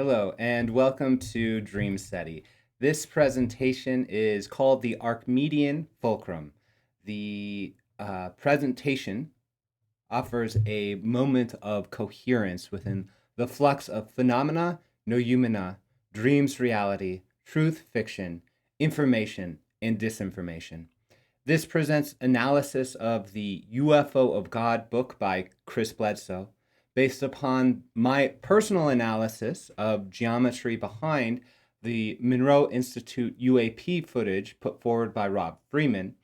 Hello, and welcome to D-SETI. This presentation is called the Archimedean Fulcrum. The presentation offers a moment of coherence within the flux of phenomena, noumena, dreams, reality, truth, fiction, information, and disinformation. This presents analysis of the UFO of God book by Chris Bledsoe, based upon my personal analysis of geometry behind the Monroe Institute UAP footage put forward by Rob Freeman.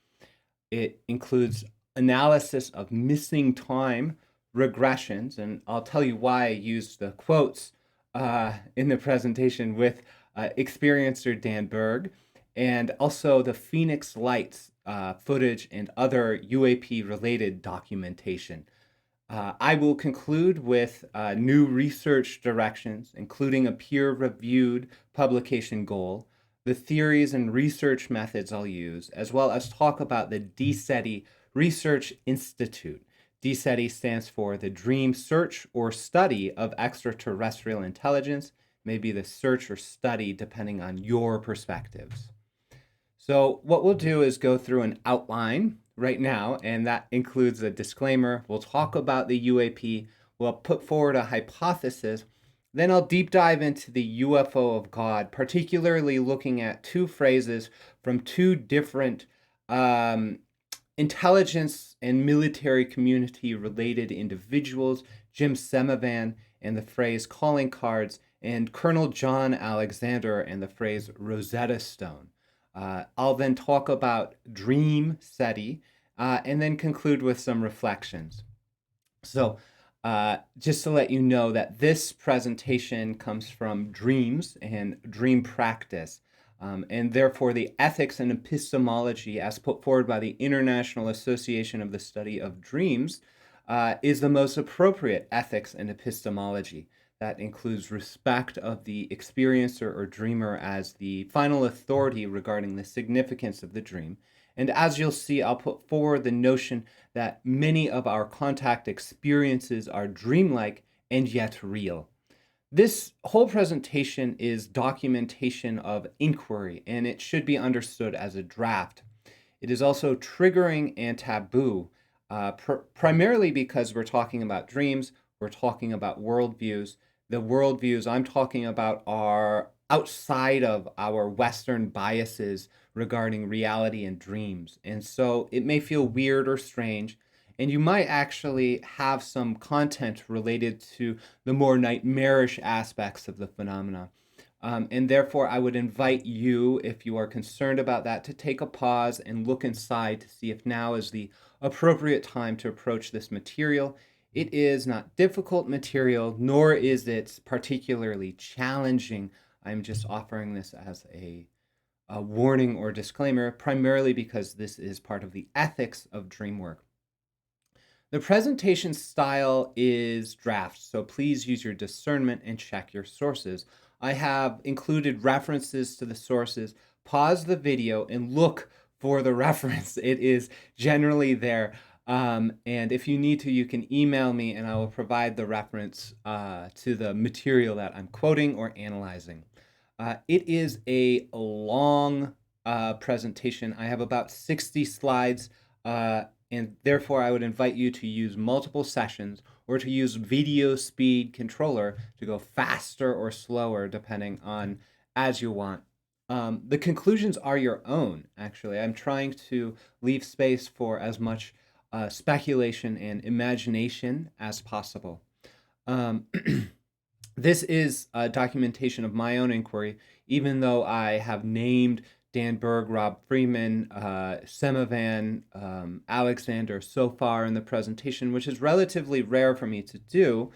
It includes analysis of missing time regressions, and I'll tell you why I used the quotes in the presentation with experiencer Dan Berg, and also the Pheonix lights footage and other UAP-related documentation. I will conclude with new research directions, including a peer-reviewed publication goal, the theories and research methods I'll use, as well as talk about the D-SETI Research Institute. D-SETI stands for the Dream Search or Study of Extraterrestrial Intelligence, maybe the search or study depending on your perspectives. So what we'll do is go through an outline right now, and that includes a disclaimer. We'll talk about the UAP, we'll put forward a hypothesis, then I'll deep dive into the UFO of God, particularly looking at two phrases from two different intelligence and military community related individuals, Jim Semivan and the phrase calling cards, and Colonel John Alexander and the phrase Rosetta Stone. I'll then talk about Dream SETI and then conclude with some reflections. So just to let you know that this presentation comes from dreams and dream practice, and therefore the ethics and epistemology as put forward by the International Association of the Study of Dreams is the most appropriate ethics and epistemology. That includes respect of the experiencer or dreamer as the final authority regarding the significance of the dream. And as you'll see, I'll put forward the notion that many of our contact experiences are dreamlike and yet real. This whole presentation is documentation of inquiry, and it should be understood as a draft. It is also triggering and taboo, primarily because we're talking about dreams, we're talking about worldviews. The worldviews I'm talking about are outside of our Western biases regarding reality and dreams. And so it may feel weird or strange, and you might actually have some content related to the more nightmarish aspects of the phenomena. And therefore, I would invite you, if you are concerned about that, to take a pause and look inside to see if now is the appropriate time to approach this material. It is not difficult material, nor is it particularly challenging. I'm just offering this as a warning or disclaimer, primarily because this is part of the ethics of dream work. The presentation style is draft, so please use your discernment and check your sources. I have included references to the sources. Pause the video and look for the reference. It is generally there. And if you need to, you can email me and I will provide the reference to the material that I'm quoting or analyzing. It is a long presentation. I have about 60 slides, and therefore I would invite you to use multiple sessions or to use video speed controller to go faster or slower depending on as you want. The conclusions are your own, actually. I'm trying to leave space for as much speculation and imagination as possible. This is a documentation of my own inquiry, even though I have named Dan Berg, Rob Freeman, Semivan, Alexander so far in the presentation, which is relatively rare for me to do.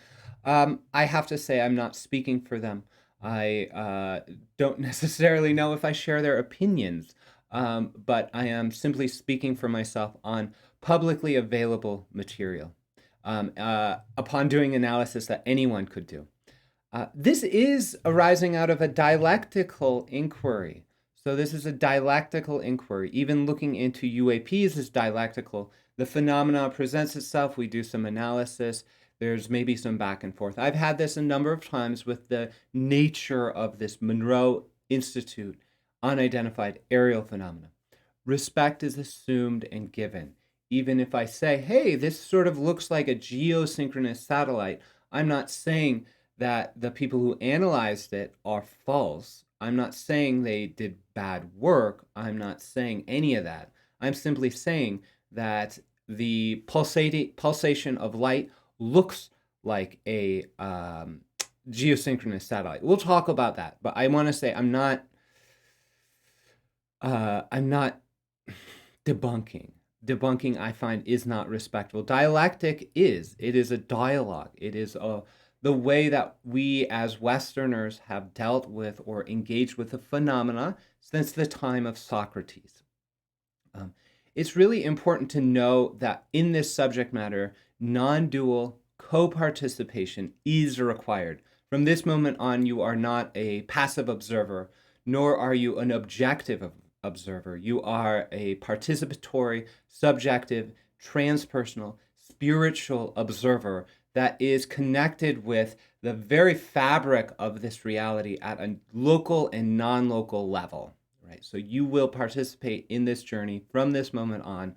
I have to say I'm not speaking for them. I don't necessarily know if I share their opinions, but I am simply speaking for myself on publicly available material upon doing analysis that anyone could do. This is arising out of a dialectical inquiry. So this is a dialectical inquiry. Even looking into UAPs is dialectical. The phenomena presents itself, we do some analysis. There's maybe some back and forth. I've had this a number of times with the nature of this Monroe Institute unidentified aerial phenomena. Respect is assumed and given. Even if I say, hey, this sort of looks like a geosynchronous satellite, I'm not saying that the people who analyzed it are false. I'm not saying they did bad work. I'm not saying any of that. I'm simply saying that the pulsation of light looks like a geosynchronous satellite. We'll talk about that, but I want to say I'm not debunking. Debunking, I find, is not respectful. Dialectic is. It is a dialogue. It is the way that we as Westerners have dealt with or engaged with the phenomena since the time of Socrates. It's really important to know that in this subject matter, non-dual co-participation is required. From this moment on, you are not a passive observer, nor are you an objective observer. You are a participatory, subjective, transpersonal, spiritual observer that is connected with the very fabric of this reality at a local and non-local level. Right? So you will participate in this journey from this moment on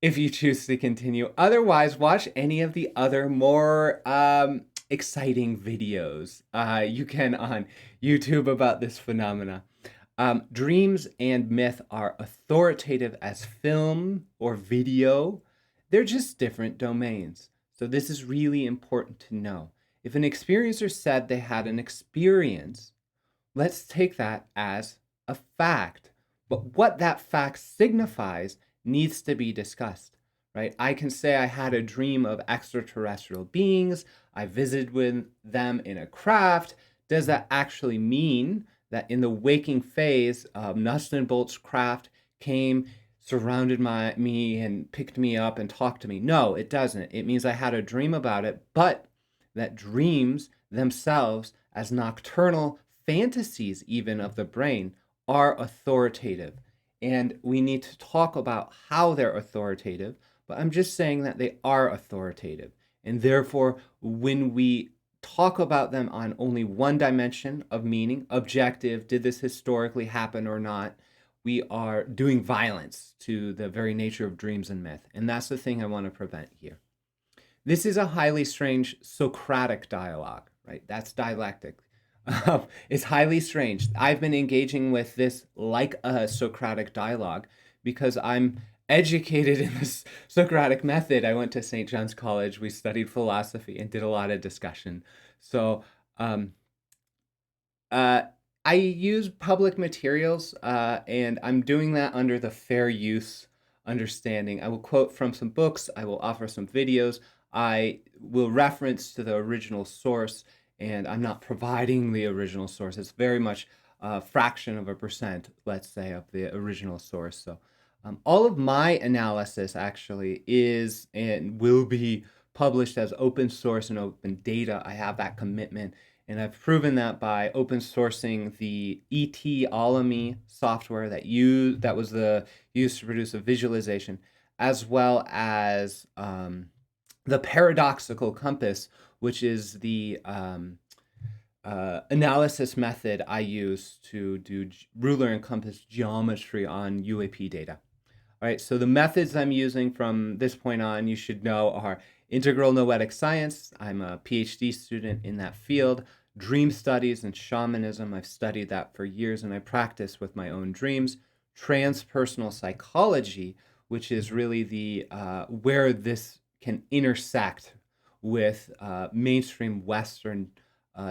if you choose to continue. Otherwise, watch any of the other more exciting videos you can on YouTube about this phenomena. Dreams and myth are authoritative as film or video. They're just different domains. So this is really important to know. If an experiencer said they had an experience, let's take that as a fact. But what that fact signifies needs to be discussed, right? I can say I had a dream of extraterrestrial beings. I visited with them in a craft. Does that actually mean that in the waking phase, nuts and bolts craft came, surrounded me and picked me up and talked to me? No, it doesn't. It means I had a dream about it, but that dreams themselves, as nocturnal fantasies even of the brain, are authoritative. And we need to talk about how they're authoritative, but I'm just saying that they are authoritative. And therefore, when we talk about them on only one dimension of meaning, objective, did this historically happen or not, we are doing violence to the very nature of dreams and myth. And that's the thing I want to prevent here. This is a highly strange Socratic dialogue, right? That's dialectic. It's highly strange. I've been engaging with this like a Socratic dialogue because I'm educated in this Socratic method. I went to St. John's College. We studied philosophy and did a lot of discussion. So I use public materials, and I'm doing that under the fair use understanding. I will quote from some books. I will offer some videos. I will reference to the original source, and I'm not providing the original source. It's very much a fraction of a percent, let's say, of the original source. So all of my analysis actually is and will be published as open source and open data. I have that commitment, and I've proven that by open sourcing the Etiolomy software that was used to produce a visualization, as well as the paradoxical compass, which is the analysis method I use to do ruler and compass geometry on UAP data. All right, so the methods I'm using from this point on, you should know, are integral noetic science. I'm a PhD student in that field. Dream studies and shamanism. I've studied that for years and I practice with my own dreams. Transpersonal psychology, which is really the where this can intersect with mainstream Western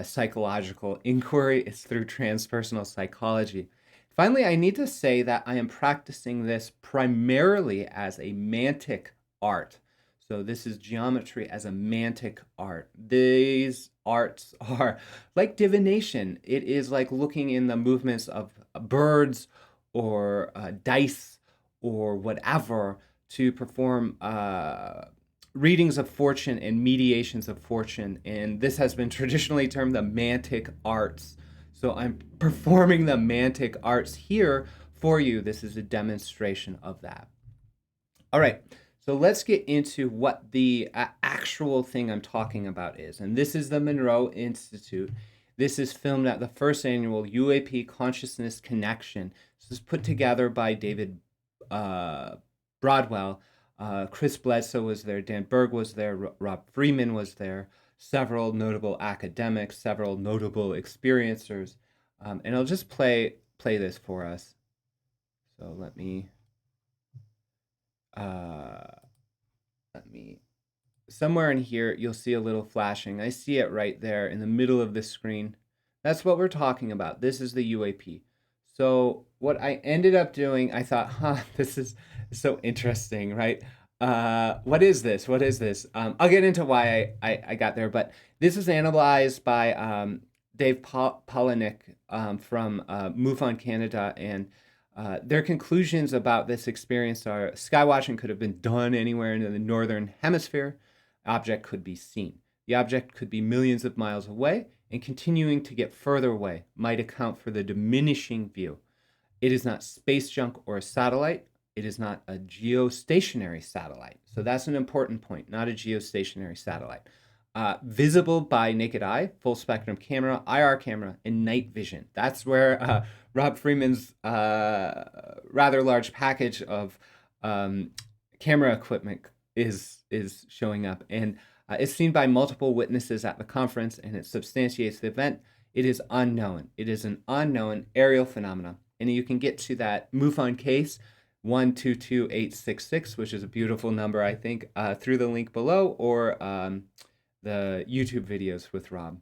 psychological inquiry. It's through transpersonal psychology. Finally, I need to say that I am practicing this primarily as a mantic art. So this is geometry as a mantic art. These arts are like divination. It is like looking in the movements of birds or dice or whatever to perform readings of fortune and mediations of fortune. And this has been traditionally termed the mantic arts. So I'm performing the mantic arts here for you. This is a demonstration of that. All right. So let's get into what the actual thing I'm talking about is. And this is the Monroe Institute. This is filmed at the first annual UAP Consciousness Connection. This is put together by David Broadwell. Chris Bledsoe was there. Dan Berg was there. Rob Freeman was there. Several notable academics, several notable experiencers. And I'll just play this for us. So let me somewhere in here, you'll see a little flashing. I see it right there in the middle of the screen. That's what we're talking about. This is the UAP. So what I ended up doing, I thought, this is so interesting, right? What is this? What is this? I'll get into why I got there, but this is analyzed by Dave Polinick from MUFON Canada, and their conclusions about this experience are skywatching could have been done anywhere in the northern hemisphere. Object could be seen. The object could be millions of miles away, and continuing to get further away might account for the diminishing view. It is not space junk or a satellite. It is not a geostationary satellite. So that's an important point, not a geostationary satellite. Visible by naked eye, full spectrum camera, IR camera, and night vision. That's where Rob Freeman's rather large package of camera equipment is showing up. And it's seen by multiple witnesses at the conference, and it substantiates the event. It is unknown. It is an unknown aerial phenomenon. And you can get to that MUFON case, 122866, which is a beautiful number, I think, through the link below, or the YouTube videos with Rob.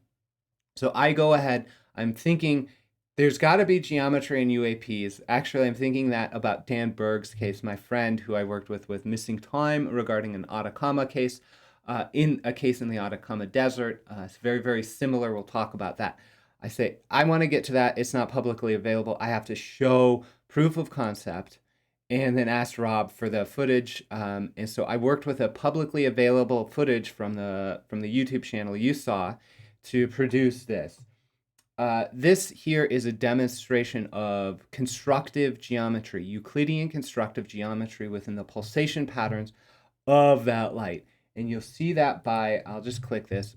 So I go ahead, I'm thinking there's got to be geometry in UAPs. Actually, I'm thinking that about Dan Berg's case, my friend who I worked with Missing Time regarding an Atacama case, in a case in the Atacama Desert. It's very, very similar. We'll talk about that. I say, I want to get to that. It's not publicly available. I have to show proof of concept and then asked Rob for the footage. And so I worked with a publicly available footage from the YouTube channel you saw to produce this. This here is a demonstration of constructive geometry, Euclidean constructive geometry within the pulsation patterns of that light. And you'll see that by, I'll just click this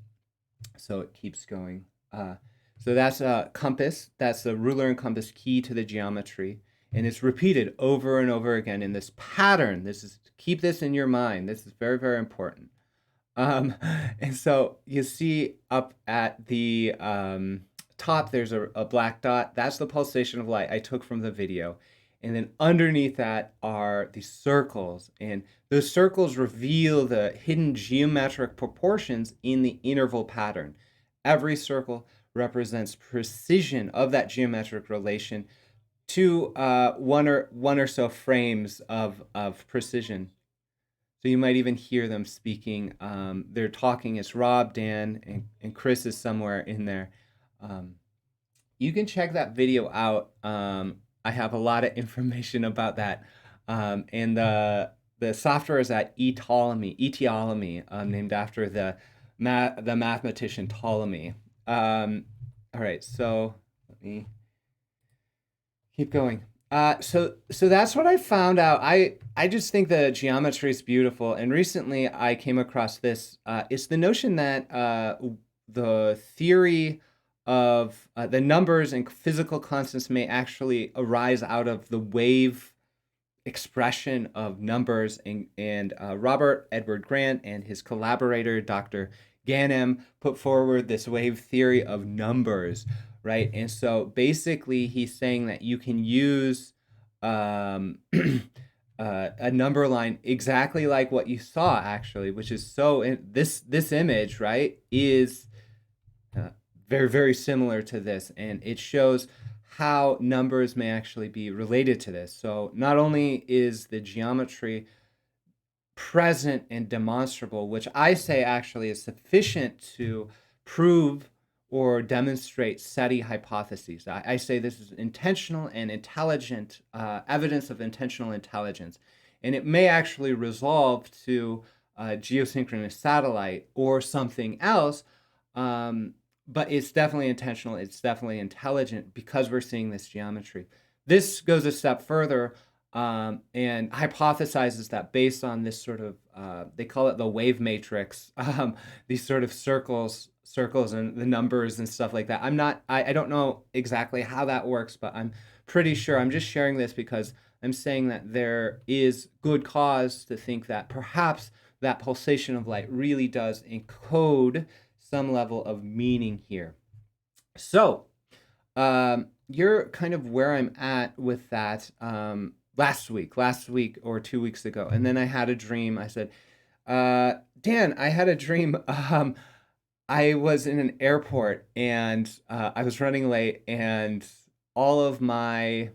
so it keeps going. So that's a compass. That's the ruler and compass key to the geometry. And it's repeated over and over again in this pattern. Keep this in your mind. This is very, very important. And so you see up at the top, there's a black dot. That's the pulsation of light I took from the video. And then underneath that are the circles. And those circles reveal the hidden geometric proportions in the interval pattern. Every circle represents precision of that geometric relation to one or so frames of precision. So you might even hear them speaking. They're talking. It's Rob, Dan, and Chris is somewhere in there. You can check that video out. I have a lot of information about that. And the software is at Ptolemy, named after the mathematician Ptolemy. All right, so let me keep going. So that's what I found out. I just think the geometry is beautiful. And recently I came across this. It's the notion that the theory of the numbers and physical constants may actually arise out of the wave expression of numbers. And Robert Edward Grant and his collaborator, Dr. Ganem, put forward this wave theory of numbers, right? And so basically he's saying that you can use a number line exactly like what you saw, actually, which is this image, right, is very, very similar to this. And it shows how numbers may actually be related to this. So not only is the geometry present and demonstrable, which I say actually is sufficient to prove or demonstrate SETI hypotheses. I say this is intentional and intelligent, evidence of intentional intelligence. And it may actually resolve to a geosynchronous satellite or something else, but it's definitely intentional. It's definitely intelligent because we're seeing this geometry. This goes a step further. and hypothesizes that based on this sort of, they call it the wave matrix, these sort of circles and the numbers and stuff like that. I don't know exactly how that works, but I'm pretty sure. I'm just sharing this because I'm saying that there is good cause to think that perhaps that pulsation of light really does encode some level of meaning here. So, you're kind of where I'm at with that. Last week or 2 weeks ago, and then I had a dream. I said, Dan, I had a dream. I was in an airport and I was running late, and all of my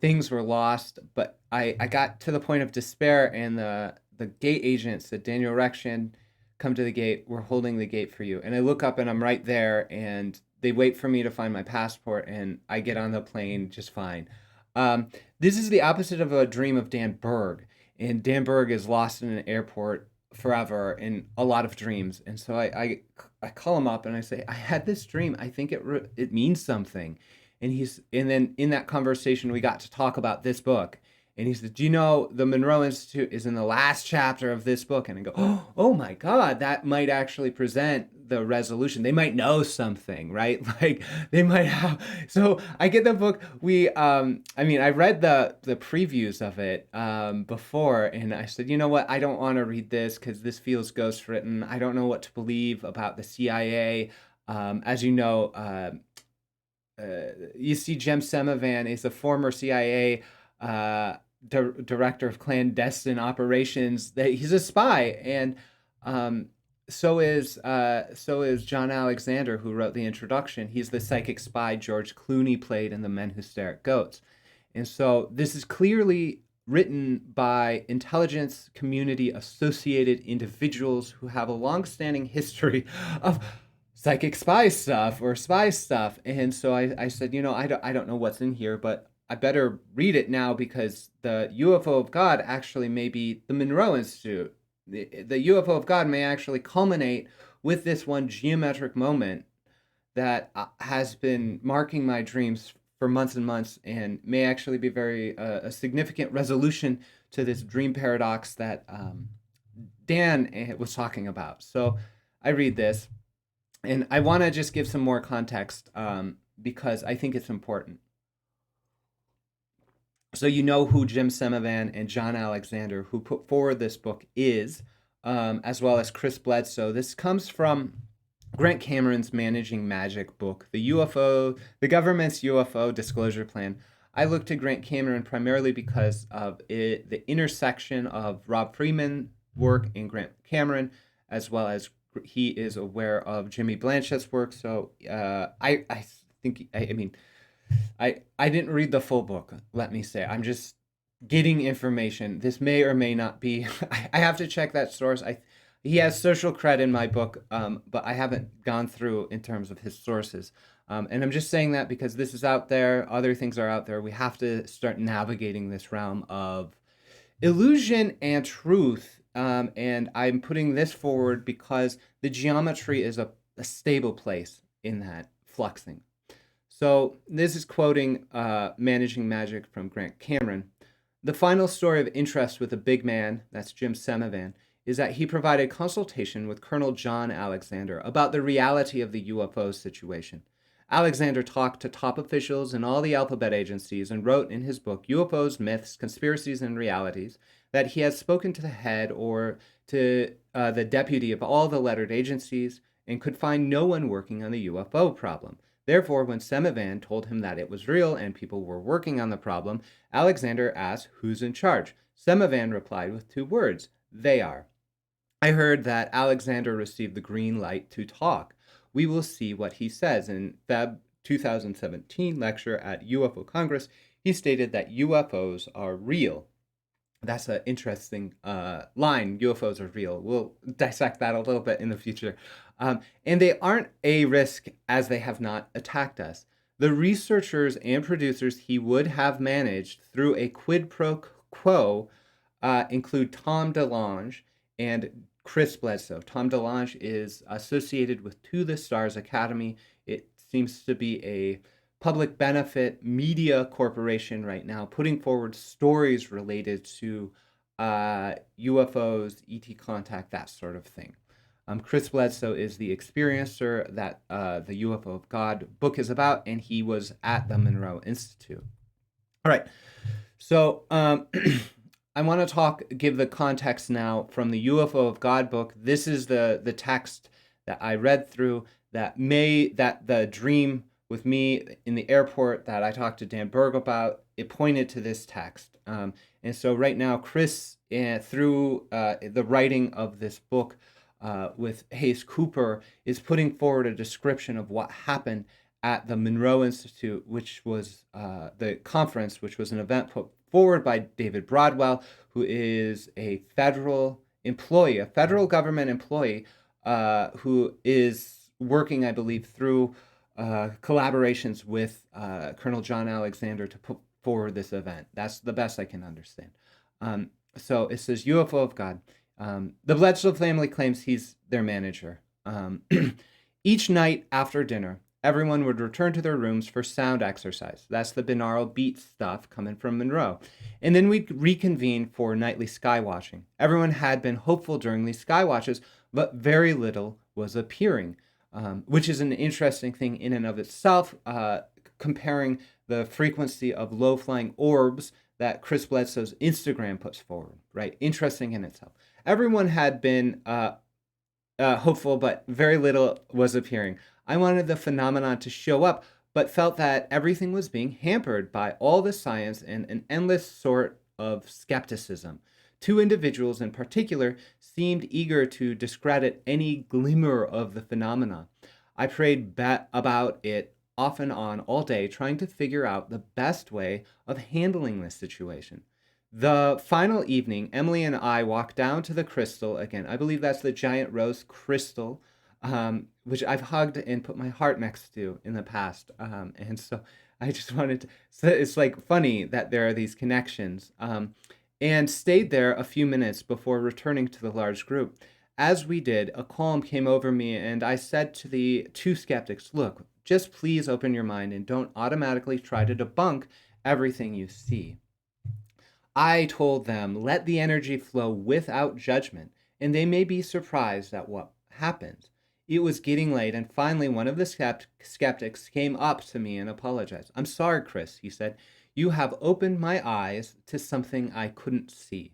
things were lost. But I got to the point of despair, and the gate agent said, Daniel Rection, come to the gate. We're holding the gate for you. And I look up and I'm right there, and they wait for me to find my passport, and I get on the plane just fine. Um, this is the opposite of a dream of Dan Berg. And Dan Berg is lost in an airport forever in a lot of dreams. And so I call him up and I say, I had this dream. I think it means something. And then in that conversation, we got to talk about this book. And he said, do you know the Monroe Institute is in the last chapter of this book? And I go, oh my God, that might actually present the resolution. They might know something, right? Like they might have. So I get the book. I read the previews of it before, and I said, you know what? I don't want to read this because this feels ghost written. I don't know what to believe about the CIA. As you know, you see, Jem Semivan is a former CIA director of clandestine operations. That he's a spy, and so is John Alexander, who wrote the introduction. He's the psychic spy George Clooney played in The Men Who Stare at Goats, and so this is clearly written by intelligence community associated individuals who have a long-standing history of psychic spy stuff or spy stuff. And so I said, I don't know what's in here, but I better read it now because the UFO of God actually may be the Monroe Institute. The UFO of God may actually culminate with this one geometric moment that has been marking my dreams for months and months, and may actually be very a significant resolution to this dream paradox that Dan was talking about. So I read this, and I want to just give some more context because I think it's important. So you know who Jim Semivan and John Alexander, who put forward this book, is, as well as Chris Bledsoe. This comes from Grant Cameron's Managing Magic book, the government's UFO disclosure plan. I look to Grant Cameron primarily because of the intersection of Rob Freeman's work and Grant Cameron, as well as he is aware of Jimmy Blanchett's work. So I think, I mean, I didn't read the full book, let me say. I'm just getting information. This may or may not be. I have to check that source. He has social cred in my book, but I haven't gone through in terms of his sources. And I'm just saying that because this is out there. Other things are out there. We have to start navigating this realm of illusion and truth. And I'm putting this forward because the geometry is a stable place in that fluxing. So this is quoting Managing Magic from Grant Cameron. The final story of interest with the big man, that's Jim Semivan, is that he provided consultation with Colonel John Alexander about the reality of the UFO situation. Alexander talked to top officials in all the alphabet agencies and wrote in his book, UFOs, Myths, Conspiracies, and Realities, that he has spoken to the head or to the deputy of all the lettered agencies and could find no one working on the UFO problem. Therefore, when Semivan told him that it was real and people were working on the problem, Alexander asked, who's in charge? Semivan replied with 2 words, they are. I heard that Alexander received the green light to talk. We will see what he says. In Feb 2017 lecture at UFO Congress, he stated that UFOs are real. That's an interesting line. UFOs are real. We'll dissect that a little bit in the future. And they aren't a risk as they have not attacked us. The researchers and producers he would have managed through a quid pro quo include Tom DeLonge and Chris Bledsoe. Tom DeLonge is associated with To the Stars Academy. It seems to be a public benefit media corporation right now, putting forward stories related to UFOs, ET contact, that sort of thing. Chris Bledsoe is the experiencer that the UFO of God book is about, and he was at the Monroe Institute. All right, so I want to give the context now from the UFO of God book. This is the text that I read through that the dream with me in the airport that I talked to Dan Berg about. It pointed to this text, and so right now, Chris, through the writing of this book with Hayes Cooper, is putting forward a description of what happened at the Monroe Institute, which was the conference, which was an event put forward by David Broadwell, who is a federal employee, a federal government employee, who is working, I believe, through collaborations with Colonel John Alexander to put forward this event. That's the best I can understand. So it says, UFO of God. The Bledsoe family claims he's their manager. Each night after dinner, everyone would return to their rooms for sound exercise. That's the binaural beat stuff coming from Monroe. And then we'd reconvene for nightly sky watching. Everyone had been hopeful during these sky watches, but very little was appearing, which is an interesting thing in and of itself, comparing the frequency of low-flying orbs that Chris Bledsoe's Instagram puts forward, right? Interesting in itself. Everyone had been hopeful, but very little was appearing. I wanted the phenomenon to show up, but felt that everything was being hampered by all the science and an endless sort of skepticism. Two individuals in particular seemed eager to discredit any glimmer of the phenomena. I prayed about it off and on all day, trying to figure out the best way of handling this situation. The final evening, Emily and I walked down to the crystal again. I believe that's the giant rose crystal, which I've hugged and put my heart next to in the past. And so I just wanted to, so it's like funny that there are these connections, and stayed there a few minutes before returning to the large group. As we did, a calm came over me, and I said to the two skeptics, look, just please open your mind and don't automatically try to debunk everything you see. I told them, let the energy flow without judgment, and they may be surprised at what happens. It was getting late, and finally one of the skeptics came up to me and apologized. I'm sorry, Chris, he said. You have opened my eyes to something I couldn't see.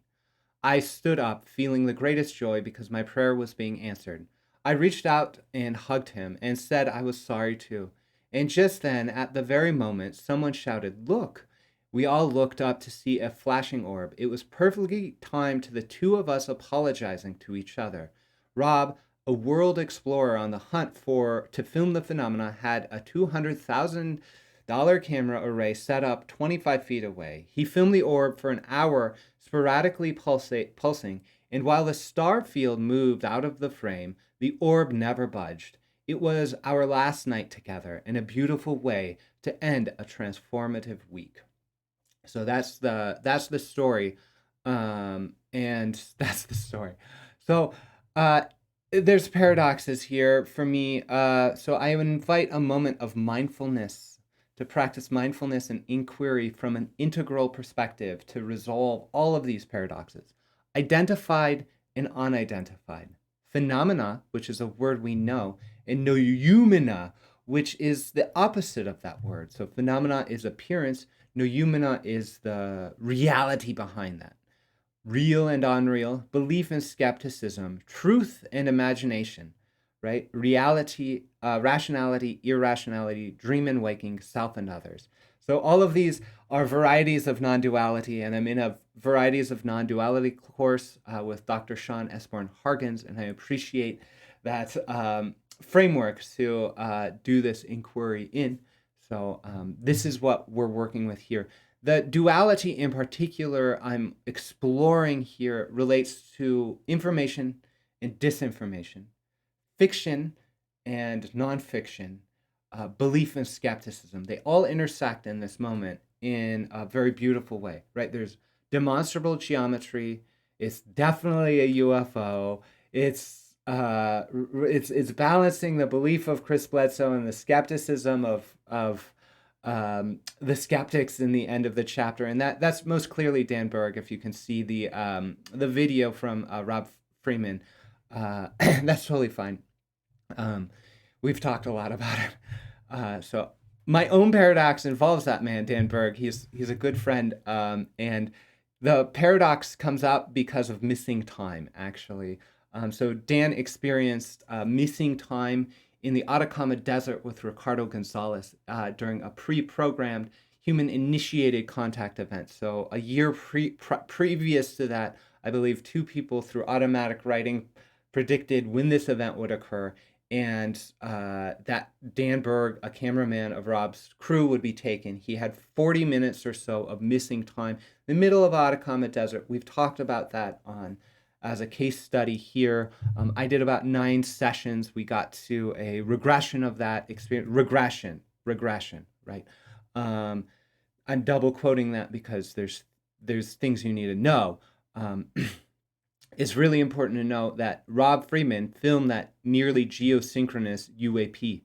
I stood up, feeling the greatest joy because my prayer was being answered. I reached out and hugged him and said I was sorry too. And just then, at the very moment, someone shouted, look! We all looked up to see a flashing orb. It was perfectly timed to the two of us apologizing to each other. Rob, a world explorer on the hunt to film the phenomena, had a $200,000 camera array set up 25 feet away. He filmed the orb for an hour, sporadically pulsing, and while the star field moved out of the frame, the orb never budged. It was our last night together and a beautiful way to end a transformative week. So that's the story, and that's the story. So there's paradoxes here for me. So I would invite a moment of mindfulness to practice mindfulness and inquiry from an integral perspective to resolve all of these paradoxes, identified and unidentified. Phenomena, which is a word we know, and noumena, which is the opposite of that word. So phenomena is appearance. Noumena is the reality behind that. Real and unreal, belief and skepticism, truth and imagination, right? Reality, rationality, irrationality, dream and waking, self and others. So all of these are varieties of non-duality, and I'm in a varieties of non-duality course with Dr. Sean Esborn Hargens, and I appreciate that framework to do this inquiry in. So this is what we're working with here. The duality in particular I'm exploring here relates to information and disinformation, fiction and nonfiction, belief and skepticism. They all intersect in this moment in a very beautiful way, right? There's demonstrable geometry. It's definitely a UFO. It's balancing the belief of Chris Bledsoe and the skepticism of the skeptics in the end of the chapter, and that's most clearly Dan Berg. If you can see the video from Rob Freeman, that's totally fine. We've talked a lot about it. So my own paradox involves that man, Dan Berg. He's a good friend, and the paradox comes up because of missing time, actually. So Dan experienced missing time in the Atacama Desert with Ricardo Gonzalez during a pre-programmed human-initiated contact event. So a year previous to that, I believe 2 people through automatic writing predicted when this event would occur, and that Dan Berg, a cameraman of Rob's crew, would be taken. He had 40 minutes or so of missing time in the middle of Atacama Desert. We've talked about that as a case study here. I did about 9 sessions. We got to a regression of that experience. Regression, right? I'm double quoting that because there's things you need to know. It's really important to know that Rob Freeman filmed that nearly geosynchronous UAP.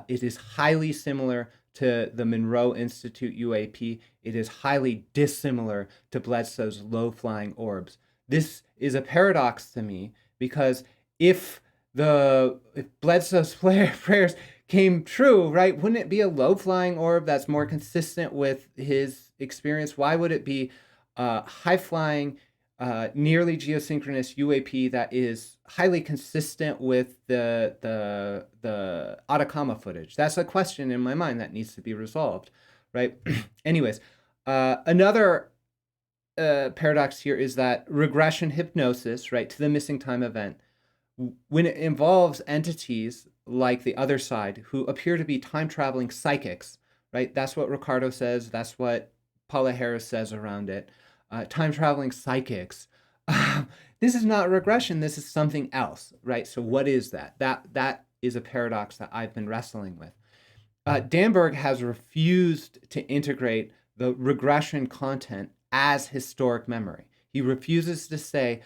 It is highly similar to the Monroe Institute UAP. It is highly dissimilar to Bledsoe's low-flying orbs. This is a paradox to me because if Bledsoe's prayers came true, right, wouldn't it be a low-flying orb that's more consistent with his experience? Why would it be high-flying, nearly geosynchronous UAP that is highly consistent with the Atacama footage? That's a question in my mind that needs to be resolved, right? Anyways, another paradox here is that regression hypnosis, right, to the missing time event, when it involves entities like the other side who appear to be time-traveling psychics, right? That's what Ricardo says. That's what Paula Harris says around it. Time-traveling psychics. This is not regression. This is something else, right? So what is that? That is a paradox that I've been wrestling with. Dan Berg has refused to integrate the regression content as historic memory. He refuses to say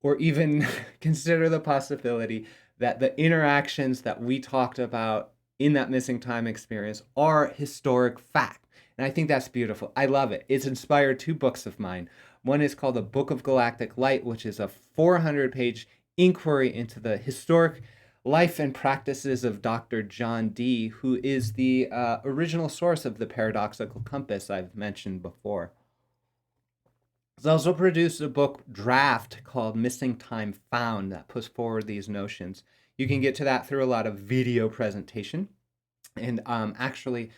or even consider the possibility that the interactions that we talked about in that missing time experience are historic fact. And I think that's beautiful. I love it. It's inspired 2 books of mine. One is called The Book of Galactic Light, which is a 400-page inquiry into the historic life and practices of Dr. John Dee, who is the original source of the paradoxical compass I've mentioned before. He's also produced a book draft called Missing Time Found that puts forward these notions. You can get to that through a lot of video presentation. And actually,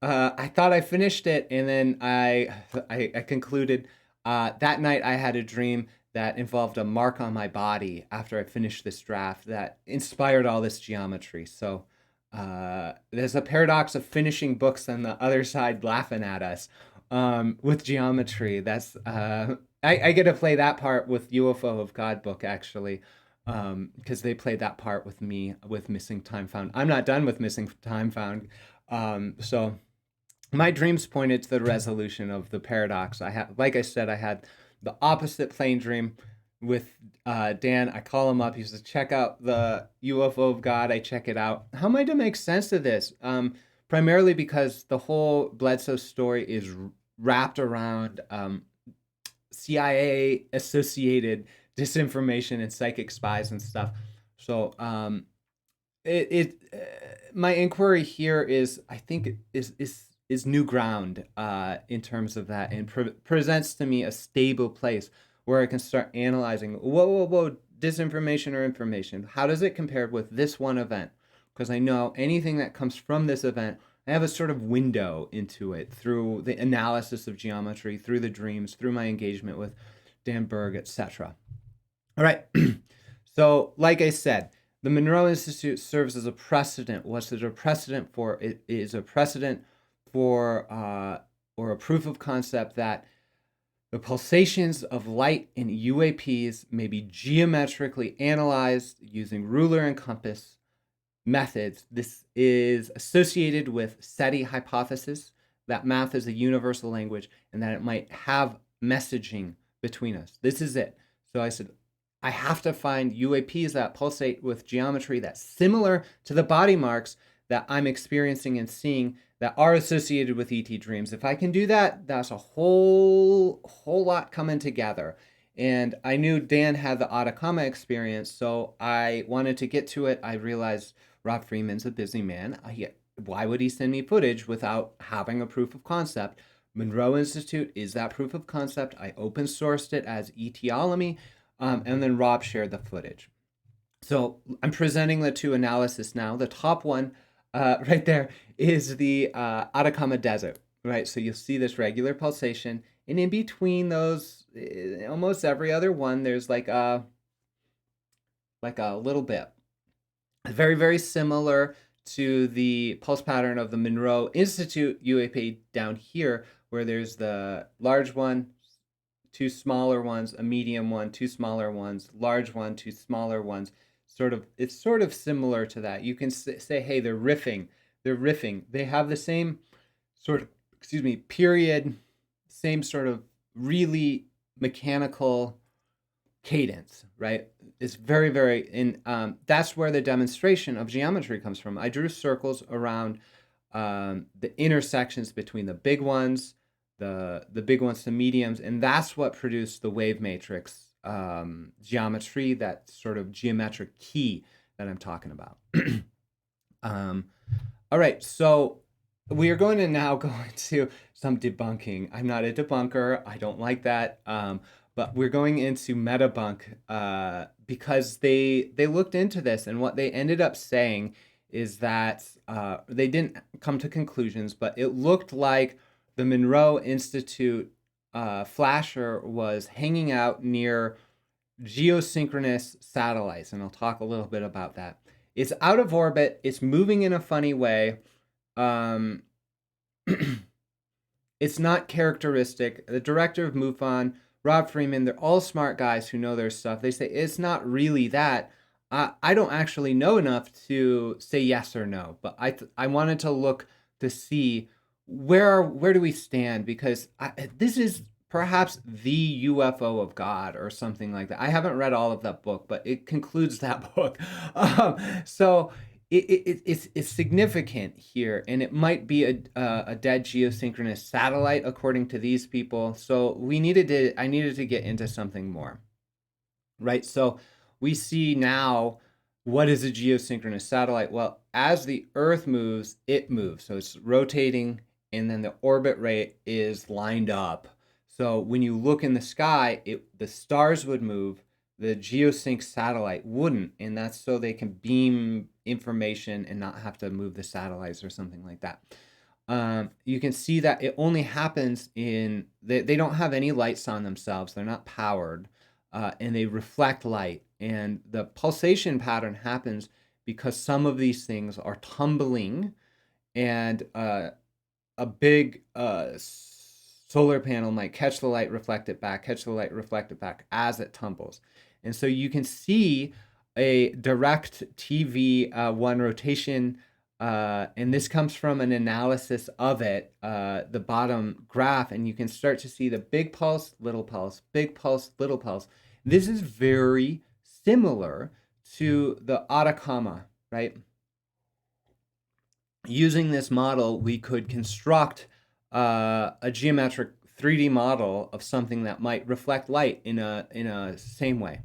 I thought I finished it, and then I concluded that night I had a dream that involved a mark on my body after I finished this draft that inspired all this geometry. So there's a paradox of finishing books and the other side laughing at us with geometry. That's I get to play that part with UFO of God book, actually, because they played that part with me with Missing Time Found. I'm not done with Missing Time Found. So my dreams pointed to the resolution of the paradox. Like I said, I had the opposite plane dream with Dan. I call him up. He says, check out the UFO of God. I check it out. How am I to make sense of this? Primarily because the whole Bledsoe story is wrapped around CIA-associated disinformation and psychic spies and stuff. So my inquiry here is, I think, is new ground in terms of that, and presents to me a stable place where I can start analyzing, whoa, disinformation or information. How does it compare with this one event? Because I know anything that comes from this event, I have a sort of window into it through the analysis of geometry, through the dreams, through my engagement with Dan Berg, etc. All right. So, like I said, the Monroe Institute serves as a precedent. What's it a precedent for? It is a precedent for, or a proof of concept that the pulsations of light in UAPs may be geometrically analyzed using ruler and compass methods. This is associated with SETI hypothesis, that math is a universal language, and that it might have messaging between us. This is it. So I said, I have to find UAPs that pulsate with geometry that's similar to the body marks that I'm experiencing and seeing that are associated with ET dreams. If I can do that, that's a whole lot coming together. And I knew Dan had the Atacama experience, so I wanted to get to it. I realized Rob Freeman's a busy man. Why would he send me footage without having a proof of concept? Monroe Institute is that proof of concept. I open sourced it as Etiolomy, and then Rob shared the footage. So I'm presenting the two analysis now. The top one right there is the Atacama Desert, right? So you'll see this regular pulsation, and in between those, almost every other one, there's like a little bit. Very, very similar to the pulse pattern of the Monroe Institute UAP down here, where there's the large one, two smaller ones, a medium one, two smaller ones, large one, two smaller ones. It's sort of similar to that. You can say, hey, they're riffing. They have the same sort of, period, same sort of really mechanical cadence, right? It's very, very, that's where the demonstration of geometry comes from. I drew circles around the intersections between the big ones, the big ones to mediums, and that's what produced the wave matrix geometry, that sort of geometric key that I'm talking about. All right, so we are going to now go into some debunking. I'm not a debunker. I don't like that. But we're going into metabunk because they looked into this, and what they ended up saying is that they didn't come to conclusions, but it looked like the Monroe Institute flasher was hanging out near geosynchronous satellites, and I'll talk a little bit about that. It's out of orbit. It's moving in a funny way. It's not characteristic. The director of MUFON, Rob Freeman, they're all smart guys who know their stuff. They say it's not really that. I don't actually know enough to say yes or no, but I wanted to look to see where do we stand, because this is perhaps the UFO of God or something like that. I haven't read all of that book, but it concludes that book. So it's significant here, and it might be a dead geosynchronous satellite according to these people. So I needed to get into something more, right? So we see now, what is a geosynchronous satellite? Well, as the Earth moves, it moves. So it's rotating, and then the orbit rate is lined up. So when you look in the sky, the stars would move, the geosync satellite wouldn't, and that's so they can beam information and not have to move the satellites or something like that. You can see that it only happens they don't have any lights on themselves. They're not powered, and they reflect light. And the pulsation pattern happens because some of these things are tumbling, and a big solar panel might catch the light, reflect it back, catch the light, reflect it back as it tumbles. And so you can see a direct TV one rotation, and this comes from an analysis of it, the bottom graph, and you can start to see the big pulse, little pulse, big pulse, little pulse. This is very similar to the Atacama, right? Using this model, we could construct a geometric 3D model of something that might reflect light in a same way,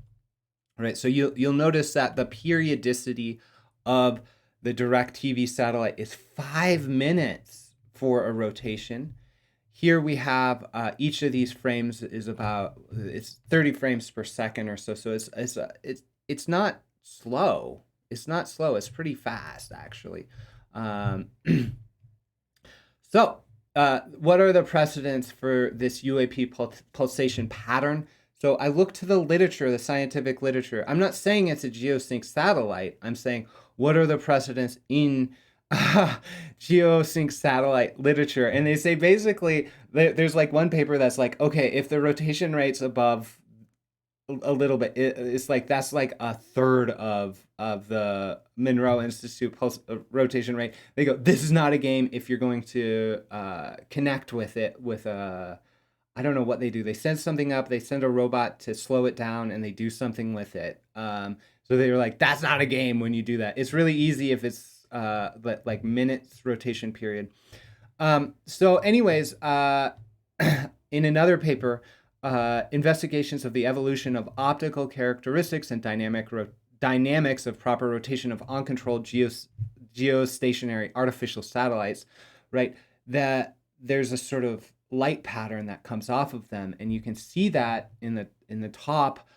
right? So you'll notice that the periodicity of the direct TV satellite is 5 minutes for a rotation. Here we have each of these frames is it's 30 frames per second or so. So it's not slow. It's not slow. It's pretty fast, actually. So what are the precedents for this UAP pulsation pattern? So I look to the literature, the scientific literature. I'm not saying it's a geosync satellite. I'm saying, what are the precedents in geosync satellite literature? And they say basically, there's like one paper that's like, okay, if the rotation rate's above a little bit, it's like that's like a third of the Monroe Institute pulse rotation rate. They go, this is not a game if you're going to connect with it with a, I don't know what they do. They send something up, they send a robot to slow it down, and they do something with it. So they were like, that's not a game when you do that. It's really easy if it's but like minutes rotation period. So anyways, in another paper, investigations of the evolution of optical characteristics and dynamics of proper rotation of uncontrolled geostationary artificial satellites, right? That there's a sort of light pattern that comes off of them, and you can see that in the top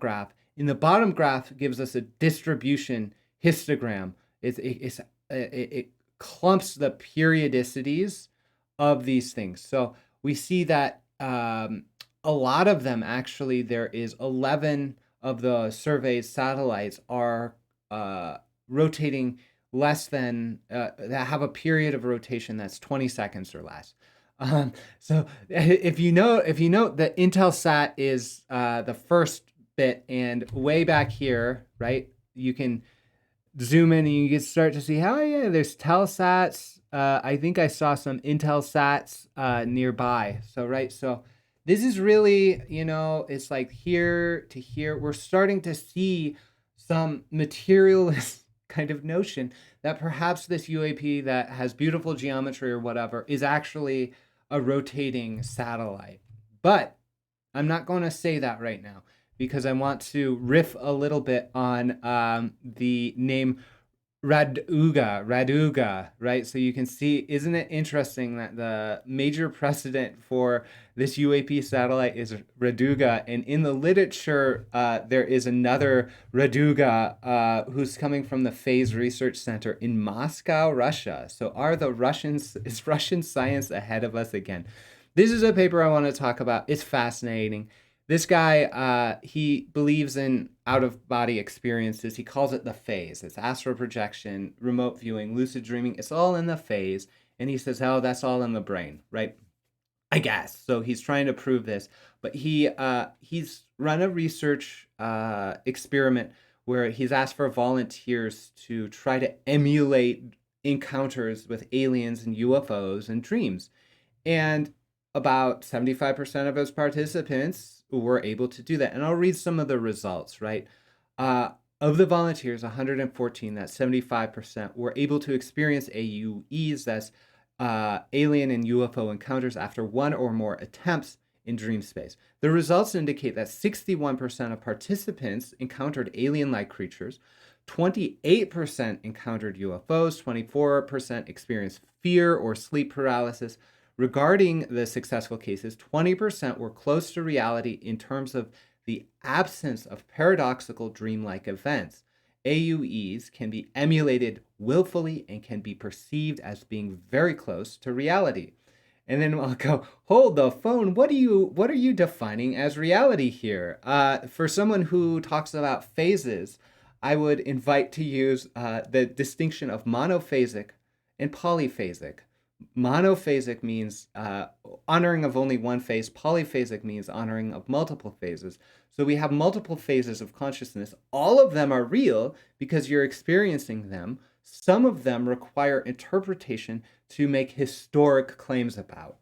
graph. In the bottom graph gives us a distribution histogram. It clumps the periodicities of these things. So we see that a lot of them, actually, there is 11 of the surveyed satellites are rotating less than, that have a period of rotation that's 20 seconds or less. So if you know that Intelsat is the first bit, and way back here, right, you can zoom in and you can start to see how, yeah, there's Telsats. I think I saw some Intelsats nearby. So, right, so this is really, it's like here to here. We're starting to see some materialist kind of notion that perhaps this UAP that has beautiful geometry or whatever is actually a rotating satellite. But I'm not going to say that right now, because I want to riff a little bit on the name Raduga, right? So you can see, isn't it interesting that the major precedent for this UAP satellite is Raduga, and in the literature, there is another Raduga who's coming from the Phase Research Center in Moscow, Russia. So is Russian science ahead of us again? This is a paper I want to talk about. It's fascinating. This guy, he believes in out-of-body experiences. He calls it the phase. It's astral projection, remote viewing, lucid dreaming. It's all in the phase. And he says, oh, that's all in the brain, right? I guess. So he's trying to prove this. But he's run a research experiment where he's asked for volunteers to try to emulate encounters with aliens and UFOs and dreams. And about 75% of his participants were able to do that. And I'll read some of the results, right? Of the volunteers, 114, that's 75%, were able to experience AUEs, that's alien and UFO encounters, after one or more attempts in dream space. The results indicate that 61% of participants encountered alien-like creatures, 28% encountered UFOs, 24% experienced fear or sleep paralysis. Regarding the successful cases, 20% were close to reality in terms of the absence of paradoxical dreamlike events. AUEs can be emulated willfully and can be perceived as being very close to reality. And then I'll go, hold the phone. What are you defining as reality here? For someone who talks about phases, I would invite to use the distinction of monophasic and polyphasic. Monophasic means honoring of only one phase. Polyphasic means honoring of multiple phases. So we have multiple phases of consciousness. All of them are real because you're experiencing them. Some of them require interpretation to make historic claims about.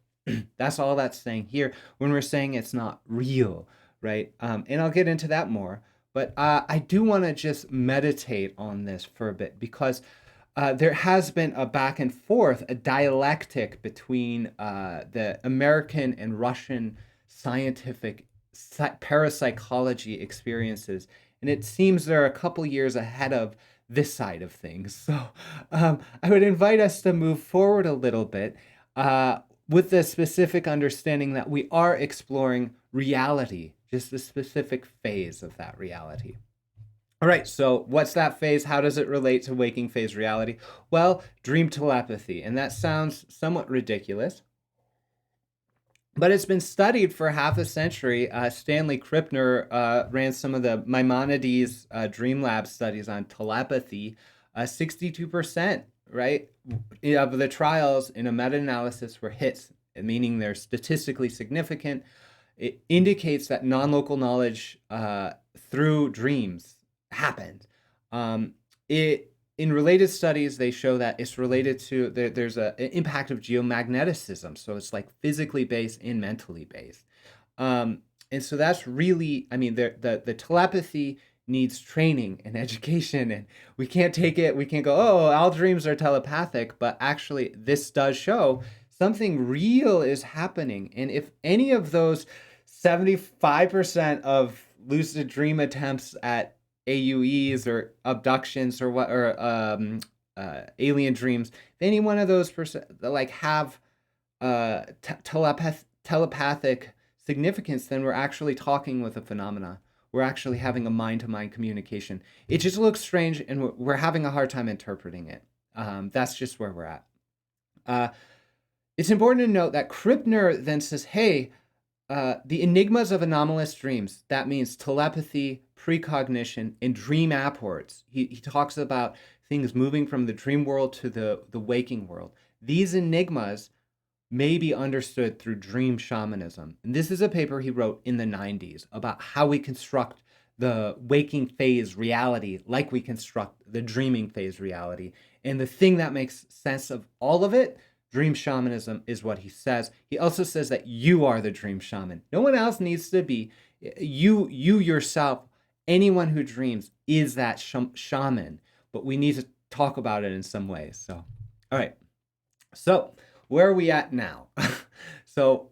That's all that's saying here when we're saying it's not real, right? And I'll get into that more. But I do want to just meditate on this for a bit, because there has been a back and forth, a dialectic between the American and Russian scientific parapsychology experiences. And it seems they're a couple years ahead of this side of things. So I would invite us to move forward a little bit with the specific understanding that we are exploring reality, just the specific phase of that reality. All right, so what's that phase? How does it relate to waking phase reality? Well, dream telepathy, and that sounds somewhat ridiculous, but it's been studied for half a century. Stanley Krippner ran some of the Maimonides Dream Lab studies on telepathy. 62%, right, of the trials in a meta-analysis were hits, meaning they're statistically significant. It indicates that non-local knowledge through dreams happened. In related studies, they show that it's related to, there's an impact of geomagneticism. So it's like physically based and mentally based. And so that's really, I mean, the telepathy needs training and education, and we can't take it. We can't go, oh, all dreams are telepathic, but actually, this does show something real is happening. And if any of those 75% of lucid dream attempts at AUEs or abductions or what, or alien dreams, if any one of those like have telepathic significance, then we're actually talking with a phenomena. We're actually having a mind-to-mind communication. It just looks strange, and we're having a hard time interpreting it. That's just where we're at. It's important to note that Krippner then says, hey, the enigmas of anomalous dreams, that means telepathy, precognition, and dream apports. He talks about things moving from the dream world to the waking world. These enigmas may be understood through dream shamanism. And this is a paper he wrote in the 90s about how we construct the waking phase reality like we construct the dreaming phase reality. And the thing that makes sense of all of it, dream shamanism, is what he says. He also says that you are the dream shaman. No one else needs to be. You yourself, anyone who dreams is that shaman. But we need to talk about it in some ways. So, all right. So, where are we at now? So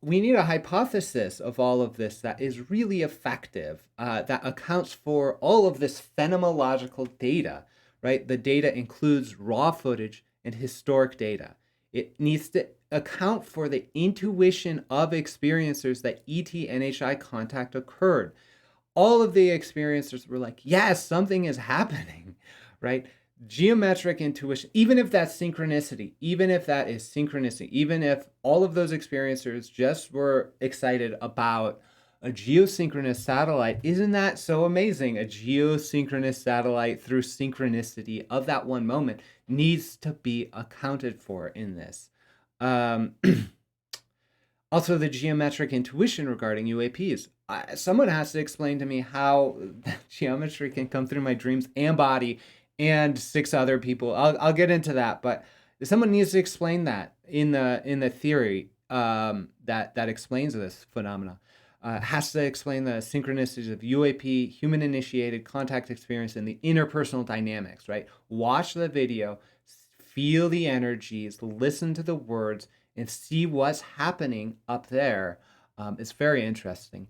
we need a hypothesis of all of this that is really effective, that accounts for all of this phenomenological data, right? The data includes raw footage and historic data. It needs to account for the intuition of experiencers that ET NHI contact occurred. All of the experiencers were like, yes, something is happening, right? Geometric intuition, even if that's synchronicity, even if that is synchronicity, even if all of those experiencers just were excited about a geosynchronous satellite, isn't that so amazing? A geosynchronous satellite through synchronicity of that one moment needs to be accounted for in this. Also, the geometric intuition regarding UAPs. Someone has to explain to me how geometry can come through my dreams and body and 6 other people. I'll get into that, but someone needs to explain that in the theory that explains this phenomena. Has to explain the synchronicities of UAP, human-initiated contact experience, and the interpersonal dynamics, right? Watch the video, feel the energies, listen to the words, and see what's happening up there. It's very interesting.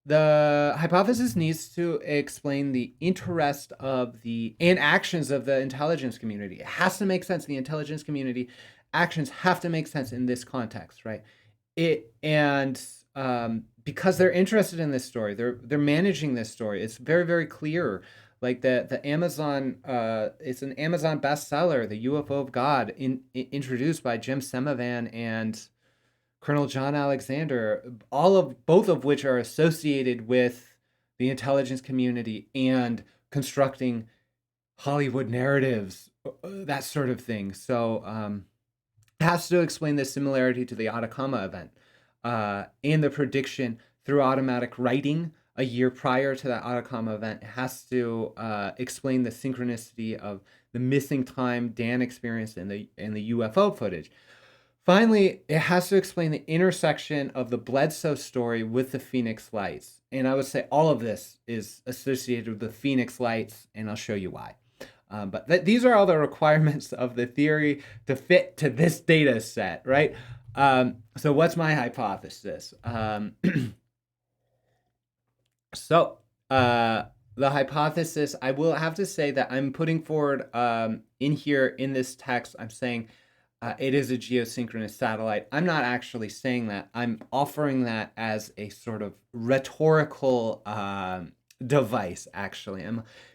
The hypothesis needs to explain the interest of and actions of the intelligence community. It has to make sense. The intelligence community actions have to make sense in this context, right? Because they're interested in this story, they're managing this story. It's very, very clear. Like the Amazon, it's an Amazon bestseller, the UFO of God, introduced by Jim Semivan and Colonel John Alexander, both of which are associated with the intelligence community and constructing Hollywood narratives, that sort of thing. So it has to explain the similarity to the Atacama event and the prediction through automatic writing a year prior to that Atacama event. It has to explain the synchronicity of the missing time Dan experienced in the UFO footage. Finally, it has to explain the intersection of the Bledsoe story with the Pheonix lights. And I would say all of this is associated with the Pheonix lights, and I'll show you why. But these are all the requirements of the theory to fit to this data set, right? So what's my hypothesis? The hypothesis, I will have to say that I'm putting forward in here in this text, I'm saying it is a geosynchronous satellite. I'm not actually saying that. I'm offering that as a sort of rhetorical device, actually.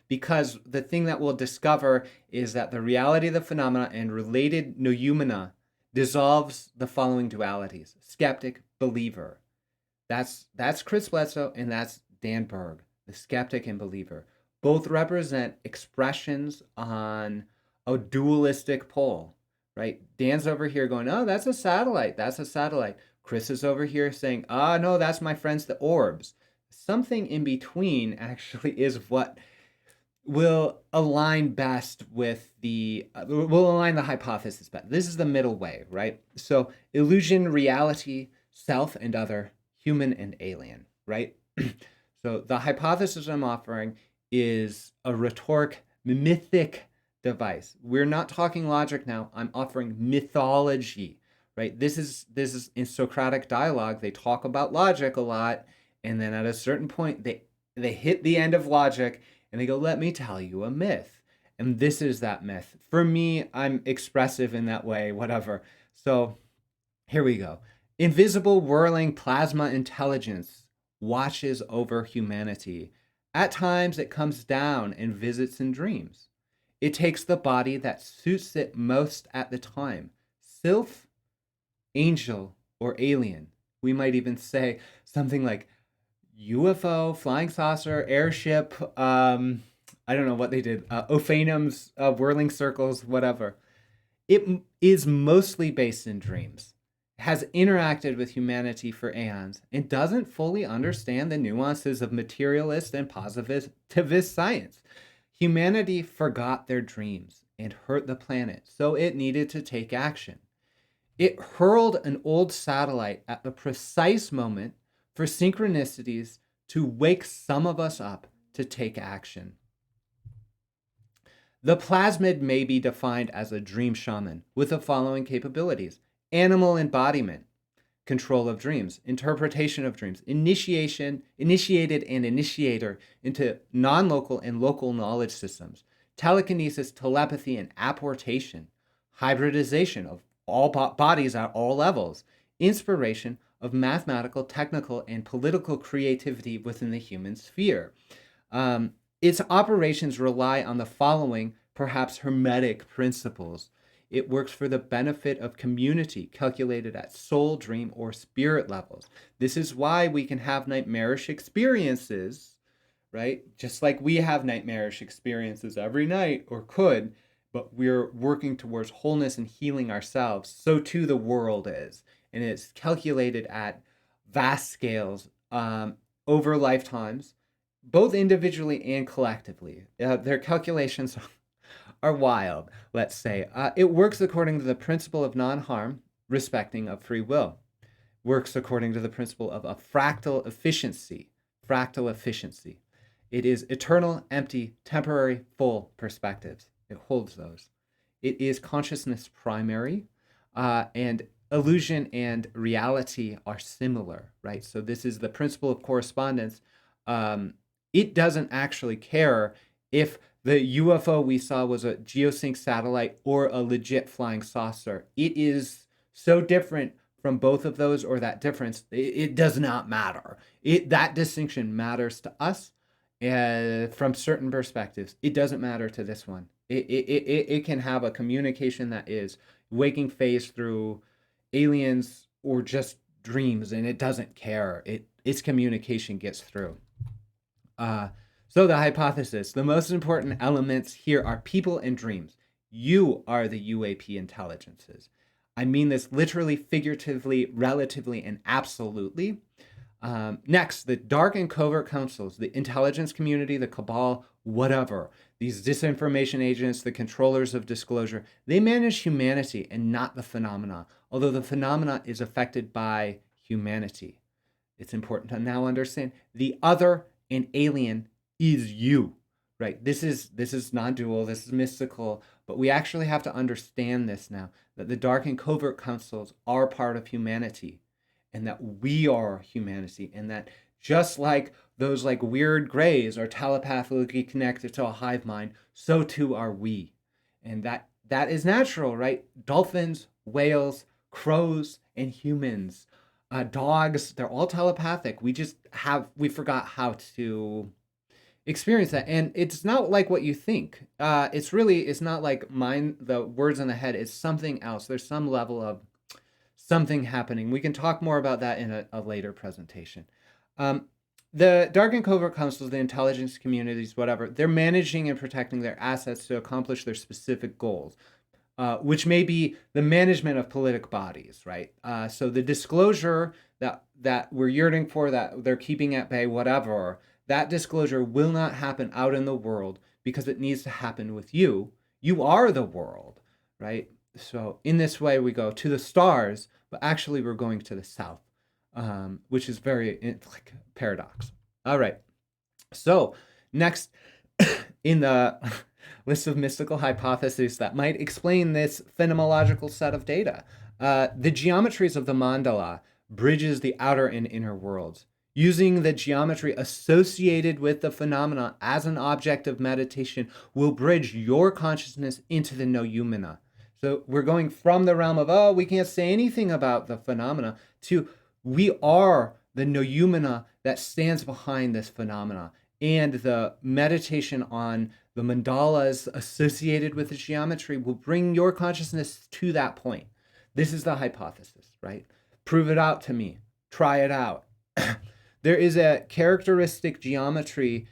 Because the thing that we'll discover is that the reality of the phenomena and related noumena dissolves the following dualities: skeptic, believer. That's Chris Bledsoe and that's Dan Berg, the skeptic and believer. Both represent expressions on a dualistic pole. Right? Dan's over here going, oh, that's a satellite. That's a satellite. Chris is over here saying, oh, no, that's my friends, the orbs. Something in between actually is what will align best with will align the hypothesis best. This is the middle way, right? So illusion, reality, self and other, human and alien, right? So the hypothesis I'm offering is a rhetoric mythic device. We're not talking logic now. I'm offering mythology, right? This is in Socratic dialogue. They talk about logic a lot, and then at a certain point they hit the end of logic and they go, "Let me tell you a myth." And this is that myth. For me, I'm expressive in that way, whatever. So here we go. Invisible whirling plasma intelligence watches over humanity. At times, it comes down and visits in dreams. It takes the body that suits it most at the time. Sylph, angel, or alien. We might even say something like UFO, flying saucer, airship. I don't know what they did. Ophanums, whirling circles, whatever. It is mostly based in dreams, has interacted with humanity for aeons, and doesn't fully understand the nuances of materialist and positivist science. Humanity forgot their dreams and hurt the planet, so it needed to take action. It hurled an old satellite at the precise moment for synchronicities to wake some of us up to take action. The plasmid may be defined as a dream shaman with the following capabilities: animal embodiment, control of dreams, interpretation of dreams, initiated and initiator into non-local and local knowledge systems, telekinesis, telepathy, and apportation, hybridization of all bodies at all levels, inspiration of mathematical, technical, and political creativity within the human sphere. Its operations rely on the following, perhaps hermetic principles. It works for the benefit of community, calculated at soul, dream, or spirit levels. This is why we can have nightmarish experiences, right? Just like we have nightmarish experiences every night, or could, but we're working towards wholeness and healing ourselves. So too the world is. And it's calculated at vast scales over lifetimes, both individually and collectively. Their calculations are wild, let's say. It works according to the principle of non-harm, respecting of free will. Works according to the principle of a fractal efficiency. Fractal efficiency. It is eternal, empty, temporary, full perspectives. It holds those. It is consciousness primary, and illusion and reality are similar, right? So this is the principle of correspondence. It doesn't actually care if the UFO we saw was a geosync satellite or a legit flying saucer. It is so different from both of those, or that difference, it does not matter. That distinction matters to us from certain perspectives. It doesn't matter to this one. It can have a communication that is waking phase through aliens or just dreams, and it doesn't care. Its communication gets through. So the hypothesis, the most important elements here are people and dreams. You are the UAP intelligences. I mean this literally, figuratively, relatively, and absolutely. Next, the dark and covert councils, the intelligence community, the cabal, whatever. These disinformation agents, the controllers of disclosure, they manage humanity and not the phenomena, although the phenomena is affected by humanity. It's important to now understand the other and alien is you, right? This is non-dual, this is mystical, but we actually have to understand this now, that the dark and covert councils are part of humanity, and that we are humanity, and that just like those like weird grays are telepathically connected to a hive mind, so too are we. And that is natural, right? Dolphins, whales, crows, and humans, dogs, they're all telepathic. We forgot how to experience that. And it's not like what you think. It's not like the words in the head. It's something else. There's some level of something happening. We can talk more about that in a later presentation. The dark and covert councils, the intelligence communities, whatever, they're managing and protecting their assets to accomplish their specific goals, which may be the management of politic bodies, right? So the disclosure that we're yearning for, that they're keeping at bay, whatever, that disclosure will not happen out in the world because it needs to happen with you. You are the world, right? So in this way, we go to the stars, but actually we're going to the south, which is very like paradox. All right. So, next in the list of mystical hypotheses that might explain this phenomenological set of data, the geometries of the mandala bridges the outer and inner worlds. Using the geometry associated with the phenomena as an object of meditation will bridge your consciousness into the noumena. So we're going from the realm of, oh, we can't say anything about the phenomena, to we are the noumena that stands behind this phenomena. And the meditation on the mandalas associated with the geometry will bring your consciousness to that point. This is the hypothesis, right? Prove it out to me. Try it out. There is a characteristic geometric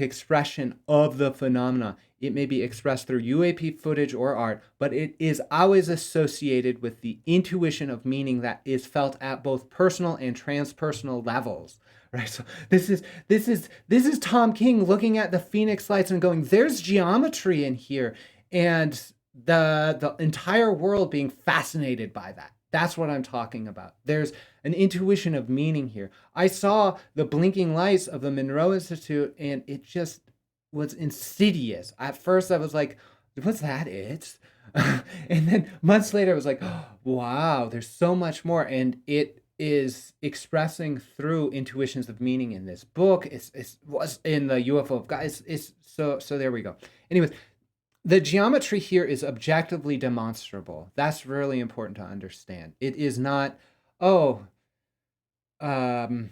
expression of the phenomena. It may be expressed through UAP footage or art, but it is always associated with the intuition of meaning that is felt at both personal and transpersonal levels. Right. So this is Tom King looking at the Pheonix lights and going, there's geometry in here. And the entire world being fascinated by that. That's what I'm talking about. There's an intuition of meaning here. I saw the blinking lights of the Monroe Institute, and it just was insidious. At first, I was like, "Was that it?" And then months later, I was like, oh, "Wow, there's so much more." And it is expressing through intuitions of meaning in this book. It was in the UFO of God. It's so there we go. Anyways, the geometry here is objectively demonstrable. That's really important to understand. It is not, oh, I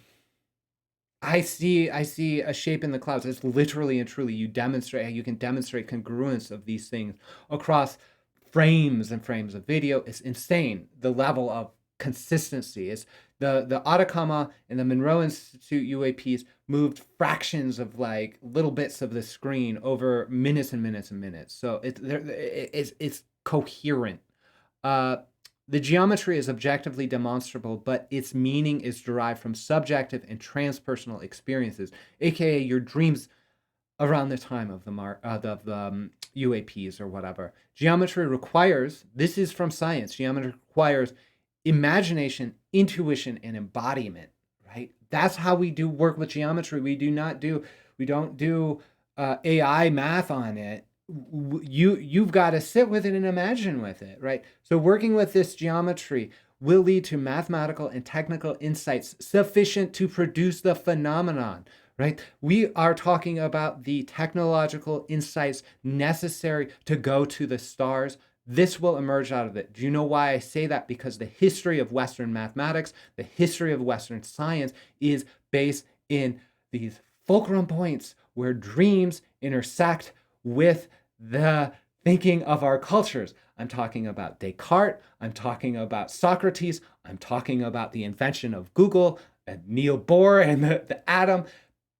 see a shape in the clouds. It's literally and truly you can demonstrate congruence of these things across frames and frames of video. It's insane, the level of consistency. It's the Atacama and the Monroe Institute UAPs moved fractions of like little bits of the screen over minutes and minutes and minutes. So it's coherent. The geometry is objectively demonstrable, but its meaning is derived from subjective and transpersonal experiences, aka your dreams around the time of the UAPs or whatever. Geometry requires, this is from science, geometry requires imagination, intuition, and embodiment, right? That's how we do work with geometry. We don't do AI math on it. You've got to sit with it and imagine with it, right? So working with this geometry will lead to mathematical and technical insights sufficient to produce the phenomenon, right? We are talking about the technological insights necessary to go to the stars. This will emerge out of it. Do you know why I say that? Because the history of Western mathematics, the history of Western science is based in these fulcrum points where dreams intersect with the thinking of our cultures. I'm talking about Descartes. I'm talking about Socrates. I'm talking about the invention of Google, and Niels Bohr and the atom,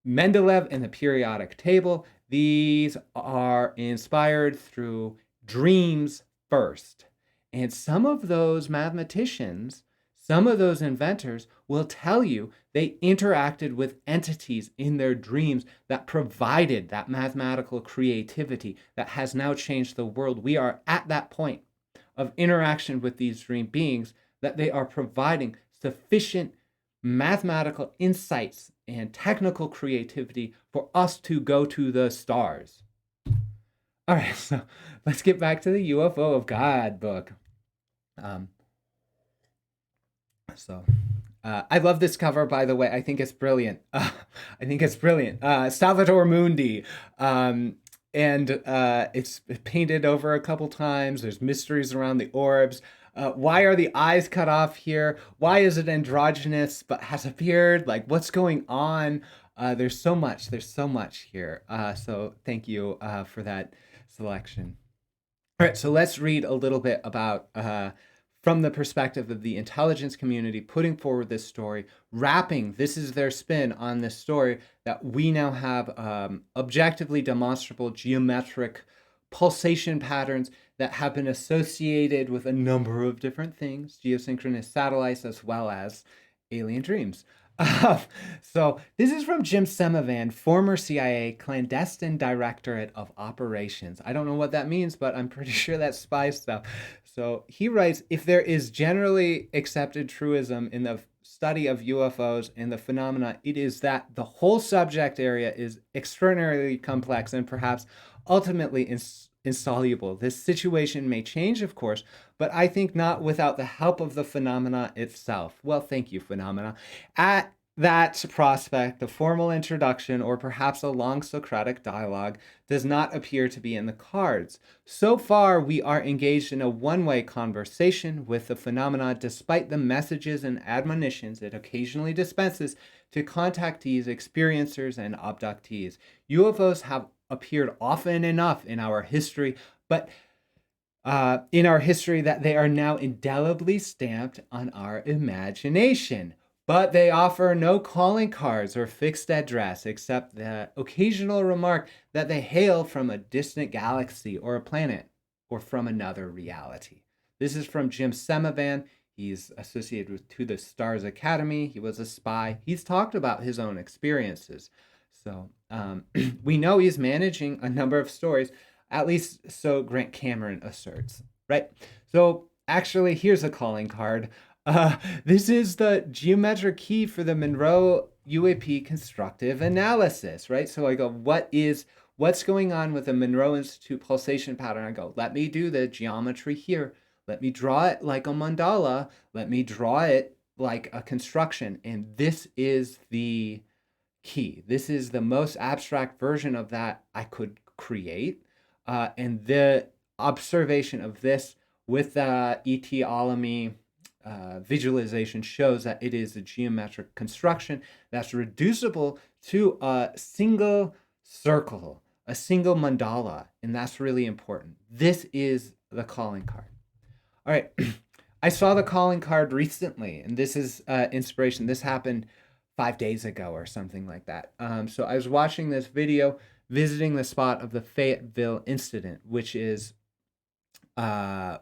Mendeleev and the periodic table. These are inspired through dreams first. And some of those mathematicians, some of those inventors will tell you they interacted with entities in their dreams that provided that mathematical creativity that has now changed the world. We are at that point of interaction with these dream beings that they are providing sufficient mathematical insights and technical creativity for us to go to the stars. All right, so let's get back to the UFO of God book. I love this cover, by the way. I think it's brilliant. Salvator Mundi. And it's painted over a couple times. There's mysteries around the orbs. Why are the eyes cut off here? Why is it androgynous but has a beard? Like, what's going on? There's so much here. So thank you for that selection. All right, so let's read a little bit about, from the perspective of the intelligence community, putting forward this story, wrapping, this is their spin on this story, that we now have objectively demonstrable geometric pulsation patterns that have been associated with a number of different things, geosynchronous satellites, as well as alien dreams. So this is from Jim Semivan, former CIA clandestine directorate of operations. I don't know what that means, but I'm pretty sure that's spy stuff. So he writes, if there is generally accepted truism in the study of UFOs and the phenomena, it is that the whole subject area is extraordinarily complex and perhaps ultimately insoluble. This situation may change, of course, but I think not without the help of the phenomena itself. Well, thank you, phenomena. At that prospect, the formal introduction, or perhaps a long Socratic dialogue, does not appear to be in the cards. So far, we are engaged in a one-way conversation with the phenomena, despite the messages and admonitions it occasionally dispenses to contactees, experiencers, and abductees. UFOs have appeared often enough in our history, but that they are now indelibly stamped on our imagination. But they offer no calling cards or fixed address, except the occasional remark that they hail from a distant galaxy or a planet, or from another reality. This is from Jim Semivan. He's associated with To the Stars Academy. He was a spy. He's talked about his own experiences. So we know he's managing a number of stories, at least so Grant Cameron asserts, right? So actually, here's a calling card. This is the geometric key for the Monroe UAP constructive analysis, right? So I go, what's going on with the Monroe Institute pulsation pattern? I go, let me do the geometry here. Let me draw it like a mandala. Let me draw it like a construction. And this is the key. This is the most abstract version of that I could create. And the observation of this with the E.T. Alamy visualization shows that it is a geometric construction that's reducible to a single circle, a single mandala, and that's really important. This is the calling card. All right, I saw the calling card recently, and this is inspiration. This happened 5 days ago or something like that. So I was watching this video, visiting the spot of the Fayetteville incident, which is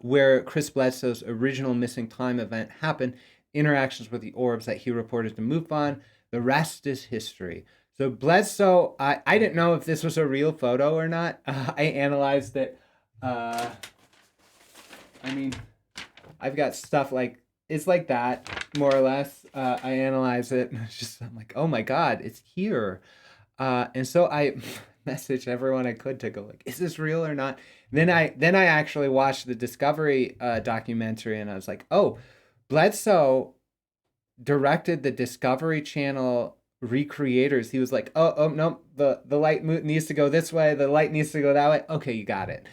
where Chris Bledsoe's original missing time event happened, interactions with the orbs that he reported to MUFON. The rest is history. So Bledsoe, I didn't know if this was a real photo or not. I analyzed it. I mean, I've got stuff like, it's like that, more or less. I analyze it, and I'm like, oh my God, it's here. And so I messaged everyone I could to go like, is this real or not? Then I actually watched the Discovery documentary, and I was like, oh, Bledsoe directed the Discovery Channel recreators. He was like, oh no, the light needs to go this way, the light needs to go that way. Okay, you got it.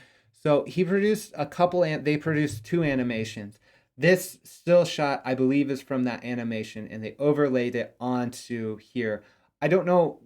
So he produced a couple, and they produced 2 animations. This still shot, I believe, is from that animation, and they overlaid it onto here. I don't know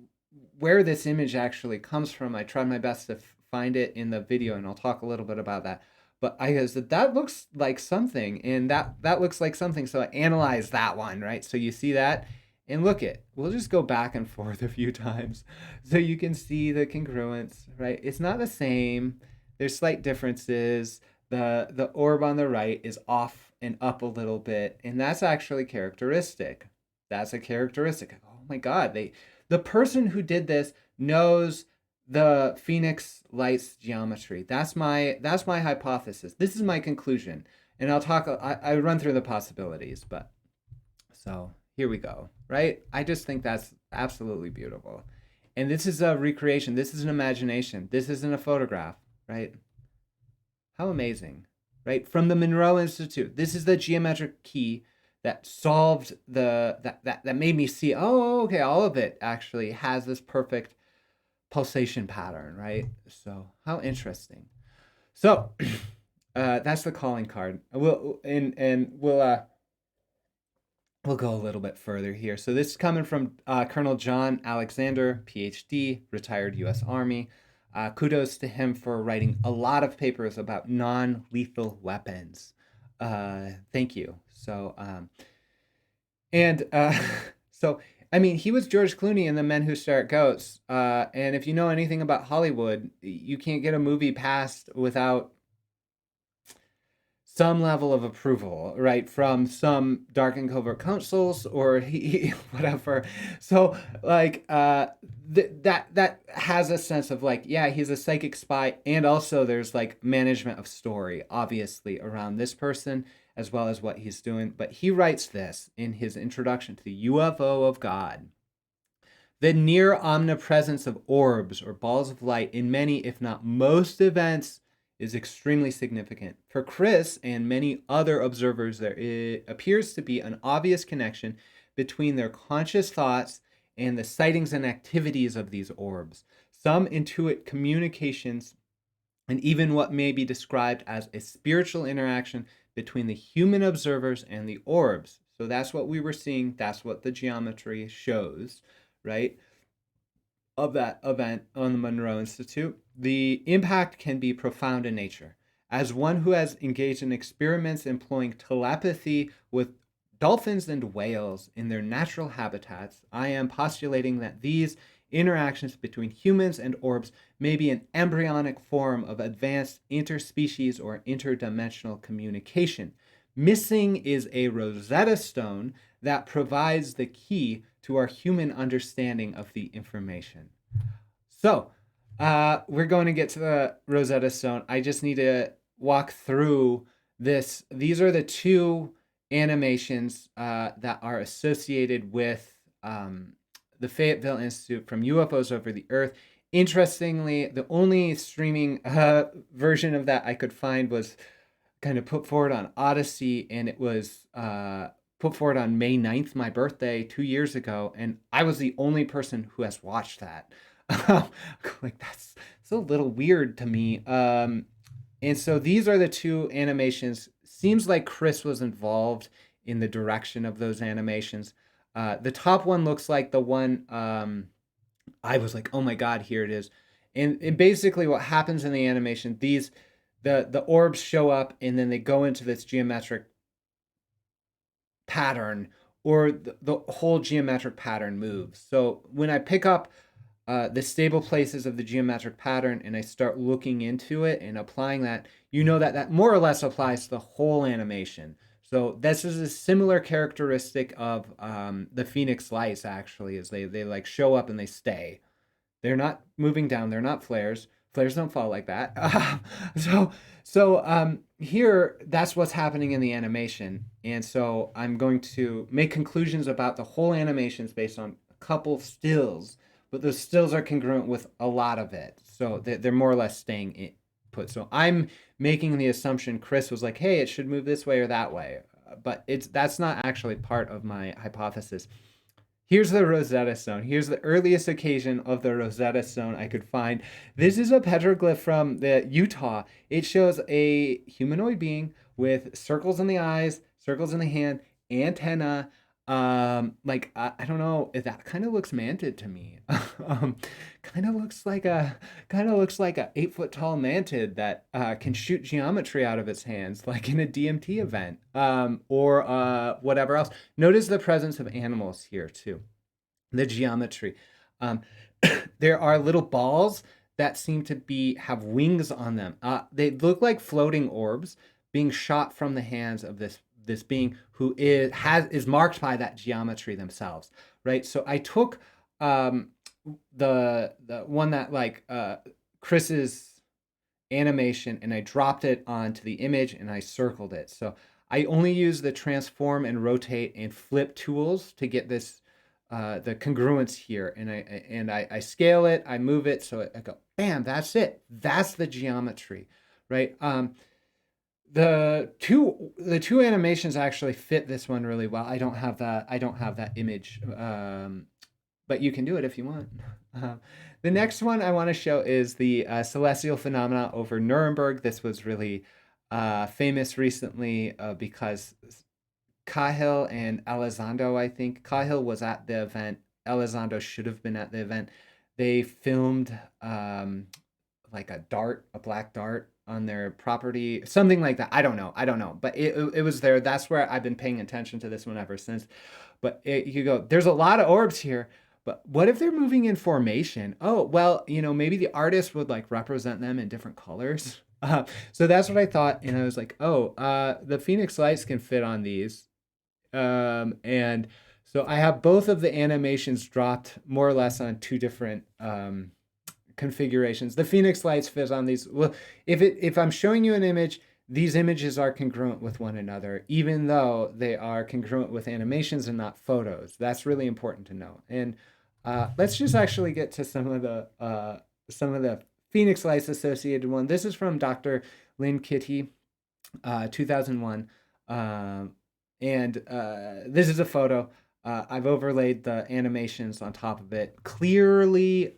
where this image actually comes from. I tried my best to find it in the video, and I'll talk a little bit about that. But I said, that looks like something, and that looks like something. So I analyzed that one, right? So you see that, and look it. We'll just go back and forth a few times so you can see the congruence, right? It's not the same. There's slight differences. The orb on the right is off and up a little bit, and that's actually characteristic. That's a characteristic. Oh my God, the person who did this knows the Pheonix lights geometry. That's my hypothesis. This is my conclusion, and I run through the possibilities. But so here we go. Right? I just think that's absolutely beautiful, and this is a recreation. This is an imagination. This isn't a photograph. Right? How amazing, right? From the Monroe Institute. This is the geometric key that solved that made me see, oh, okay, all of it actually has this perfect pulsation pattern, right? So how interesting. So that's the calling card. We'll go a little bit further here. So this is coming from Colonel John Alexander, PhD, retired U.S. Army. Kudos to him for writing a lot of papers about non-lethal weapons. Thank you. So, so, I mean, he was George Clooney in The Men Who Stare at Ghosts. And if you know anything about Hollywood, you can't get a movie passed without some level of approval, right, from some dark and covert councils or whatever. So like that has a sense of like, yeah, he's a psychic spy, and also there's like management of story, obviously, around this person as well as what he's doing. But he writes this in his introduction to the UFO of God. The near omnipresence of orbs or balls of light in many, if not most, events is extremely significant. For Chris and many other observers, there appears to be an obvious connection between their conscious thoughts and the sightings and activities of these orbs. Some intuit communications and even what may be described as a spiritual interaction between the human observers and the orbs. So that's what we were seeing. That's what the geometry shows, right, of that event on the Monroe Institute. The impact can be profound in nature. As one who has engaged in experiments employing telepathy with dolphins and whales in their natural habitats, I am postulating that these interactions between humans and orbs may be an embryonic form of advanced interspecies or interdimensional communication. Missing is a Rosetta Stone that provides the key to our human understanding of the information. So, we're going to get to the Rosetta Stone. I just need to walk through this. These are the two animations that are associated with the Fayetteville Institute from UFOs over the Earth. Interestingly, the only streaming version of that I could find was kind of put forward on Odyssey, and it was put forward on May 9th, my birthday, 2 years ago, and I was the only person who has watched that. Like, that's a little weird to me. And so these are the two animations. Seems like Chris was involved in the direction of those animations. The top one looks like the one I was like, oh my God, here it is. And basically what happens in the animation, the orbs show up and then they go into this geometric pattern, or the whole geometric pattern moves. So when I pick up the stable places of the geometric pattern and I start looking into it and applying that, you know that more or less applies to the whole animation. So this is a similar characteristic of the Pheonix lights, actually, is they like show up and they stay. They're not moving down. They're not flares. Flares don't fall like that. So here, that's what's happening in the animation. And so I'm going to make conclusions about the whole animations based on a couple stills, but those stills are congruent with a lot of it. So they're more or less staying put. So I'm making the assumption Chris was like, hey, it should move this way or that way. But that's not actually part of my hypothesis. Here's the Rosetta Stone. Here's the earliest occasion of the Rosetta Stone I could find. This is a petroglyph from Utah. It shows a humanoid being with circles in the eyes, circles in the hand, antenna. I don't know, that kind of looks mantid to me. Kind of looks like a 8 foot tall mantid that can shoot geometry out of its hands, like in a DMT event, or whatever else. Notice the presence of animals here too. The geometry. There are little balls that seem to have wings on them. They look like floating orbs being shot from the hands of this being who is marked by that geometry themselves, right? So I took the one that like Chris's animation and I dropped it onto the image and I circled it. So I only use the transform and rotate and flip tools to get this the congruence here, and I scale it, I move it, so I go bam, that's it. That's the geometry, right? The two animations actually fit this one really well. I don't have that image, but you can do it if you want. The next one I want to show is the celestial phenomena over Nuremberg. This was really famous recently because Cahill and Elizondo, I think. Cahill was at the event. Elizondo should have been at the event. They filmed like a black dart on their property, something like that. I don't know, but it was there. That's where I've been paying attention to this one ever since. But you go, there's a lot of orbs here, but what if they're moving in formation? Oh, well, maybe the artist would like represent them in different colors. So that's what I thought, and I was like, oh, the Pheonix lights can fit on these. And so I have both of the animations dropped more or less on two different configurations. The Pheonix lights fit on these. Well, if I'm showing you an image, these images are congruent with one another, even though they are congruent with animations and not photos. That's really important to know. And let's just actually get to some of the Pheonix lights associated one. This is from Dr. Lynn Kitty, 2001. And this is a photo. I've overlaid the animations on top of it. Clearly,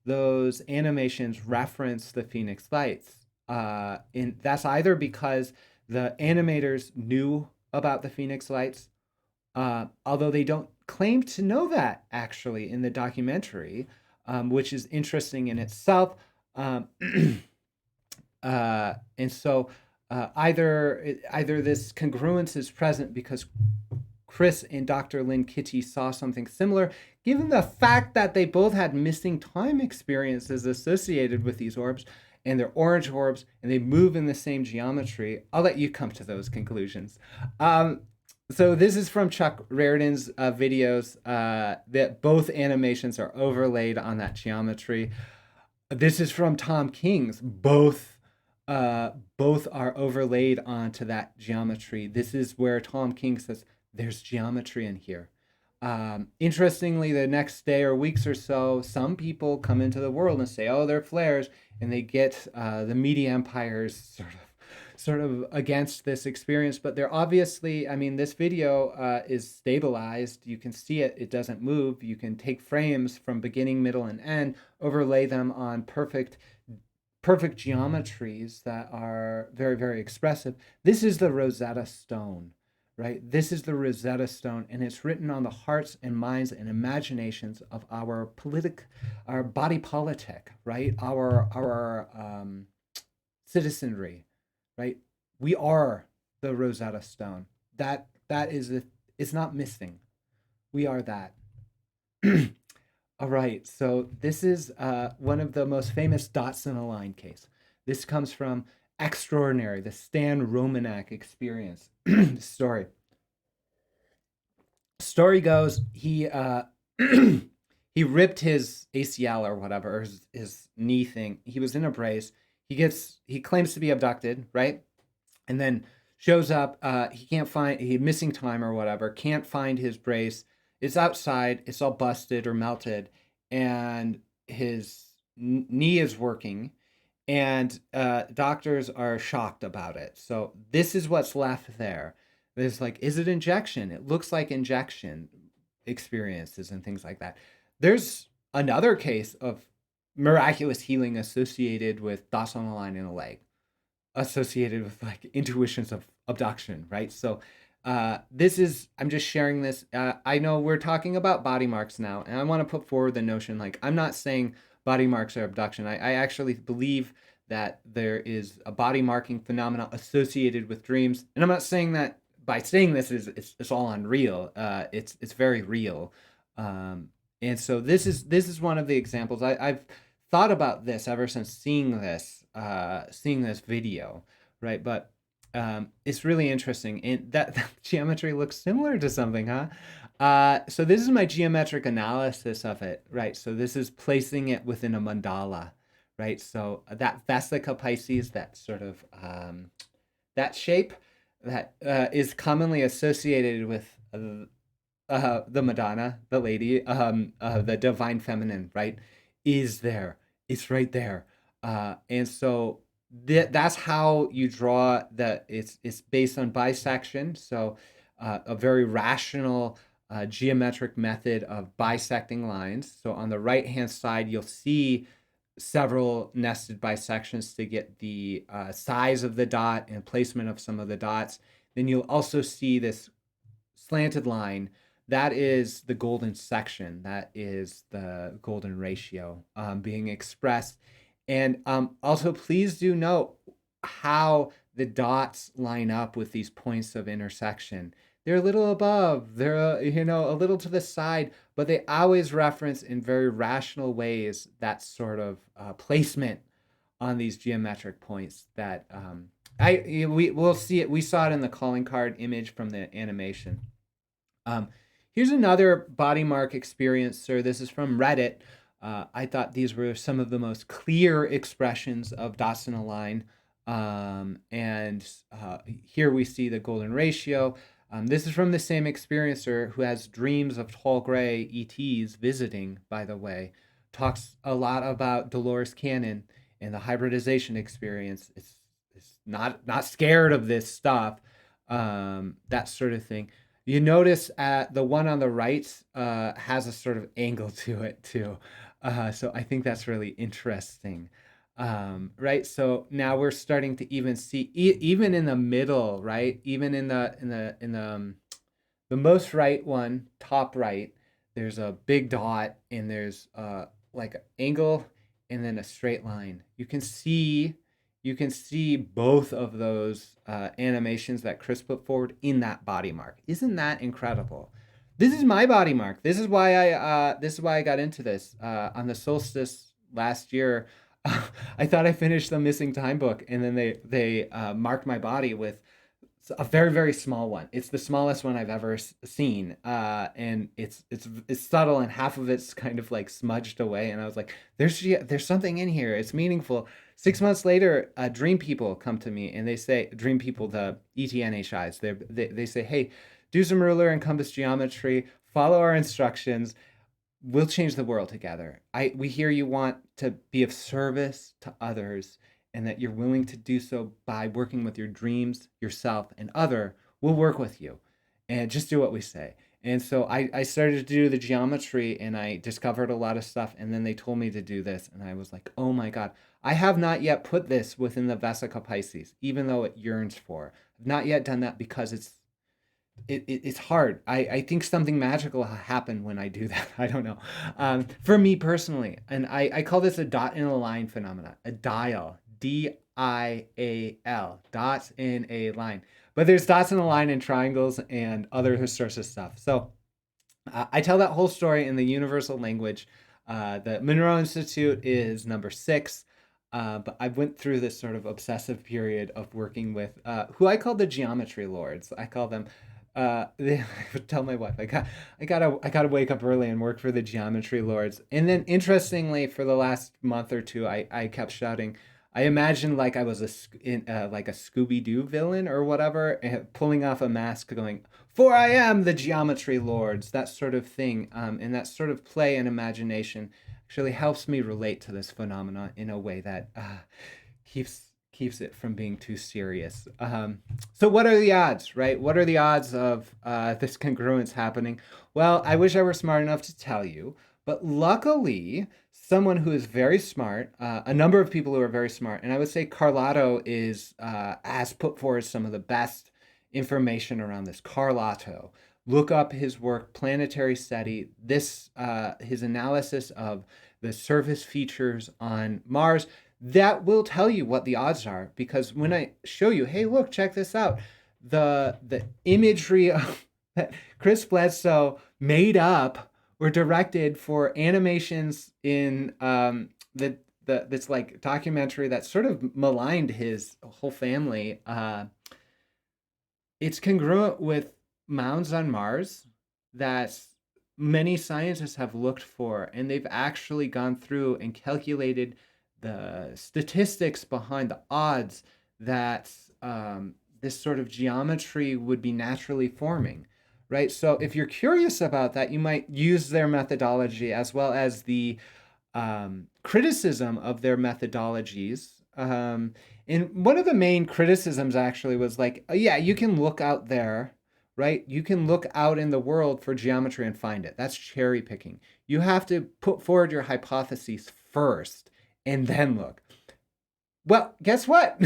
those animations reference the Pheonix lights. And that's either because the animators knew about the Pheonix lights, although they don't claim to know that actually in the documentary, which is interesting in itself. Um, and so either this congruence is present because Chris and Dr. Lynn Kitty saw something similar, given the fact that they both had missing time experiences associated with these orbs, and they're orange orbs, and they move in the same geometry. I'll let you come to those conclusions. So this is from Chuck Reardon's videos, that both animations are overlaid on that geometry. This is from Tom King's. Both are overlaid onto that geometry. This is where Tom King says there's geometry in here. Interestingly, the next day or weeks or so, some people come into the world and say, "Oh, they're flares," and they get the media empires sort of against this experience. But they're obviously, I mean, this video is stabilized. You can see it; it doesn't move. You can take frames from beginning, middle, and end, overlay them on perfect geometries that are very, very expressive. This is the Rosetta Stone, right? This is the Rosetta Stone, and it's written on the hearts and minds and imaginations of our body politic, right? Our citizenry, right? We are the Rosetta Stone. That is it. It's not missing. We are that. All right, so this is one of the most famous dots in a line case. This comes from Extraordinary, the Stan Romanek experience story. Story goes, he he ripped his ACL or whatever, or his knee thing. He was in a brace. He claims to be abducted, right? And then shows up. He missing time or whatever. Can't find his brace. It's outside. It's all busted or melted, and his knee is working, and doctors are shocked about it. So this is what's left there. There's like, is it injection? It looks like injection experiences and things like that. There's another case of miraculous healing associated with dots on the line in a leg, associated with like intuitions of abduction, right? So I'm just sharing this. I know we're talking about body marks now, and I want to put forward the notion, like, I'm not saying body marks are abduction. I actually believe that there is a body marking phenomena associated with dreams, and I'm not saying that by saying this it's all unreal. It's very real, and so this is one of the examples. I've thought about this ever since seeing this video, right? But it's really interesting, and that geometry looks similar to something, huh? So this is my geometric analysis of it, right? So this is placing it within a mandala, right? So that Vesica Pisces, that sort of that shape, that is commonly associated with the Madonna, the lady, the divine feminine, right? Is there? It's right there, and so that's how you draw the. It's based on bisection, so a very rational geometric method of bisecting lines. So on the right hand side, you'll see several nested bisections to get the size of the dot and placement of some of the dots. Then you'll also see this slanted line. That is the golden section. That is the golden ratio being expressed. And also, please do note how the dots line up with these points of intersection. They're a little above, they're a little to the side, but they always reference in very rational ways that sort of placement on these geometric points that we'll see it. We saw it in the calling card image from the animation. Here's another body mark experiencer. This is from Reddit. I thought these were some of the most clear expressions of dots in a line. And here we see the golden ratio. This is from the same experiencer who has dreams of tall gray ETs visiting, by the way. Talks a lot about Dolores Cannon and the hybridization experience. It's not scared of this stuff, that sort of thing. You notice the one on the right has a sort of angle to it too. So I think that's really interesting. Right. So now we're starting to even see, even in the middle, right? Even in the most right one, top right, there's a big dot and there's like an angle and then a straight line. You can see both of those animations that Chris put forward in that body mark. Isn't that incredible? This is my body mark. This is why I got into this on the solstice last year. I thought I finished the Missing Time book, and then they marked my body with a very, very small one. It's the smallest one I've ever seen, and it's subtle, and half of it's kind of like smudged away. And I was like, there's something in here. It's meaningful. 6 months later, Dream People come to me, and they say, Dream People, the ETNHIs, they say, hey, do some ruler and compass geometry, follow our instructions. We'll change the world together. We hear you want to be of service to others, and that you're willing to do so by working with your dreams, yourself, and other. We'll work with you, and just do what we say. And so I started to do the geometry, and I discovered a lot of stuff, and then they told me to do this, and I was like, oh my God. I have not yet put this within the Vesica Pisces, even though it yearns for. I've not yet done that because it's hard. I think something magical will happen when I do that. I don't know. For me personally, and I call this a dot in a line phenomena, a dial, DIAL, dots in a line. But there's dots in a line and triangles and other sorts of stuff. So I tell that whole story in the universal language. The Monroe Institute is number 6. But I went through this sort of obsessive period of working with who I call the geometry lords. I call them. I would tell my wife, I gotta wake up early and work for the geometry lords. And then, interestingly, for the last month or two, I kept shouting. I imagined like I was like a Scooby-Doo villain or whatever, pulling off a mask, going, "For I am the geometry lords," that sort of thing, and that sort of play and imagination actually helps me relate to this phenomena in a way that keeps it from being too serious. So what are the odds, right? What are the odds of this congruence happening? Well, I wish I were smart enough to tell you, but luckily, someone who is very smart, a number of people who are very smart, and I would say Carlotto has put forward some of the best information around this. Carlotto. Look up his work, Planetary SETI. His analysis of the surface features on Mars, that will tell you what the odds are. Because when I show you, hey, look, check this out, the imagery that Chris Bledsoe made up were directed for animations in this like documentary that sort of maligned his whole family. It's congruent with mounds on Mars that many scientists have looked for, and they've actually gone through and calculated the statistics behind the odds that this sort of geometry would be naturally forming, right? So if you're curious about that, you might use their methodology as well as the criticism of their methodologies. And one of the main criticisms actually was like, yeah, you can look out there, right? You can look out in the world for geometry and find it. That's cherry picking. You have to put forward your hypotheses first and then look. Well, guess what?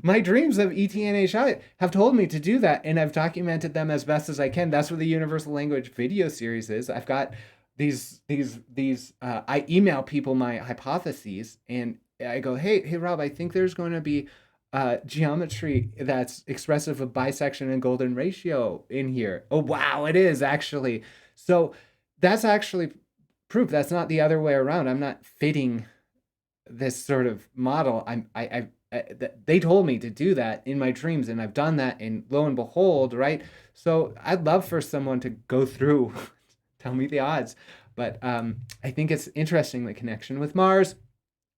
My dreams of ETNHI have told me to do that, and I've documented them as best as I can. That's what the Universal Language video series is. I've got these I email people my hypotheses, and I go, hey Rob, I think there's going to be geometry that's expressive of bisection and golden ratio in here. Oh, wow, it is actually. So that's actually proof. That's not the other way around. I'm not fitting this sort of model. They told me to do that in my dreams, and I've done that, and lo and behold, right? So I'd love for someone to go through, tell me the odds. But I think it's interesting, the connection with Mars.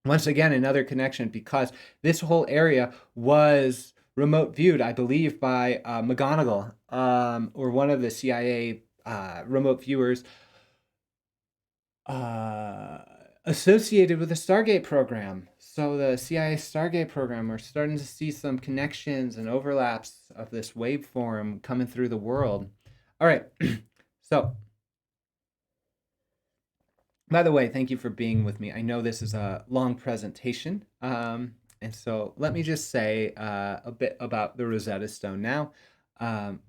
Once again, another connection, because this whole area was remote viewed, I believe, by McGonigal, or one of the CIA remote viewers, uh, associated with the Stargate program. So the CIA Stargate program, we're starting to see some connections and overlaps of this waveform coming through the world. All right. So, by the way, thank you for being with me. I know this is a long presentation. And so let me just say a bit about the Rosetta Stone now. Um,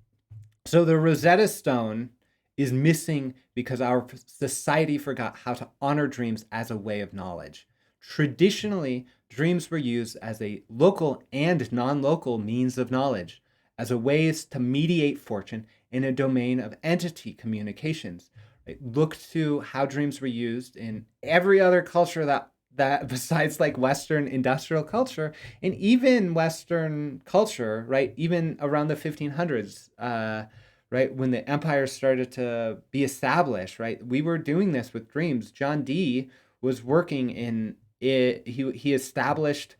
so the Rosetta Stone is missing because our society forgot how to honor dreams as a way of knowledge. Traditionally, dreams were used as a local and non-local means of knowledge, as a ways to mediate fortune in a domain of entity communications. Right? Look to how dreams were used in every other culture that besides like Western industrial culture, and even Western culture, right? Even around the 1500s, right, when the empire started to be established, right? We were doing this with dreams. John Dee was working in it. He established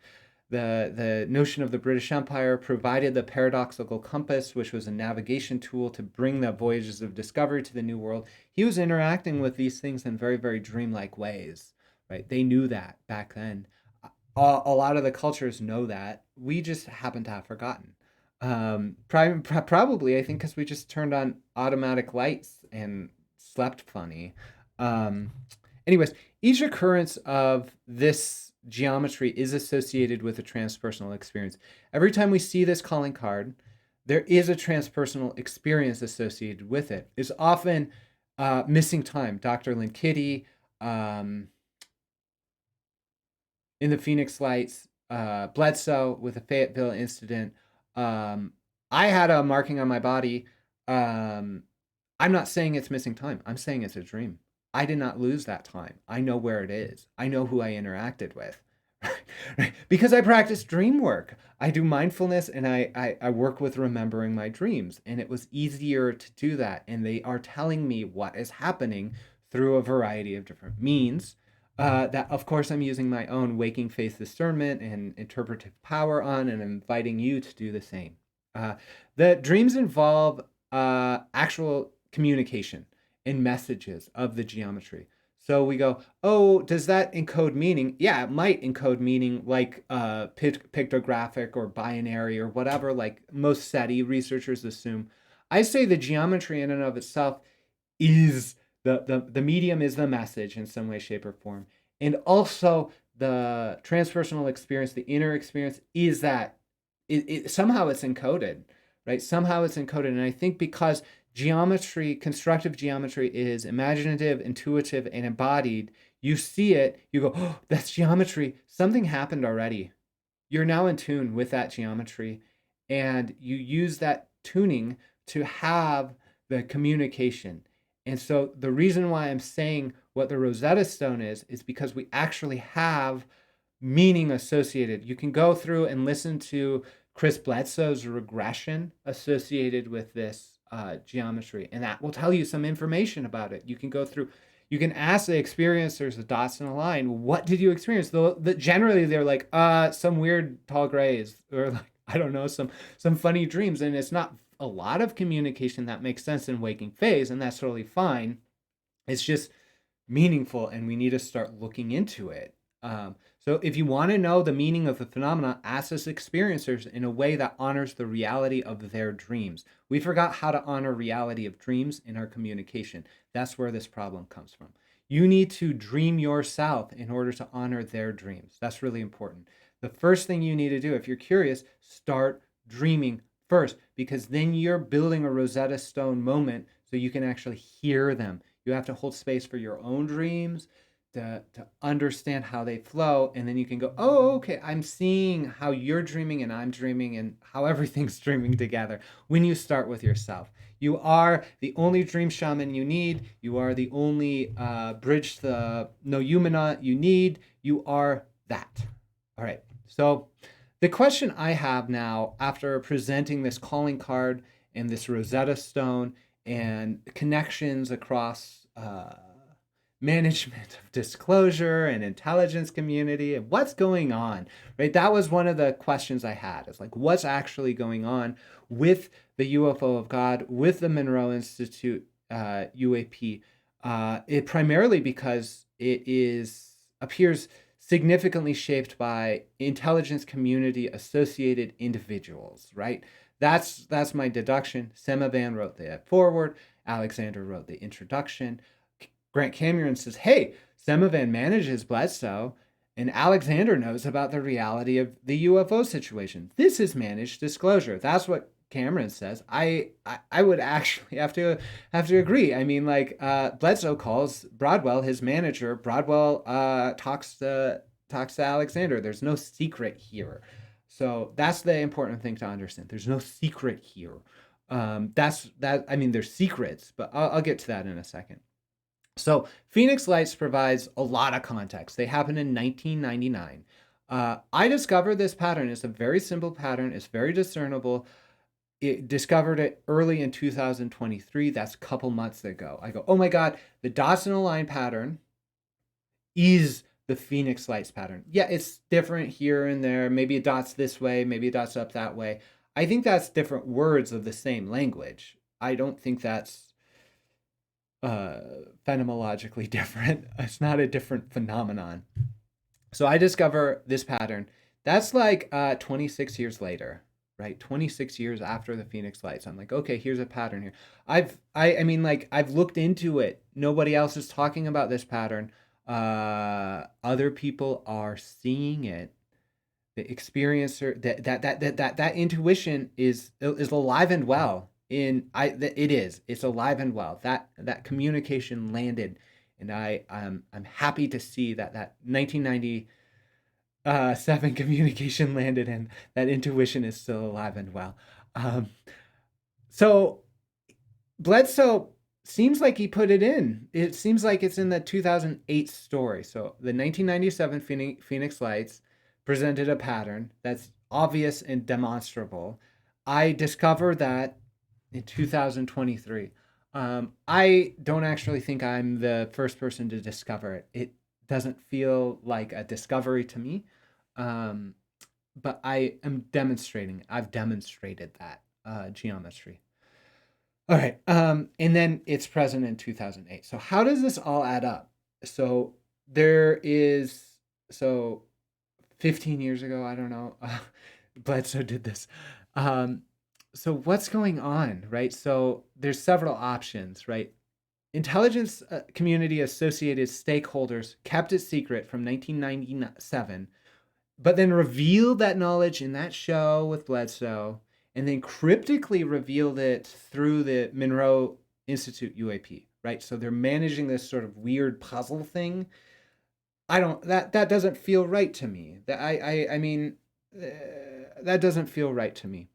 the notion of the British Empire, provided the paradoxical compass, which was a navigation tool to bring the voyages of discovery to the New World. He was interacting with these things in very, very dreamlike ways, right? They knew that back then. A lot of the cultures know that. We just happen to have forgotten. Probably, I think, because we just turned on automatic lights and slept funny. Um, Anyways, each occurrence of this geometry is associated with a transpersonal experience. Every time we see this calling card, there is a transpersonal experience associated with it. It's often missing time. Dr. Lynn Kitty, in the Pheonix Lights, Bledsoe with the Fayetteville incident. I had a marking on my body. I'm not saying it's missing time. I'm saying it's a dream. I did not lose that time. I know where it is. I know who I interacted with. Right? Because I practice dream work. I do mindfulness, and I work with remembering my dreams. And it was easier to do that. And they are telling me what is happening through a variety of different means. That, of course, I'm using my own waking faith discernment and interpretive power on, and inviting you to do the same. The dreams involve actual communication and messages of the geometry. So we go, oh, does that encode meaning? Yeah, it might encode meaning, like pictographic or binary or whatever, like most SETI researchers assume. I say the geometry in and of itself is the medium, is the message in some way, shape, or form. And also the transpersonal experience, the inner experience, is that somehow it's encoded, right? Somehow it's encoded. And I think because geometry, constructive geometry, is imaginative, intuitive, and embodied, you see it, you go, oh, that's geometry. Something happened already. You're now in tune with that geometry, and you use that tuning to have the communication. And so the reason why I'm saying what the Rosetta Stone is because we actually have meaning associated. You can go through and listen to Chris Bledsoe's regression associated with this geometry, and that will tell you some information about it. You can go through, you can ask the experiencers, the dots in a line, what did you experience? Generally, they're like, some weird tall grays, or like, I don't know, some funny dreams. And it's not a lot of communication that makes sense in waking phase, and that's totally fine. It's just meaningful, and we need to start looking into it. So if you want to know the meaning of the phenomena, ask us experiencers in a way that honors the reality of their dreams. We forgot how to honor reality of dreams in our communication. That's where this problem comes from. You need to dream yourself in order to honor their dreams. That's really important. The first thing you need to do, if you're curious, start dreaming first, because then you're building a Rosetta Stone moment so you can actually hear them. You have to hold space for your own dreams to understand how they flow, and then you can go, oh, okay, I'm seeing how you're dreaming and I'm dreaming and how everything's dreaming together when you start with yourself. You are the only dream shaman you need. You are the only bridge to the noumena you need. You are that. All right. So the question I have now, after presenting this calling card and this Rosetta Stone and connections across management of disclosure and intelligence community and what's going on, right? That was one of the questions I had. It's like, what's actually going on with the UFO of God, with the Monroe Institute UAP? It primarily because it appears significantly shaped by intelligence community associated individuals, right? That's my deduction. Semivan wrote the foreword. Alexander wrote the introduction. Grant Cameron says, hey, Semivan manages Bledsoe, and Alexander knows about the reality of the UFO situation. This is managed disclosure. That's what Cameron says. I would actually have to agree. I mean, like Bledsoe calls Broadwell his manager. Broadwell talks to Alexander. There's no secret here. So that's the important thing to understand. There's no secret here. That's that. I mean, there's secrets, but I'll get to that in a second. So Pheonix Lights provides a lot of context. They happened in 1999. I discovered this pattern. It's a very simple pattern. It's very discernible. It discovered it early in 2023. That's a couple months ago. I go, oh my God, the dots in a line pattern is the Pheonix Lights pattern. Yeah, it's different here and there. Maybe it dots this way, maybe it dots up that way. I think that's different words of the same language. I don't think that's phenomenologically different. It's not a different phenomenon. So I discover this pattern. That's like 26 years later, right? 26 years after the Pheonix Lights. I'm like, okay, here's a pattern here. I mean, like, I've looked into it. Nobody else is talking about this pattern. Other people are seeing it. The experiencer, that intuition is alive and well. It's alive and well. That communication landed, and I'm happy to see that 1997 communication landed, and that intuition is still alive and well. So Bledsoe seems like he put it in. It seems like it's in the 2008 story. So the 1997 Pheonix Lights presented a pattern that's obvious and demonstrable. I discovered that in 2023. I don't actually think I'm the first person to discover it. It doesn't feel like a discovery to me, but I am demonstrating. I've demonstrated that geometry. All right, and then it's present in 2008. So how does this all add up? So there is 15 years ago. I don't know. Bledsoe did this. So what's going on, right? So there's several options, right? Intelligence community associated stakeholders kept it secret from 1997, but then revealed that knowledge in that show with Bledsoe, and then cryptically revealed it through the Monroe Institute UAP, right? So they're managing this sort of weird puzzle thing. That doesn't feel right to me. I mean, that doesn't feel right to me.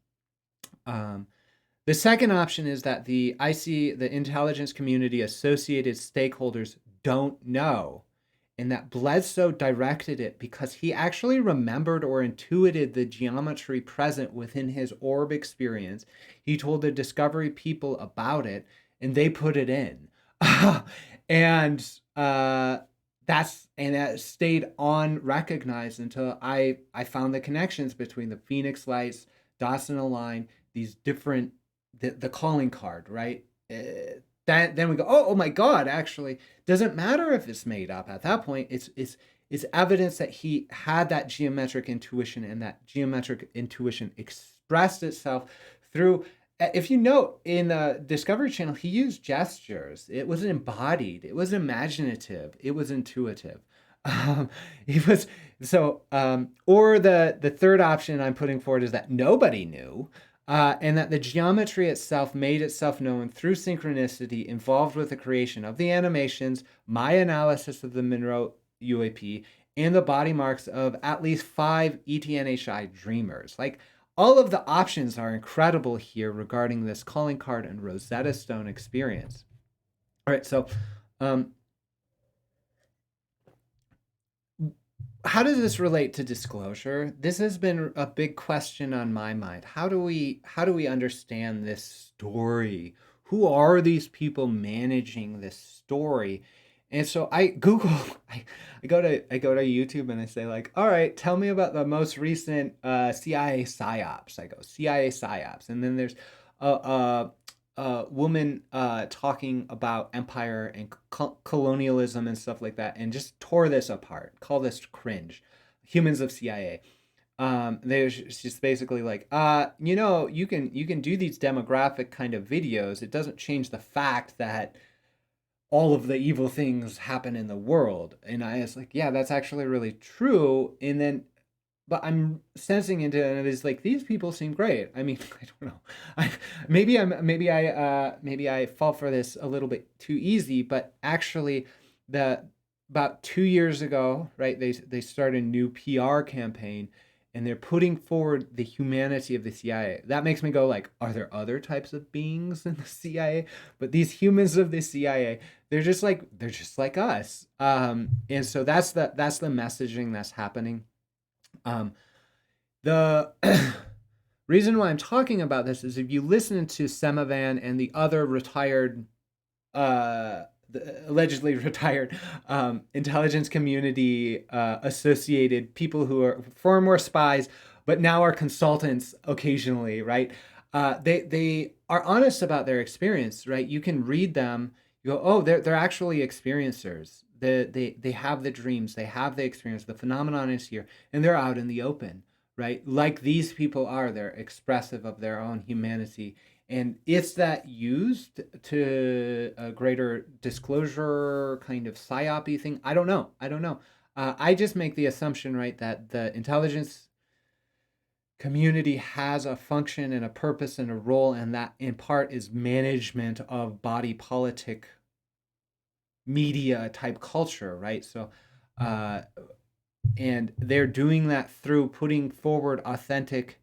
The second option is that the intelligence community associated stakeholders don't know, and that Bledsoe directed it because he actually remembered or intuited the geometry present within his orb experience. He told the Discovery people about it, and they put it in. And that stayed unrecognized until I found the connections between the Pheonix Lights, Dawson Align, these different the calling card, right? Then we go, oh my God! Actually, doesn't matter if it's made up. At that point, it's evidence that he had that geometric intuition, and that geometric intuition expressed itself through. If you note in the Discovery Channel, he used gestures. It was embodied. It was imaginative. It was intuitive. It was so. Or the third option I'm putting forward is that nobody knew. And that the geometry itself made itself known through synchronicity involved with the creation of the animations, my analysis of the Monroe UAP, and the body marks of at least 5 ETNHI dreamers. Like, all of the options are incredible here regarding this calling card and Rosetta Stone experience. All right, so how does this relate to disclosure? This has been a big question on my mind. How do we understand this story? Who are these people managing this story? And so I Google, I go to YouTube and I say like, all right, tell me about the most recent CIA psyops. I go CIA psyops, and then there's a woman talking about empire and colonialism and stuff like that, and just tore this apart. Call this cringe. Humans of CIA. There's just basically like, you can do these demographic kind of videos. It doesn't change the fact that all of the evil things happen in the world. And I was like, yeah, that's actually really true. And then but I'm sensing into it, and it's like these people seem great. I mean, I don't know. I, maybe I fall for this a little bit too easy, but actually, the about 2 years ago, right? They started a new PR campaign, and they're putting forward the humanity of the CIA. That makes me go like, are there other types of beings in the CIA? But these humans of the CIA, they're just like us. And so that's the messaging that's happening. um, the reason why I'm talking about this is if you listen to Semivan and the other retired, allegedly retired intelligence community associated people who are former spies, but now are consultants occasionally, right? They are honest about their experience, right? You can read them. You go, oh, they're actually experiencers. They have the dreams, they have the experience. The phenomenon is here, and they're out in the open, right? Like these people are. They're expressive of their own humanity. And is that used to a greater disclosure kind of psyopy thing? I don't know. I don't know. I just make the assumption, right, that the intelligence community has a function and a purpose and a role, and that in part is management of body politic media type culture, right? So, uh, and they're doing that through putting forward authentic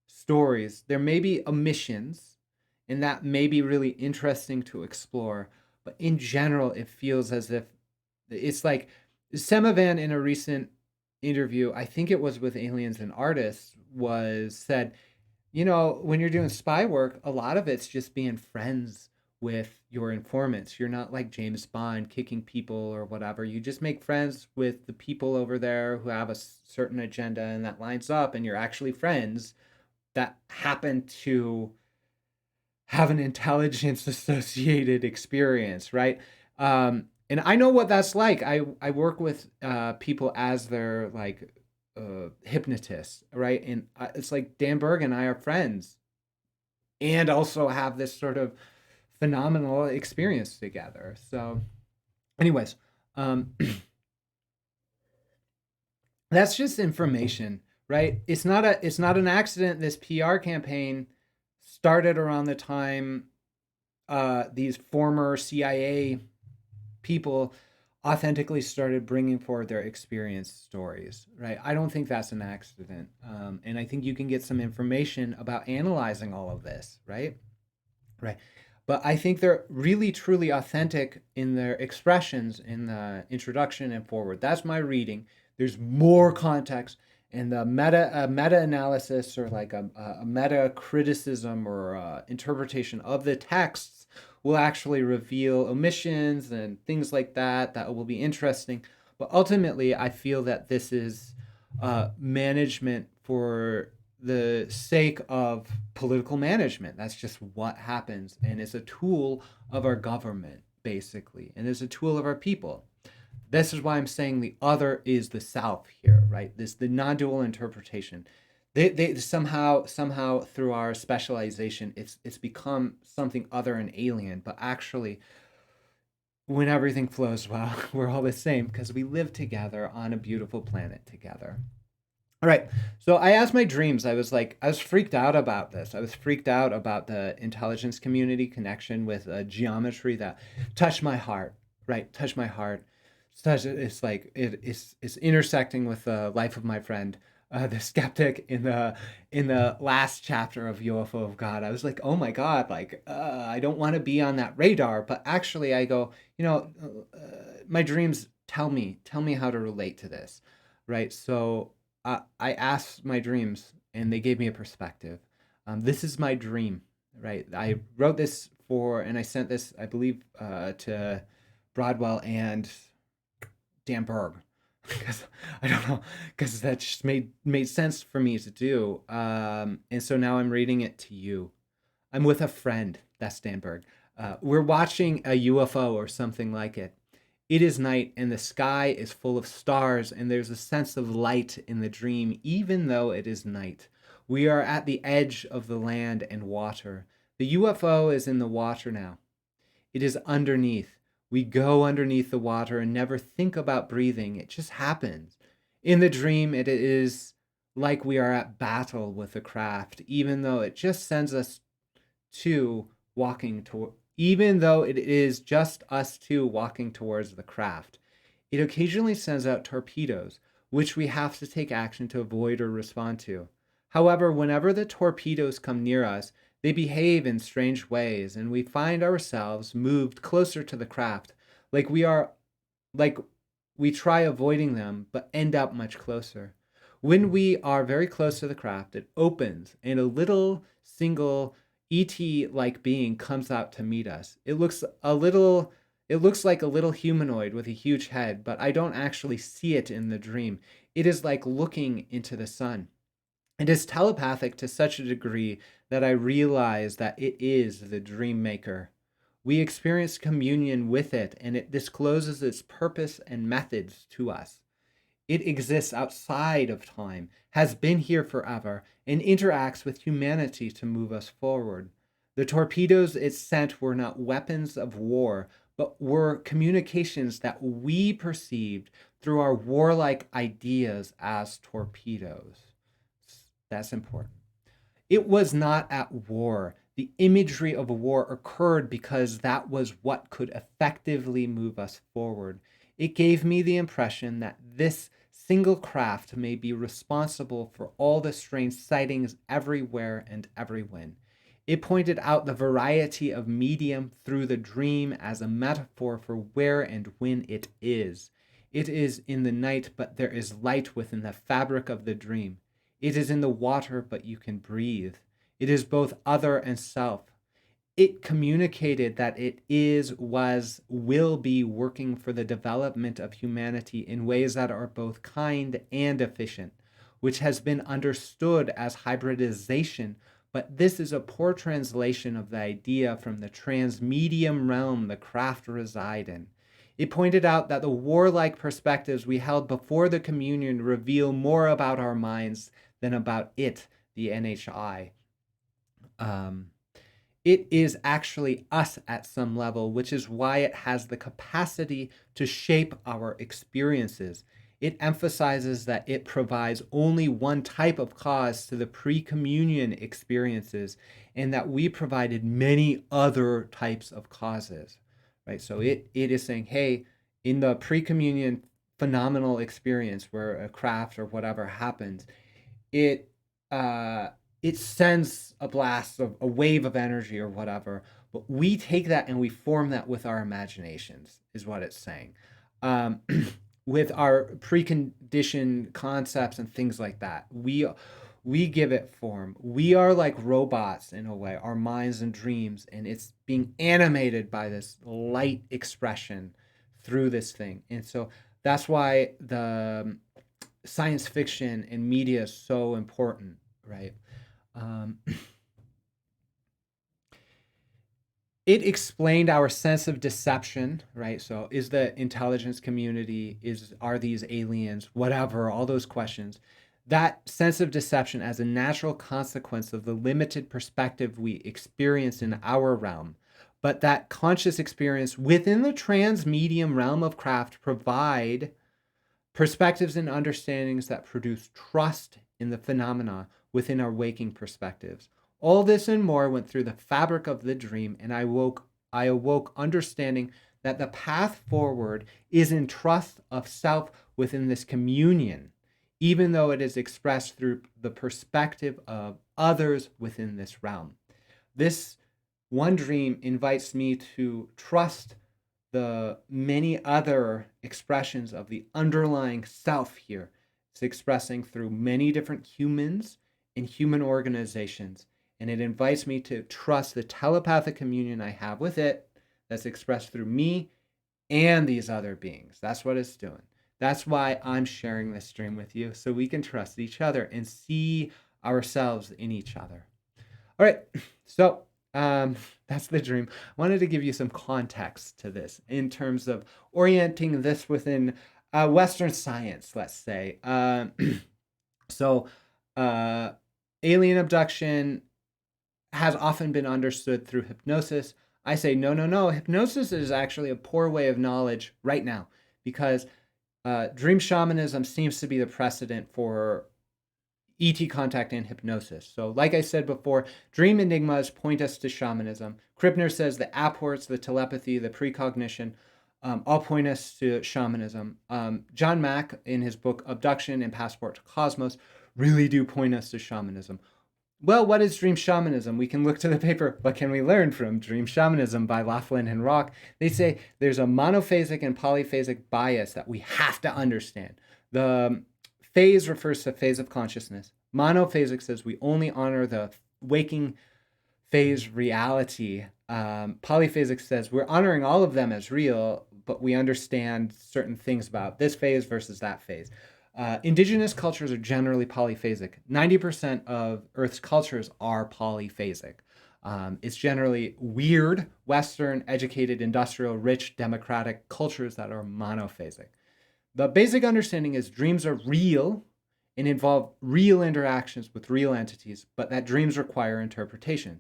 stories. There may be omissions, and that may be really interesting to explore. But in general, it feels as if it's like Semivan in a recent interview, I think it was with Aliens and Artists, was said, when you're doing spy work, a lot of it's just being friends with your informants. You're not like James Bond kicking people or whatever. You just make friends with the people over there who have a certain agenda and that lines up, and you're actually friends that happen to have an intelligence associated experience, right? And I know what that's like. I work with people as their like hypnotists, right? And it's like Dan Berg and I are friends, and also have this sort of phenomenal experience together. So, anyways, um, that's just information, right? It's not an accident. This PR campaign started around the time these former CIA people authentically started bringing forward their experience stories, right? I don't think that's an accident. And I think you can get some information about analyzing all of this, right? Right. But I think they're really, truly authentic in their expressions in the introduction and forward. That's my reading. There's more context, and the meta analysis, or like a meta criticism or interpretation of the texts, will actually reveal omissions and things like that that will be interesting. But ultimately, I feel that this is management for the sake of political management. That's just what happens. And it's a tool of our government, basically. And it's a tool of our people. This is why I'm saying the other is the self here, right? This the non-dual interpretation. They somehow through our specialization, it's become something other and alien, but actually when everything flows well, we're all the same because we live together on a beautiful planet together. All right. So I asked my dreams. I was freaked out about this. I was freaked out about the intelligence community connection with geometry that touched my heart, right? Touched my heart. It's intersecting with the life of my friend, the skeptic in the last chapter of UFO of God. I was like, oh my God, like I don't want to be on that radar, but actually I go, my dreams tell me how to relate to this, right? So I asked my dreams, and they gave me a perspective. This is my dream, right? I wrote this and I sent this, I believe, to Broadwell and Dan Berg, because I don't know, because that just made sense for me to do. And so now I'm reading it to you. I'm with a friend. That's Stanberg. We're watching a UFO or something like it. It is night and the sky is full of stars, and there's a sense of light in the dream, even though it is night. We are at the edge of the land and water. The UFO is in the water now. It is underneath. We go underneath the water and never think about breathing. It just happens. In the dream, it is like we are at battle with the craft, even though it just sends us two walking to even though it is just us two walking towards the craft. It occasionally sends out torpedoes, which we have to take action to avoid or respond to. However, whenever the torpedoes come near us, they behave in strange ways, and we find ourselves moved closer to the craft, like we try avoiding them, but end up much closer. When we are very close to the craft, it opens, and a little single ET-like being comes out to meet us. It looks like a little humanoid with a huge head, but I don't actually see it in the dream. It is like looking into the sun. It is telepathic to such a degree that I realize that it is the dream maker. We experience communion with it, and it discloses its purpose and methods to us. It exists outside of time, has been here forever, and interacts with humanity to move us forward. The torpedoes it sent were not weapons of war, but were communications that we perceived through our warlike ideas as torpedoes. That's important. It was not at war. The imagery of a war occurred because that was what could effectively move us forward. It gave me the impression that this single craft may be responsible for all the strange sightings everywhere and everywhen. It pointed out the variety of medium through the dream as a metaphor for where and when it is. It is in the night, but there is light within the fabric of the dream. It is in the water, but you can breathe. It is both other and self. It communicated that it will be working for the development of humanity in ways that are both kind and efficient, which has been understood as hybridization, but this is a poor translation of the idea from the transmedium realm the craft reside in. It pointed out that the warlike perspectives we held before the communion reveal more about our minds than about it, the NHI. It is actually us at some level, which is why it has the capacity to shape our experiences. It emphasizes that it provides only one type of cause to the pre-communion experiences, and that we provided many other types of causes, right? So it is saying, hey, in the pre-communion phenomenal experience where a craft or whatever happens, it sends a blast of a wave of energy or whatever, but we take that and we form that with our imaginations, is what it's saying. With our preconditioned concepts and things like that, we give it form. We are like robots in a way, our minds and dreams, and it's being animated by this light expression through this thing. And so that's why the science fiction and media is so important, right? It explained our sense of deception, right? So is the intelligence community, are these aliens, whatever, all those questions. That sense of deception as a natural consequence of the limited perspective we experience in our realm. But that conscious experience within the transmedium realm of craft provide perspectives and understandings that produce trust in the phenomena within our waking perspectives. All this and more went through the fabric of the dream, and I awoke understanding that the path forward is in trust of self within this communion, even though it is expressed through the perspective of others within this realm. This one dream invites me to trust the many other expressions of the underlying self here, It's expressing through many different humans and human organizations. And it invites me to trust the telepathic communion I have with it that's expressed through me and these other beings. That's what it's doing. That's why I'm sharing this dream with you, so we can trust each other and see ourselves in each other. All right, so that's the dream. I wanted to give you some context to this in terms of orienting this within Western science, let's say. So alien abduction has often been understood through hypnosis. I say, no. Hypnosis is actually a poor way of knowledge right now, because dream shamanism seems to be the precedent for ET contact and hypnosis. So like I said before, dream enigmas point us to shamanism. Krippner says the apports, the telepathy, the precognition, all point us to shamanism. John Mack, in his book Abduction and Passport to Cosmos, really do point us to shamanism. Well, what is dream shamanism? We can look to the paper, What Can We Learn from Dream Shamanism by Laughlin and Rock. They say there's a monophasic and polyphasic bias that we have to understand. The phase refers to phase of consciousness. Monophasic says we only honor the waking phase reality. Polyphasic says we're honoring all of them as real, but we understand certain things about this phase versus that phase. Indigenous cultures are generally polyphasic. 90% of Earth's cultures are polyphasic. It's generally weird, Western, educated, industrial, rich, democratic cultures that are monophasic. The basic understanding is dreams are real and involve real interactions with real entities, but that dreams require interpretation.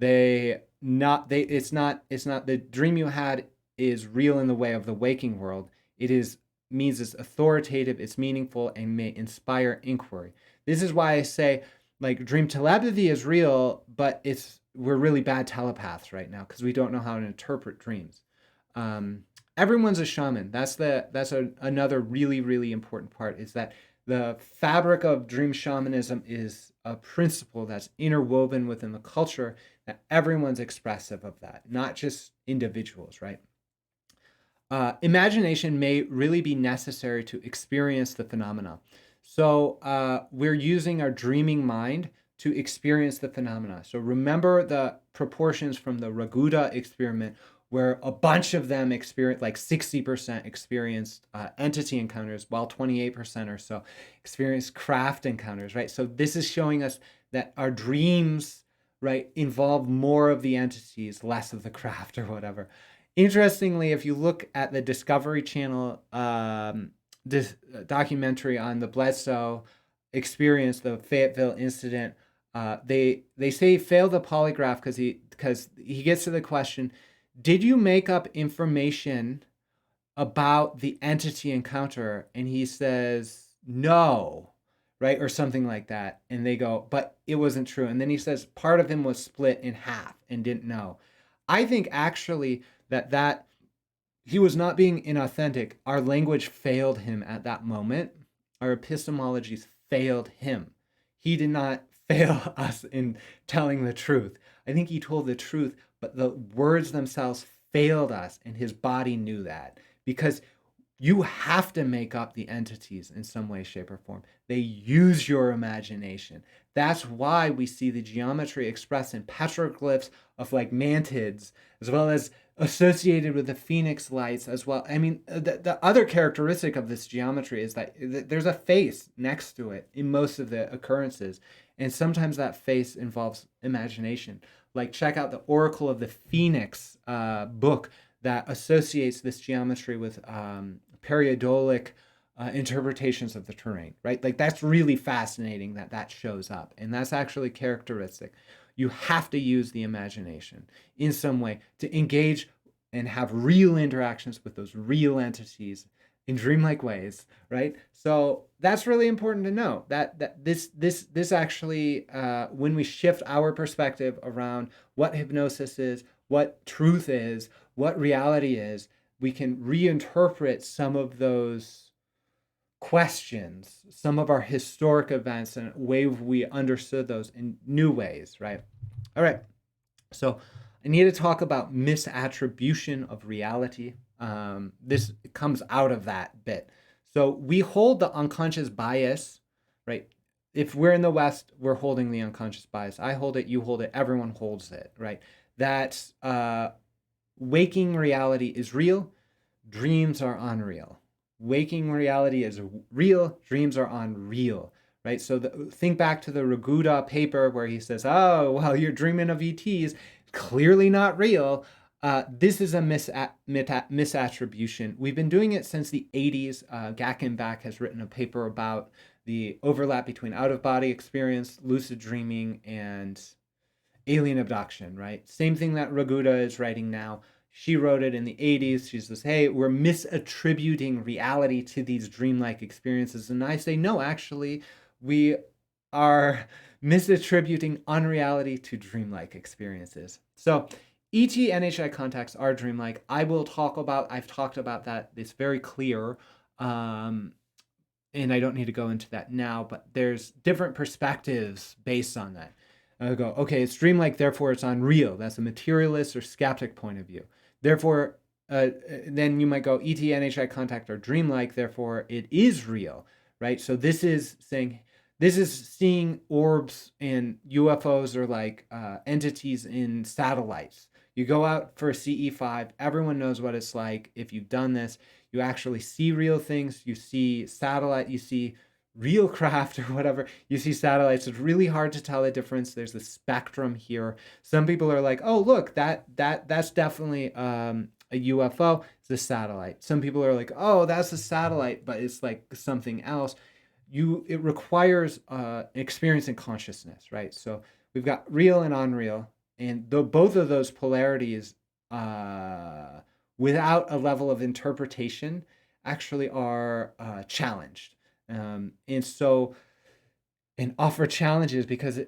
It's not the dream you had is real in the way of the waking world. Means it's authoritative, it's meaningful, and may inspire inquiry. This is why I say, like, dream telepathy is real, but we're really bad telepaths right now because we don't know how to interpret dreams. Everyone's a shaman. That's another really, really important part, is that the fabric of dream shamanism is a principle that's interwoven within the culture, that everyone's expressive of that, not just individuals, right? Imagination may really be necessary to experience the phenomena. So we're using our dreaming mind to experience the phenomena. So remember the proportions from the Raguda experiment, where a bunch of them experienced, like 60% experienced entity encounters, while 28% or so experienced craft encounters, right? So this is showing us that our dreams, right, involve more of the entities, less of the craft or whatever. Interestingly, if you look at the Discovery Channel documentary on the Bledsoe experience, the Fayetteville incident, they say he failed the polygraph because he gets to the question, did you make up information about the entity encounter? And he says, no, right? Or something like that. And they go, but it wasn't true. And then he says part of him was split in half and didn't know. I think actually that he was not being inauthentic. Our language failed him at that moment. Our epistemologies failed him. He did not fail us in telling the truth. I think he told the truth, but the words themselves failed us, and his body knew that, because you have to make up the entities in some way, shape, or form. They use your imagination. That's why we see the geometry expressed in petroglyphs of like mantids, as well as associated with the Pheonix lights as well. I mean, the other characteristic of this geometry is that there's a face next to it in most of the occurrences. And sometimes that face involves imagination. Like, check out the Oracle of the Pheonix book that associates this geometry with periodolic interpretations of the terrain, right? Like, that's really fascinating that shows up. And that's actually characteristic. You have to use the imagination in some way to engage and have real interactions with those real entities in dreamlike ways, right? So that's really important to know, that this actually, when we shift our perspective around what hypnosis is, what truth is, what reality is, we can reinterpret some of those questions, some of our historic events, and way we understood those in new ways, right? All right. So I need to talk about misattribution of reality. This comes out of that bit. So we hold the unconscious bias, right? If we're in the West, we're holding the unconscious bias. I hold it, you hold it, everyone holds it, right? That waking reality is real, dreams are unreal. Waking reality is real, dreams are unreal, right? So think back to the Raguda paper where he says, oh, well, you're dreaming of ETs, clearly not real. This is a misattribution. We've been doing it since the 80s. Gackenbach has written a paper about the overlap between out-of-body experience, lucid dreaming, and alien abduction, right? Same thing that Raguda is writing now. She wrote it in the 80s. She says, hey, we're misattributing reality to these dreamlike experiences. And I say, no, actually, we are misattributing unreality to dreamlike experiences. So ET NHI contacts are dreamlike. I've talked about that. It's very clear. And I don't need to go into that now, but there's different perspectives based on that. I go, okay, it's dreamlike, therefore it's unreal. That's a materialist or skeptic point of view. Therefore, then you might go, ET, NHI contact are dreamlike, therefore it is real, right? So this is seeing orbs and UFOs or like entities in satellites. You go out for a CE5, everyone knows what it's like. If you've done this, you actually see real things. You see satellite, you see real craft or whatever. You see satellites. It's really hard to tell the difference. There's a spectrum here. Some people are like, oh, look, that's definitely a UFO. It's a satellite. Some people are like, oh, that's a satellite, but it's like something else. It requires experience and consciousness, right? So we've got real and unreal, and both of those polarities, without a level of interpretation, actually are challenged, and offer challenges because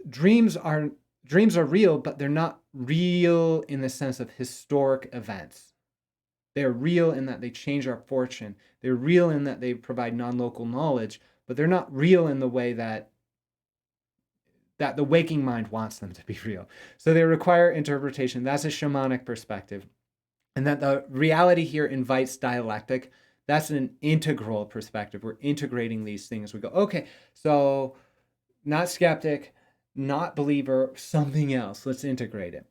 dreams are real, but they're not real in the sense of historic events. They're real in that they change our fortune. They're real in that they provide non-local knowledge, but they're not real in the way that the waking mind wants them to be real. So they require interpretation. That's a shamanic perspective. And that the reality here invites dialectic. That's an integral perspective. We're integrating these things. We go, okay, so not skeptic, not believer, something else. Let's integrate it.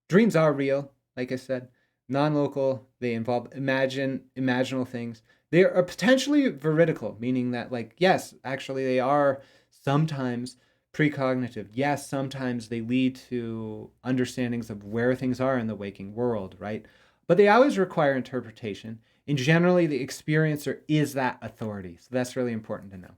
Dreams are real, like I said, non-local. They involve imaginal things. They are potentially veridical, meaning that, like, yes, actually they are sometimes precognitive. Yes, sometimes they lead to understandings of where things are in the waking world, right? But they always require interpretation. And generally, the experiencer is that authority. So that's really important to know.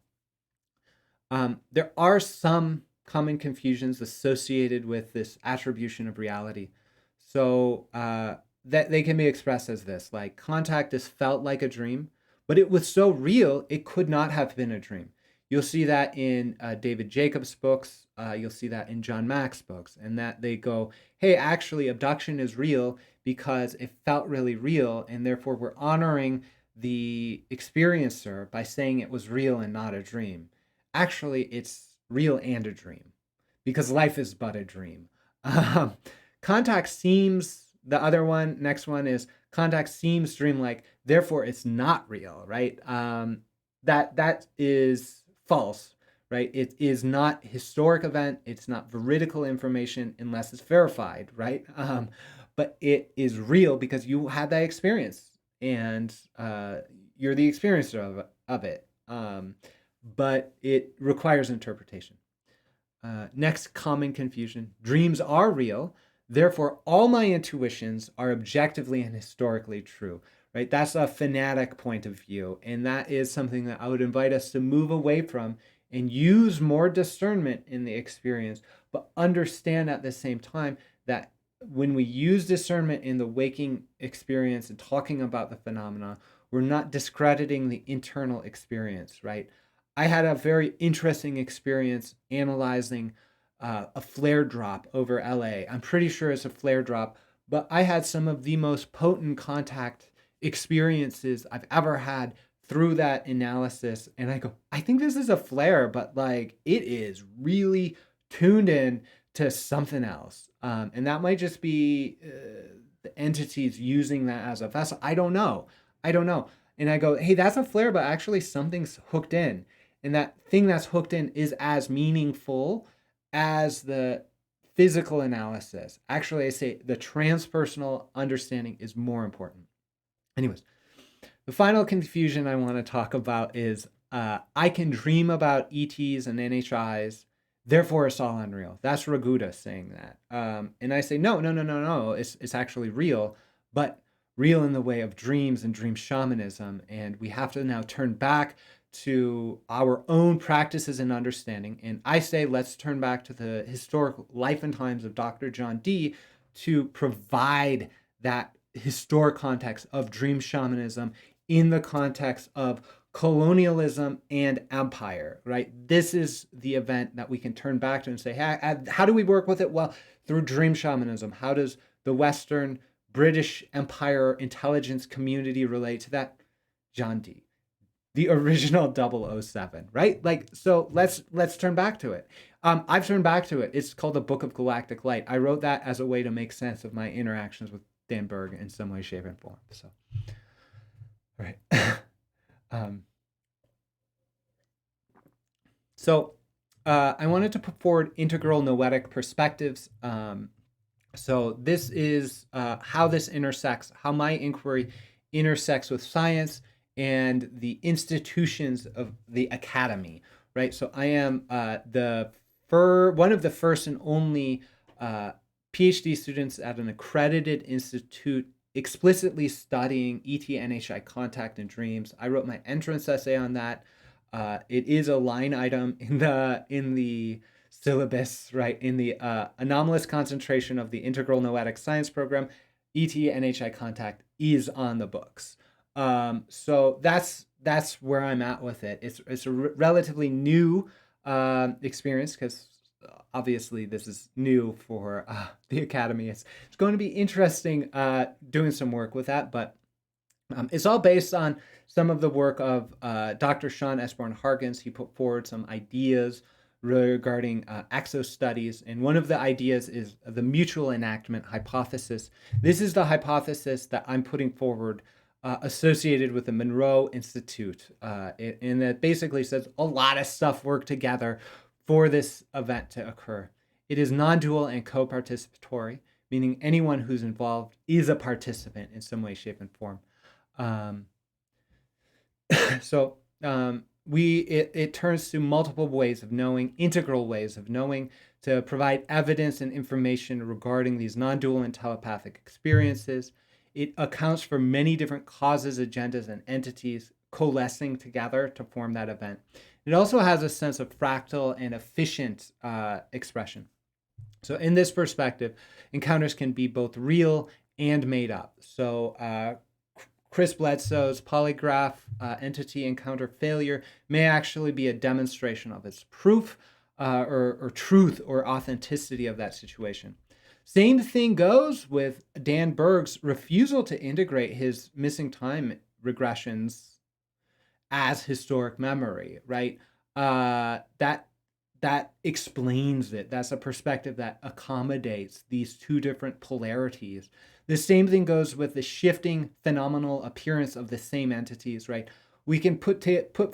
There are some common confusions associated with this attribution of reality. So that they can be expressed as this, like contact is felt like a dream, but it was so real, it could not have been a dream. You'll see that in David Jacobs' books. You'll see that in John Mack's books, and that they go, hey, actually, abduction is real because it felt really real, and therefore we're honoring the experiencer by saying it was real and not a dream. Actually, it's real and a dream because life is but a dream. Contact seems, the other one, next one is contact seems dreamlike, therefore it's not real, right? That is false, right? It is not historic event. It's not veridical information unless it's verified, right? But it is real because you had that experience and you're the experiencer of it. But it requires interpretation. Next common confusion, dreams are real. Therefore, all my intuitions are objectively and historically true. Right? That's a fanatic point of view. And that is something that I would invite us to move away from and use more discernment in the experience, but understand at the same time that when we use discernment in the waking experience and talking about the phenomena, we're not discrediting the internal experience, right? I had a very interesting experience analyzing a flare drop over LA. I'm pretty sure it's a flare drop, but I had some of the most potent contact experiences I've ever had through that analysis. And I go, I think this is a flare, but like it is really tuned in to something else. And that might just be the entities using that as a vessel. I don't know. and I go, hey, that's a flare, but actually something's hooked in. And that thing that's hooked in is as meaningful as the physical analysis. Actually, I say the transpersonal understanding is more important. Anyways, the final confusion I want to talk about is I can dream about ETs and NHIs, therefore it's all unreal. That's Raguda saying that. And I say, no. It's actually real, but real in the way of dreams and dream shamanism. And we have to now turn back to our own practices and understanding. And I say, let's turn back to the historic life and times of Dr. John Dee to provide that historic context of dream shamanism in the context of colonialism and empire, right? This is the event that we can turn back to and say, how do we work with it? Well, through dream shamanism. How does the Western British Empire intelligence community relate to that? John Dee, the original 007, right? Like, so let's turn back to it. I've turned back to it. It's called the Book of Galactic Light. I wrote that as a way to make sense of my interactions with Dan Berg in some way, shape, and form. So, all right. I wanted to put forward integral noetic perspectives. So this is how this intersects, how my inquiry intersects with science and the institutions of the academy, right? So I am one of the first and only PhD students at an accredited institute explicitly studying ET NHI contact and dreams. I wrote my entrance essay on that. It is a line item in the syllabus, right? In the anomalous concentration of the integral noetic science program, ET NHI contact is on the books. So that's where I'm at with it. It's a relatively new experience because obviously this is new for the academy. It's going to be interesting doing some work with that, but it's all based on some of the work of Dr. Sean Esborn Harkins. He put forward some ideas regarding exo studies, and one of the ideas is the mutual enactment hypothesis. This is the hypothesis that I'm putting forward associated with the Monroe Institute, and it basically says a lot of stuff work together for this event to occur. It is non-dual and co-participatory, meaning anyone who's involved is a participant in some way, shape, and form. It turns to multiple ways of knowing, integral ways of knowing, to provide evidence and information regarding these non-dual and telepathic experiences. It accounts for many different causes, agendas, and entities coalescing together to form that event. It also has a sense of fractal and efficient expression. So in this perspective, encounters can be both real and made up. So Chris Bledsoe's polygraph entity encounter failure may actually be a demonstration of its proof or truth or authenticity of that situation. Same thing goes with Dan Berg's refusal to integrate his missing time regressions as historic memory, right? That explains it. That's a perspective that accommodates these two different polarities. The same thing goes with the shifting phenomenal appearance of the same entities, right? We can put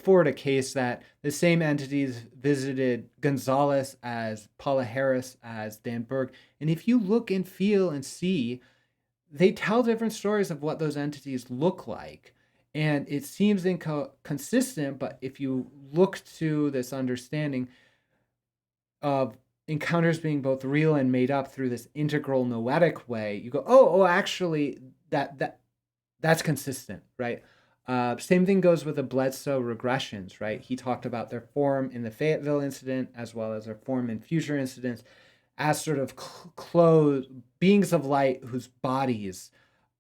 forward a case that the same entities visited Gonzalez as Paula Harris as Dan Berg. And if you look and feel and see, they tell different stories of what those entities look like. And it seems inconsistent, but if you look to this understanding of encounters being both real and made up through this integral noetic way, you go, oh, actually, that's consistent, right? Same thing goes with the Bledsoe regressions, right? He talked about their form in the Fayetteville incident as well as their form in future incidents as sort of closed beings of light whose bodies,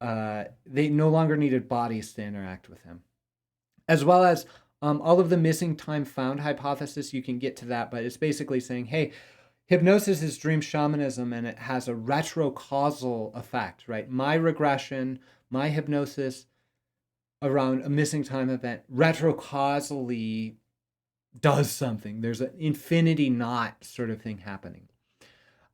they no longer needed bodies to interact with him. As well as all of the missing time found hypothesis, you can get to that, but it's basically saying, hey, hypnosis is dream shamanism and it has a retrocausal effect, right? My regression, my hypnosis around a missing time event retrocausally does something. There's an infinity knot sort of thing happening.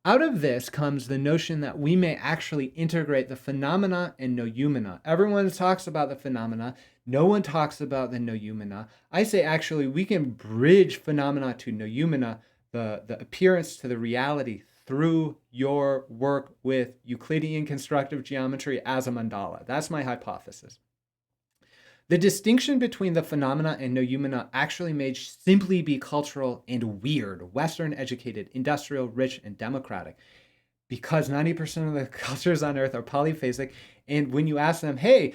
Out of this comes the notion that we may actually integrate the phenomena and noumena. Everyone talks about the phenomena. No one talks about the noumena. I say actually we can bridge phenomena to noumena, the appearance to the reality, through your work with Euclidean constructive geometry as a mandala. That's my hypothesis. The distinction between the phenomena and noumena actually may simply be cultural and weird, Western educated, industrial, rich, and democratic, because 90% of the cultures on Earth are polyphasic. And when you ask them, hey,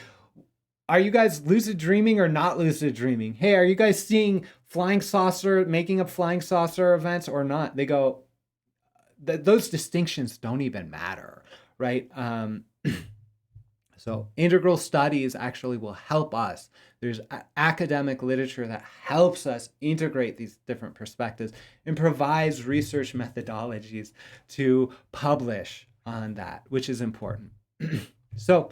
are you guys lucid dreaming or not lucid dreaming? Hey, are you guys seeing flying saucer, making up flying saucer events or not? They go, those distinctions don't even matter, right? So integral studies actually will help us. There's academic literature that helps us integrate these different perspectives and provides research methodologies to publish on that, which is important. So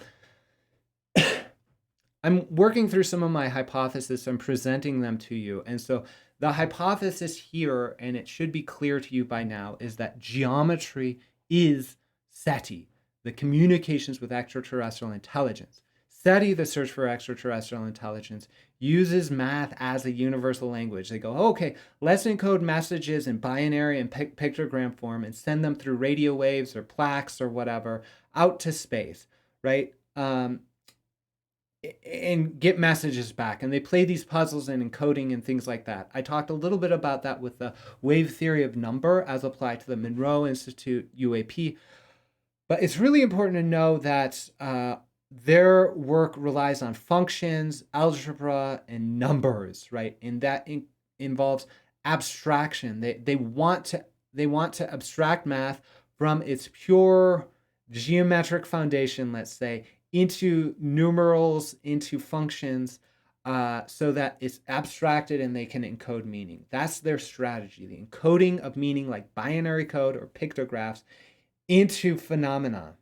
I'm working through some of my hypotheses. I'm presenting them to you. And so the hypothesis here, and it should be clear to you by now, is that geometry is SETI, the communications with extraterrestrial intelligence. SETI, the search for extraterrestrial intelligence, uses math as a universal language. They go, okay, let's encode messages in binary and pictogram form and send them through radio waves or plaques or whatever out to space, right? And get messages back. And they play these puzzles and encoding and things like that. I talked a little bit about that with the wave theory of number as applied to the Monroe Institute UAP. But it's really important to know that their work relies on functions, algebra, and numbers, right? And that involves abstraction. They want to abstract math from its pure geometric foundation, let's say, into numerals, into functions, so that it's abstracted and they can encode meaning. That's their strategy, the encoding of meaning like binary code or pictographs into phenomena,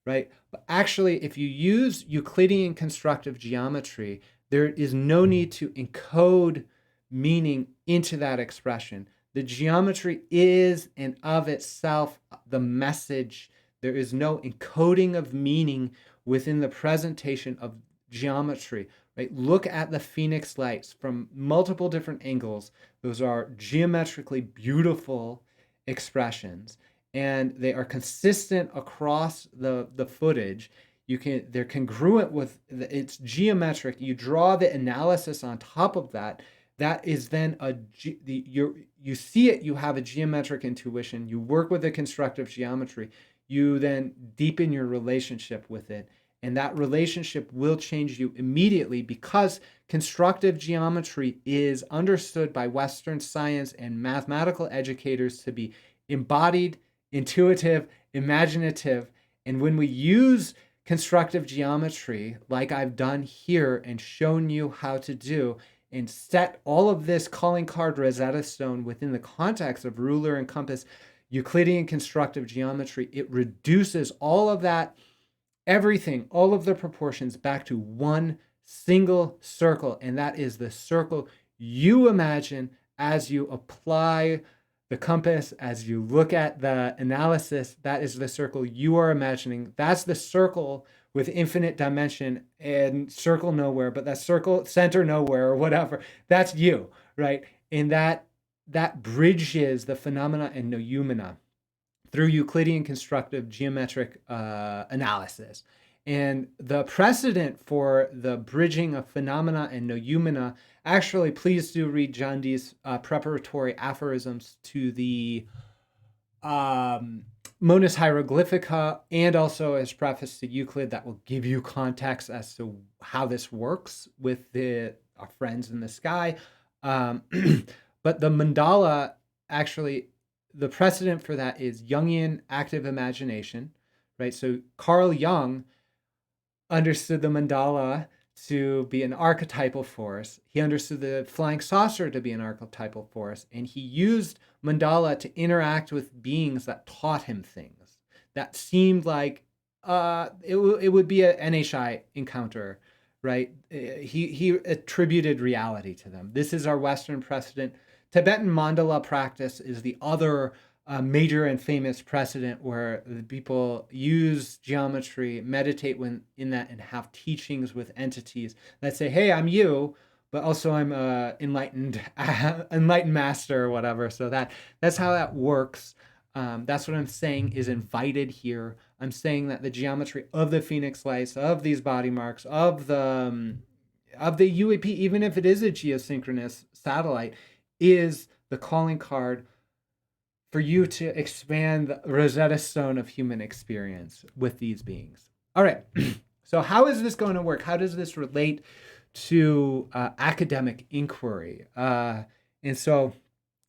right? But actually, if you use Euclidean constructive geometry, there is no need to encode meaning into that expression. The geometry is and of itself the message. There is no encoding of meaning within the presentation of geometry, right? Look at the Pheonix lights from multiple different angles. Those are geometrically beautiful expressions, and they are consistent across the footage. They're congruent with it's geometric. You draw the analysis on top of that. That is then you see it. You have a geometric intuition. You work with the constructive geometry. You then deepen your relationship with it. And that relationship will change you immediately, because constructive geometry is understood by Western science and mathematical educators to be embodied, intuitive, imaginative. And when we use constructive geometry, like I've done here and shown you how to do, and set all of this calling card Rosetta Stone within the context of ruler and compass, Euclidean constructive geometry, it reduces all of that, everything, all of the proportions back to one single circle. And that is the circle you imagine as you apply the compass, as you look at the analysis. That is the circle you are imagining. That's the circle with infinite dimension and circle nowhere, but that circle center nowhere or whatever, that's you, right? And that bridges the phenomena and noumena through Euclidean constructive geometric analysis. And the precedent for the bridging of phenomena and noumena, actually, please do read John Dee's preparatory aphorisms to the Monas Hieroglyphica, and also his preface to Euclid, that will give you context as to how this works with our friends in the sky. But the mandala, actually, the precedent for that is Jungian active imagination, right? So Carl Jung understood the mandala to be an archetypal force. He understood the flying saucer to be an archetypal force, and he used mandala to interact with beings that taught him things that seemed like it would be an NHI encounter, right? He attributed reality to them. This is our Western precedent. Tibetan mandala practice is the other a major and famous precedent where the people use geometry, meditate when in that, and have teachings with entities that say, "Hey, I'm you, but also I'm enlightened, enlightened master or whatever." So that's how that works. That's what I'm saying is invited here. I'm saying that the geometry of the Pheonix lights, of these body marks, of the UAP, even if it is a geosynchronous satellite, is the calling card for you to expand the Rosetta Stone of human experience with these beings. All right. So how is this going to work? How does this relate to academic inquiry? And so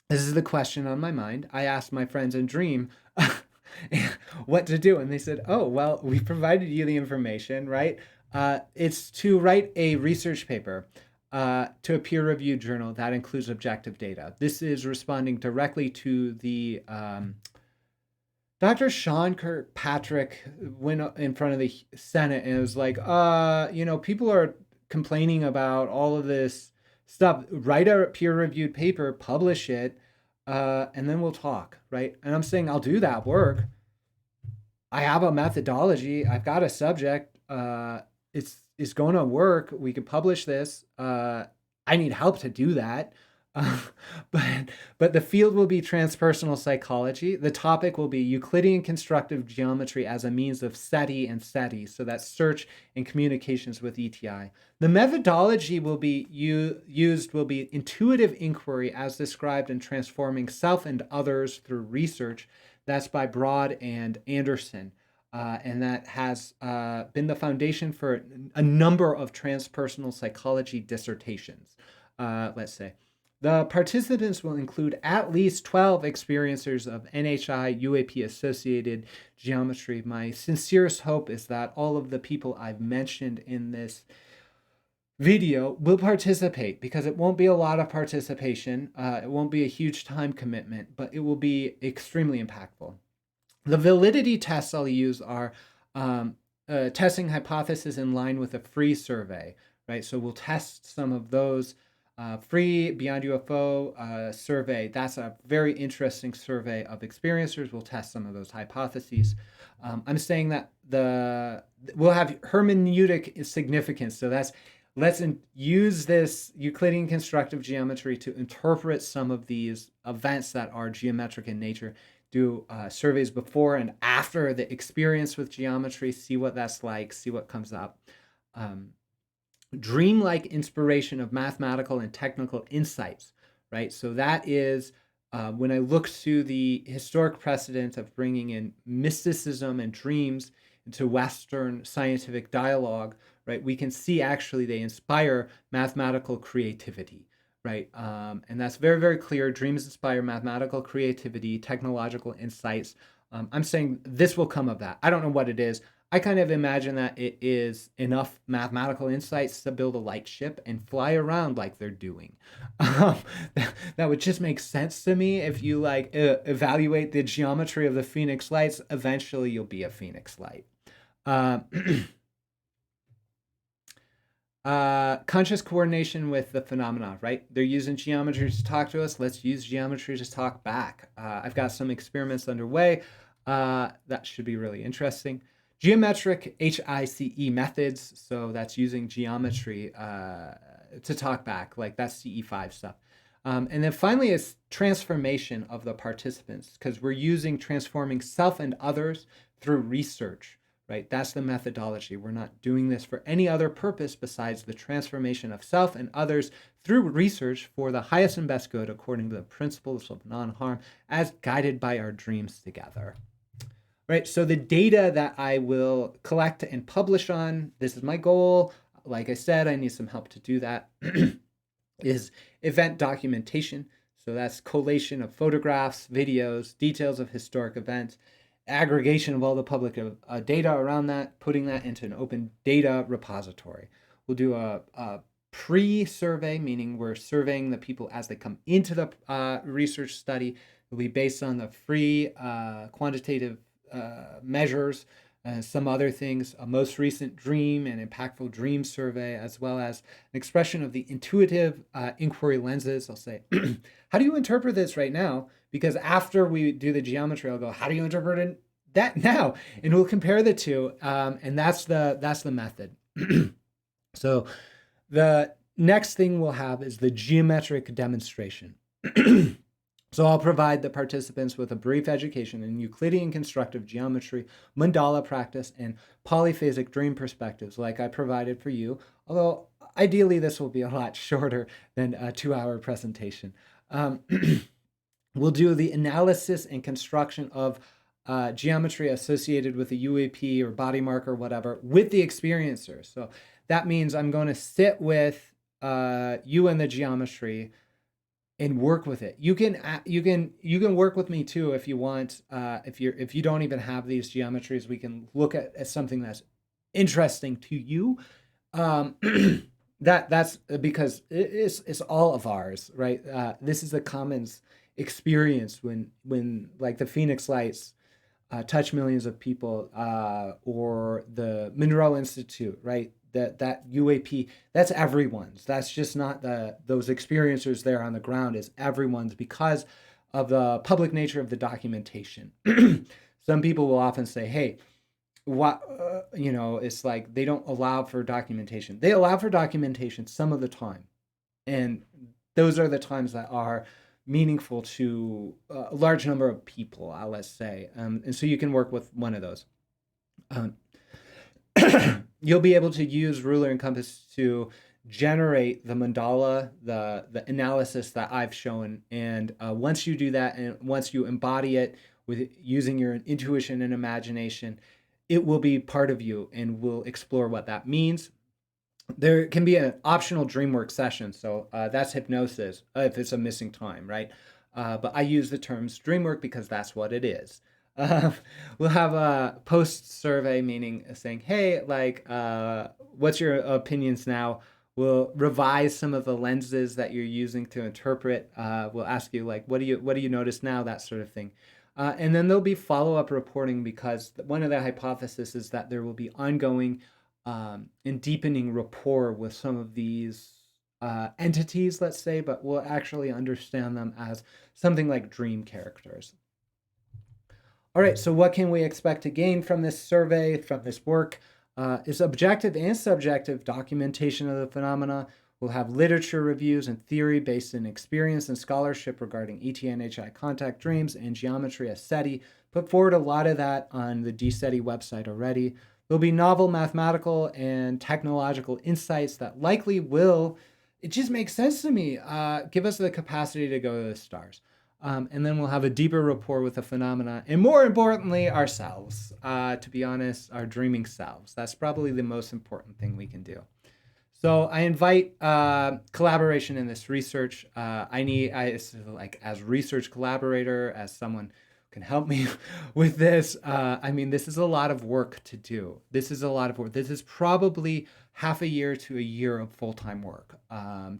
this is the question on my mind. I asked my friends in Dream what to do, and they said, "Oh, well, we provided you the information, right? It's to write a research paper to a peer-reviewed journal that includes objective data." This is responding directly to the Dr. Sean Kirkpatrick went in front of the Senate and it was like, people are complaining about all of this stuff. Write a peer-reviewed paper, publish it, and then we'll talk, right? And I'm saying I'll do that work. I have a methodology. I've got a subject. It's going to work. We can publish this. I need help to do that. But the field will be transpersonal psychology. The topic will be Euclidean constructive geometry as a means of SETI and SETI. So that's search and communications with ETI. The methodology will be used will be intuitive inquiry as described in Transforming Self and Others Through Research. That's by Broad and Anderson. And that has been the foundation for a number of transpersonal psychology dissertations, let's say. The participants will include at least 12 experiencers of NHI UAP associated geometry. My sincerest hope is that all of the people I've mentioned in this video will participate, because it won't be a lot of participation. It won't be a huge time commitment, but it will be extremely impactful. The validity tests I'll use are testing hypothesis in line with a free survey, right? So we'll test some of those. Free Beyond UFO survey. That's a very interesting survey of experiencers. We'll test some of those hypotheses. I'm saying that we'll have hermeneutic significance. So let's use this Euclidean constructive geometry to interpret some of these events that are geometric in nature. Do surveys before and after the experience with geometry. See what that's like. See what comes up. Dreamlike inspiration of mathematical and technical insights, right? So that is when I look to the historic precedent of bringing in mysticism and dreams into Western scientific dialogue, right? We can see actually they inspire mathematical creativity, right? And that's very, very clear. Dreams inspire mathematical creativity, technological insights. I'm saying this will come of that. I don't know what it is. I kind of imagine that it is enough mathematical insights to build a light ship and fly around like they're doing. That would just make sense to me. If you evaluate the geometry of the Pheonix lights, eventually you'll be a Pheonix light. Conscious coordination with the phenomena, right? They're using geometry to talk to us. Let's use geometry to talk back. I've got some experiments underway. That should be really interesting. Geometric HICE methods, so that's using geometry to talk back, like that's CE5 stuff. And then finally is transformation of the participants, because we're using transforming self and others through research, right? That's the methodology. We're not doing this for any other purpose besides the transformation of self and others through research for the highest and best good according to the principles of non-harm as guided by our dreams together. Right, so the data that I will collect and publish on, this is my goal. Like I said, I need some help to do that, is event documentation. So that's collation of photographs, videos, details of historic events, aggregation of all the public data around that, putting that into an open data repository. We'll do a pre-survey, meaning we're surveying the people as they come into the research study. It'll be based on the free quantitative measures some other things, a most recent dream and impactful dream survey, as well as an expression of the intuitive inquiry lenses. I'll say, how do you interpret this right now? Because after we do the geometry, I'll go, how do you interpret that now? And we'll compare the two, and that's the method. So the next thing we'll have is the geometric demonstration. So I'll provide the participants with a brief education in Euclidean constructive geometry, mandala practice, and polyphasic dream perspectives like I provided for you, although ideally this will be a lot shorter than a 2-hour presentation. We'll do the analysis and construction of geometry associated with a UAP or Bodymark or whatever with the experiencer. So that means I'm going to sit with you and the geometry and work with it. You can work with me too if you want. If you don't even have these geometries, we can look at something that's interesting to you. That's because it's all of ours, right? This is a commons experience when like the Pheonix lights touch millions of people, or the Monroe Institute, right? That UAP, that's everyone's. That's just not those experiencers there on the ground. Is everyone's because of the public nature of the documentation. Some people will often say, hey, what, it's like they don't allow for documentation. They allow for documentation some of the time. And those are the times that are meaningful to a large number of people, let's say. And so you can work with one of those. You'll be able to use ruler and compass to generate the mandala, the analysis that I've shown. And once you do that, and once you embody it with using your intuition and imagination, it will be part of you, and we'll explore what that means. There can be an optional dream work session. So that's hypnosis if it's a missing time, right? But I use the terms dream work because that's what it is. We'll have a post survey, meaning saying, hey, like, what's your opinions now? We'll revise some of the lenses that you're using to interpret. We'll ask you, like, what do you notice now? That sort of thing. And then there'll be follow-up reporting, because one of the hypotheses is that there will be ongoing and deepening rapport with some of these entities, let's say, but we'll actually understand them as something like dream characters. All right, so what can we expect to gain from this survey, from this work? Is objective and subjective documentation of the phenomena. We'll have literature reviews and theory based in experience and scholarship regarding ET and HI contact dreams and geometry as SETI. Put forward a lot of that on the D-SETI website already. There'll be novel mathematical and technological insights that likely will, it just makes sense to me, give us the capacity to go to the stars. And then we'll have a deeper rapport with the phenomena, and more importantly, ourselves. To be honest, our dreaming selves. That's probably the most important thing we can do. So I invite collaboration in this research. As research collaborator, as someone who can help me with this. This is a lot of work to do. This is a lot of work. This is probably half a year to a year of full-time work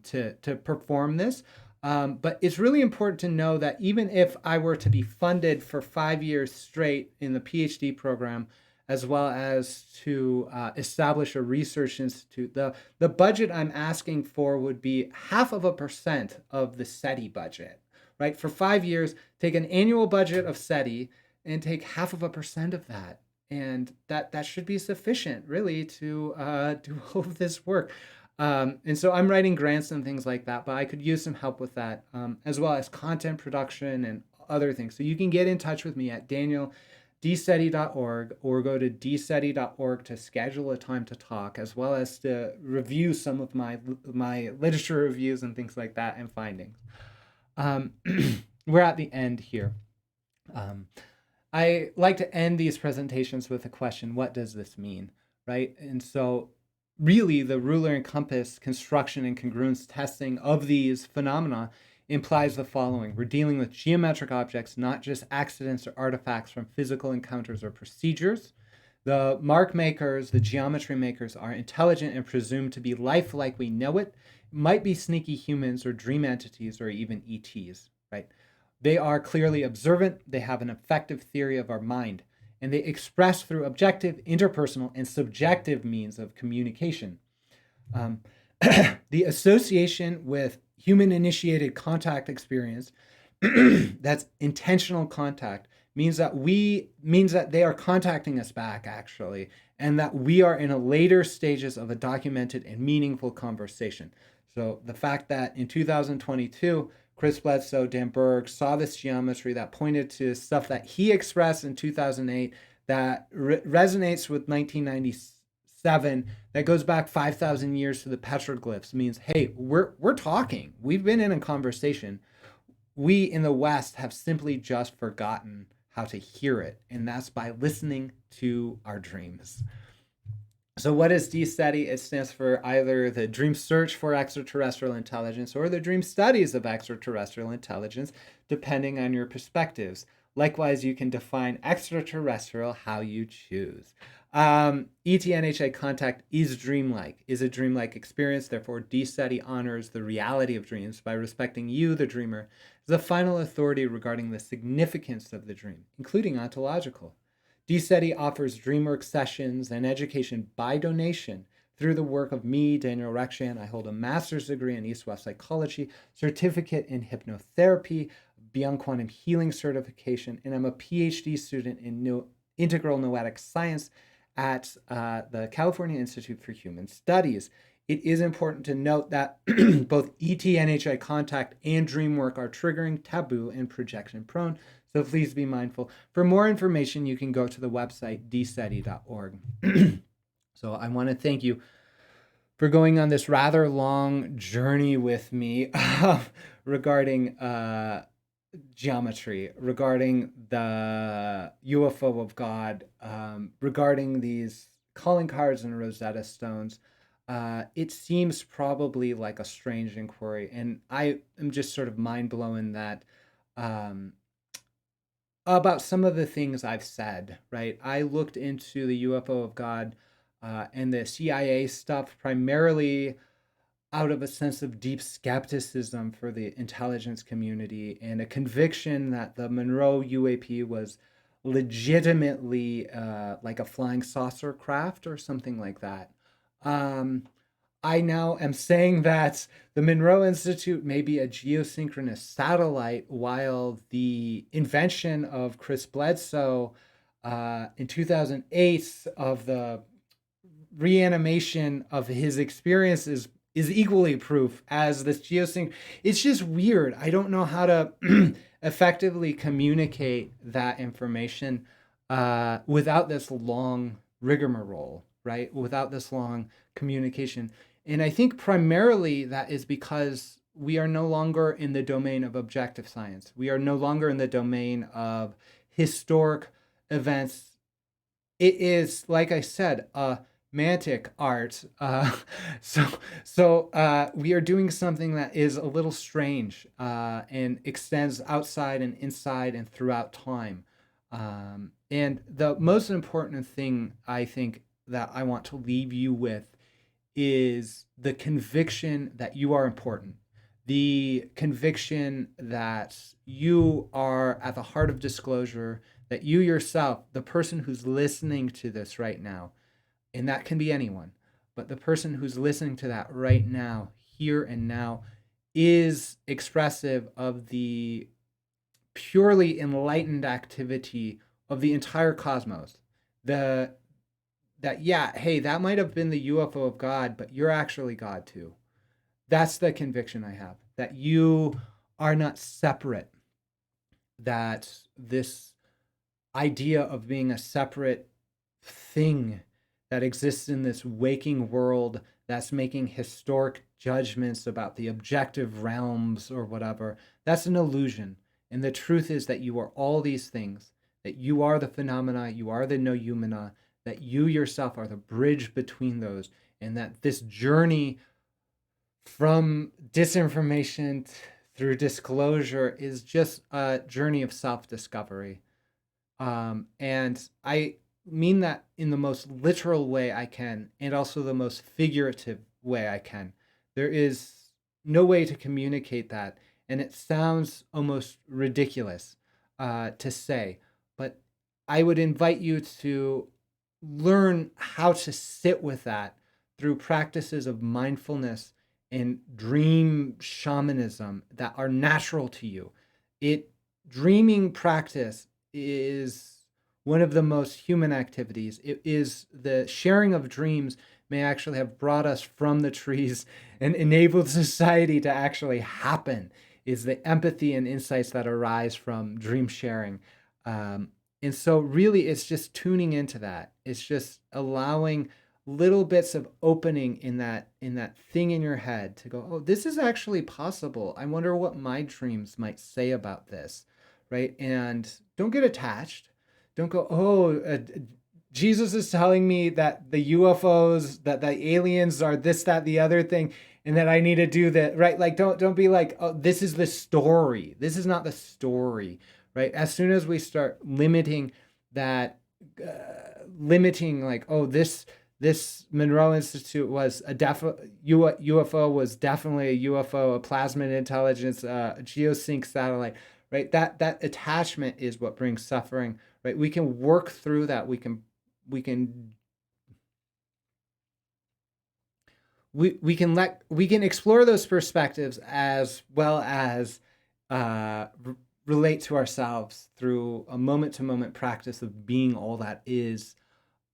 to perform this. But it's really important to know that even if I were to be funded for 5 years straight in the PhD program, as well as to establish a research institute, the budget I'm asking for would be 0.5% of the SETI budget, right? For 5 years, take an annual budget of SETI and take 0.5% of that. And that should be sufficient, really, to do all of this work. And so I'm writing grants and things like that, but I could use some help with that, as well as content production and other things. So you can get in touch with me at daniel.dseti.org, or go to dseti.org to schedule a time to talk, as well as to review some of my literature reviews and things like that and findings. We're at the end here. I like to end these presentations with a question: what does this mean, right? And so really, the ruler and compass construction and congruence testing of these phenomena implies the following. We're dealing with geometric objects, not just accidents or artifacts from physical encounters or procedures. The mark makers, the geometry makers, are intelligent and presumed to be life like we know it. Might be sneaky humans or dream entities or even ETs, right? They are clearly observant. They have an effective theory of our mind. and they express through objective, interpersonal, and subjective means of communication. The association with human-initiated contact experience, that's intentional contact, means that they are contacting us back, actually, and that we are in a later stages of a documented and meaningful conversation. So the fact that in 2022, Chris Bledsoe, Dan Berg saw this geometry that pointed to stuff that he expressed in 2008 that resonates with 1997, that goes back 5,000 years to the petroglyphs, means, hey, we're talking. We've been in a conversation. We in the West have simply just forgotten how to hear it, and that's by listening to our dreams. So what is D-SETI? It stands for either the Dream Search for Extraterrestrial Intelligence or the Dream Studies of Extraterrestrial Intelligence, depending on your perspectives. Likewise, you can define extraterrestrial how you choose. ETNHA contact is dreamlike, is a dreamlike experience. Therefore, D-SETI honors the reality of dreams by respecting you, the dreamer, as the final authority regarding the significance of the dream, including ontological. D-SETI offers DreamWork sessions and education by donation through the work of me, Daniel Rekshan. I hold a master's degree in East-West psychology, certificate in hypnotherapy, Beyond Quantum Healing certification, and I'm a PhD student in integral noetic science at the California Institute for Human Studies. It is important to note that both ET-NHI contact and dream work are triggering, taboo, and projection prone, so please be mindful. For more information, you can go to the website dseti.org. So I want to thank you for going on this rather long journey with me regarding geometry, regarding the UFO of God, regarding these calling cards and Rosetta Stones. It seems probably like a strange inquiry, and I am just sort of mind-blown that about some of the things I've said, right? I looked into the UFO of God and the CIA stuff primarily out of a sense of deep skepticism for the intelligence community and a conviction that the Monroe UAP was legitimately like a flying saucer craft or something like that. I now am saying that the Monroe Institute may be a geosynchronous satellite, while the invention of Chris Bledsoe in 2008 of the reanimation of his experiences is equally proof as this geosync. It's just weird. I don't know how to effectively communicate that information without this long rigmarole, right? Without this long communication. And I think primarily that is because we are no longer in the domain of objective science. We are no longer in the domain of historic events. It is, like I said, mantic art. So we are doing something that is a little strange and extends outside and inside and throughout time. And the most important thing I think that I want to leave you with is the conviction that you are important, the conviction that you are at the heart of disclosure, that you yourself, the person who's listening to this right now, and that can be anyone, but the person who's listening to that right now, here and now, is expressive of the purely enlightened activity of the entire cosmos. Hey, that might have been the UFO of God, but you're actually God too. That's the conviction I have, that you are not separate, that this idea of being a separate thing that exists in this waking world that's making historic judgments about the objective realms or whatever, that's an illusion. And the truth is that you are all these things, that you are the phenomena, you are the noumena, that you yourself are the bridge between those, and that this journey from disinformation through disclosure is just a journey of self-discovery. And I mean that in the most literal way I can, and also the most figurative way I can. There is no way to communicate that, and it sounds almost ridiculous to say, but I would invite you to learn how to sit with that through practices of mindfulness and dream shamanism that are natural to you. It Dreaming practice is one of the most human activities. It is the sharing of dreams may actually have brought us from the trees and enabled society to actually happen, is the empathy and insights that arise from dream sharing. And so really it's just tuning into that. It's just allowing little bits of opening in that thing in your head to go, oh, this is actually possible. I wonder what my dreams might say about this, right? And don't get attached. Don't go, oh, Jesus is telling me that the UFOs, that the aliens are this, that, the other thing, and that I need to do that, right? Like, don't be like, oh, this is the story. This is not the story, right? As soon as we start limiting that, limiting like, oh, this Monroe Institute was a UFO was definitely a UFO, a plasmid intelligence, a geosync satellite, right? That attachment is what brings suffering, right? We can work through that. We can explore those perspectives as well as relate to ourselves through a moment to moment practice of being all that is.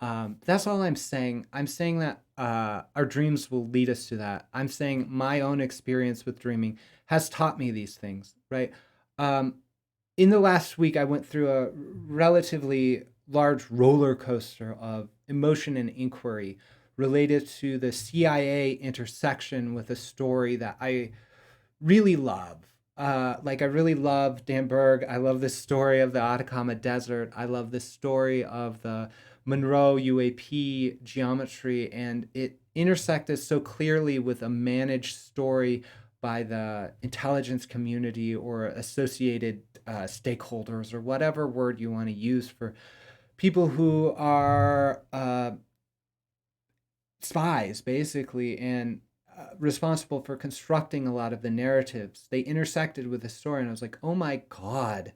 That's all I'm saying. I'm saying that our dreams will lead us to that. I'm saying my own experience with dreaming has taught me these things, right? In the last week, I went through a relatively large roller coaster of emotion and inquiry related to the CIA intersection with a story that I really love. I really love Dan Berg. I love this story of the Atacama Desert. I love this story of the Monroe UAP Geometry, and it intersected so clearly with a managed story by the intelligence community or associated stakeholders or whatever word you want to use for people who are spies, basically, and responsible for constructing a lot of the narratives. They intersected with the story, and I was like, oh my God,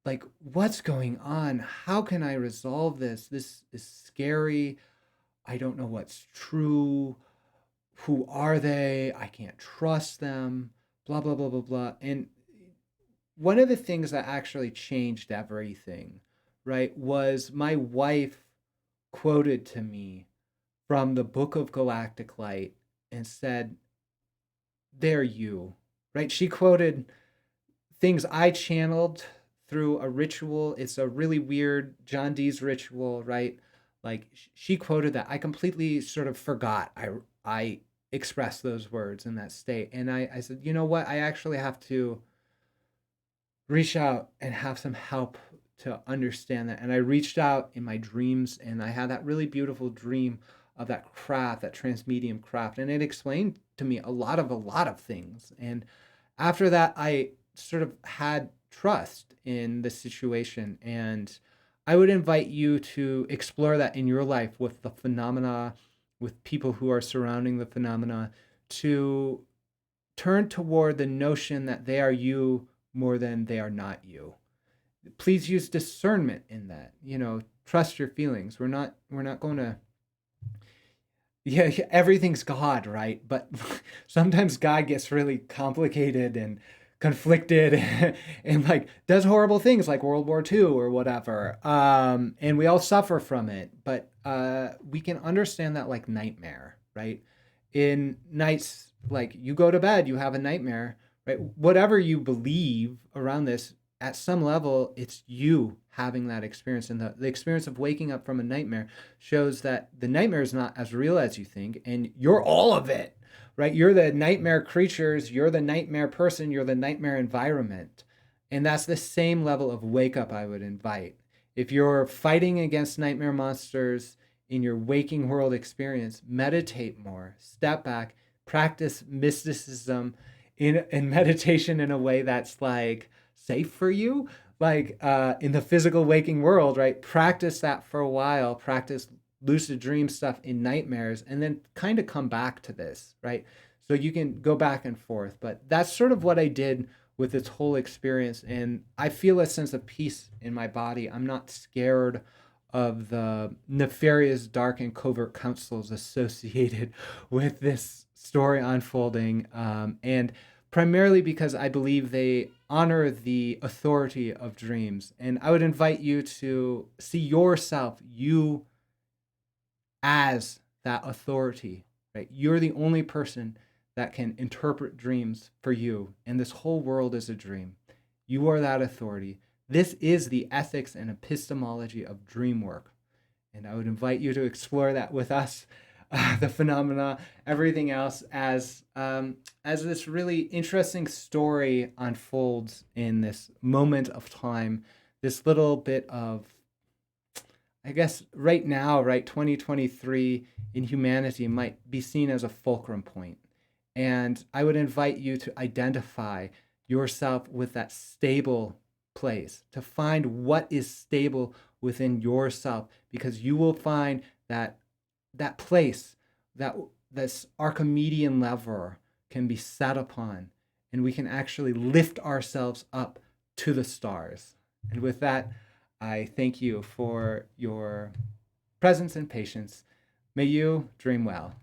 like, what's going on? How can I resolve this? This is scary. I don't know what's true. Who are they? I can't trust them. Blah, blah, blah, blah, blah. And one of the things that actually changed everything, right, was my wife quoted to me from the Book of Galactic Light and said, "They're you," right? She quoted things I channeled through a ritual. It's a really weird John Dee's ritual, right? Like she quoted that. I completely sort of forgot. I expressed those words in that state, and I said, you know what? I actually have to reach out and have some help to understand that. And I reached out in my dreams, and I had that really beautiful dream of that craft, that transmedium craft, and it explained to me a lot of things. And after that, I sort of had trust in the situation, and I would invite you to explore that in your life with the phenomena, with people who are surrounding the phenomena, to turn toward the notion that they are you more than they are not you. Please use discernment in that. Trust your feelings. We're not going to, yeah, everything's God, right? But sometimes God gets really complicated and conflicted and like does horrible things like World War II or whatever. And we all suffer from it, but we can understand that like nightmare, right? In nights, like you go to bed, you have a nightmare, right? Whatever you believe around this, at some level, it's you having that experience. And the experience of waking up from a nightmare shows that the nightmare is not as real as you think, and you're all of it, right? You're the nightmare creatures, you're the nightmare person, you're the nightmare environment. And that's the same level of wake up I would invite. If you're fighting against nightmare monsters in your waking world experience, meditate more, step back, practice mysticism in meditation in a way that's like safe for you, like in the physical waking world, right? Practice that for a while, practice lucid dream stuff in nightmares, and then kind of come back to this, right? So you can go back and forth. But that's sort of what I did with this whole experience. And I feel a sense of peace in my body. I'm not scared of the nefarious, dark, and covert counsels associated with this story unfolding. And primarily because I believe they honor the authority of dreams. And I would invite you to see yourself, you as that authority, right? You're the only person that can interpret dreams for you, and this whole world is a dream. You are that authority. This is the ethics and epistemology of dream work. And I would invite you to explore that with us, the phenomena, everything else, as this really interesting story unfolds in this moment of time, this little bit of, I guess right now, right, 2023 in humanity might be seen as a fulcrum point. And I would invite you to identify yourself with that stable place, to find what is stable within yourself, because you will find that that place, that this Archimedean lever can be set upon, and we can actually lift ourselves up to the stars. And with that, I thank you for your presence and patience. May you dream well.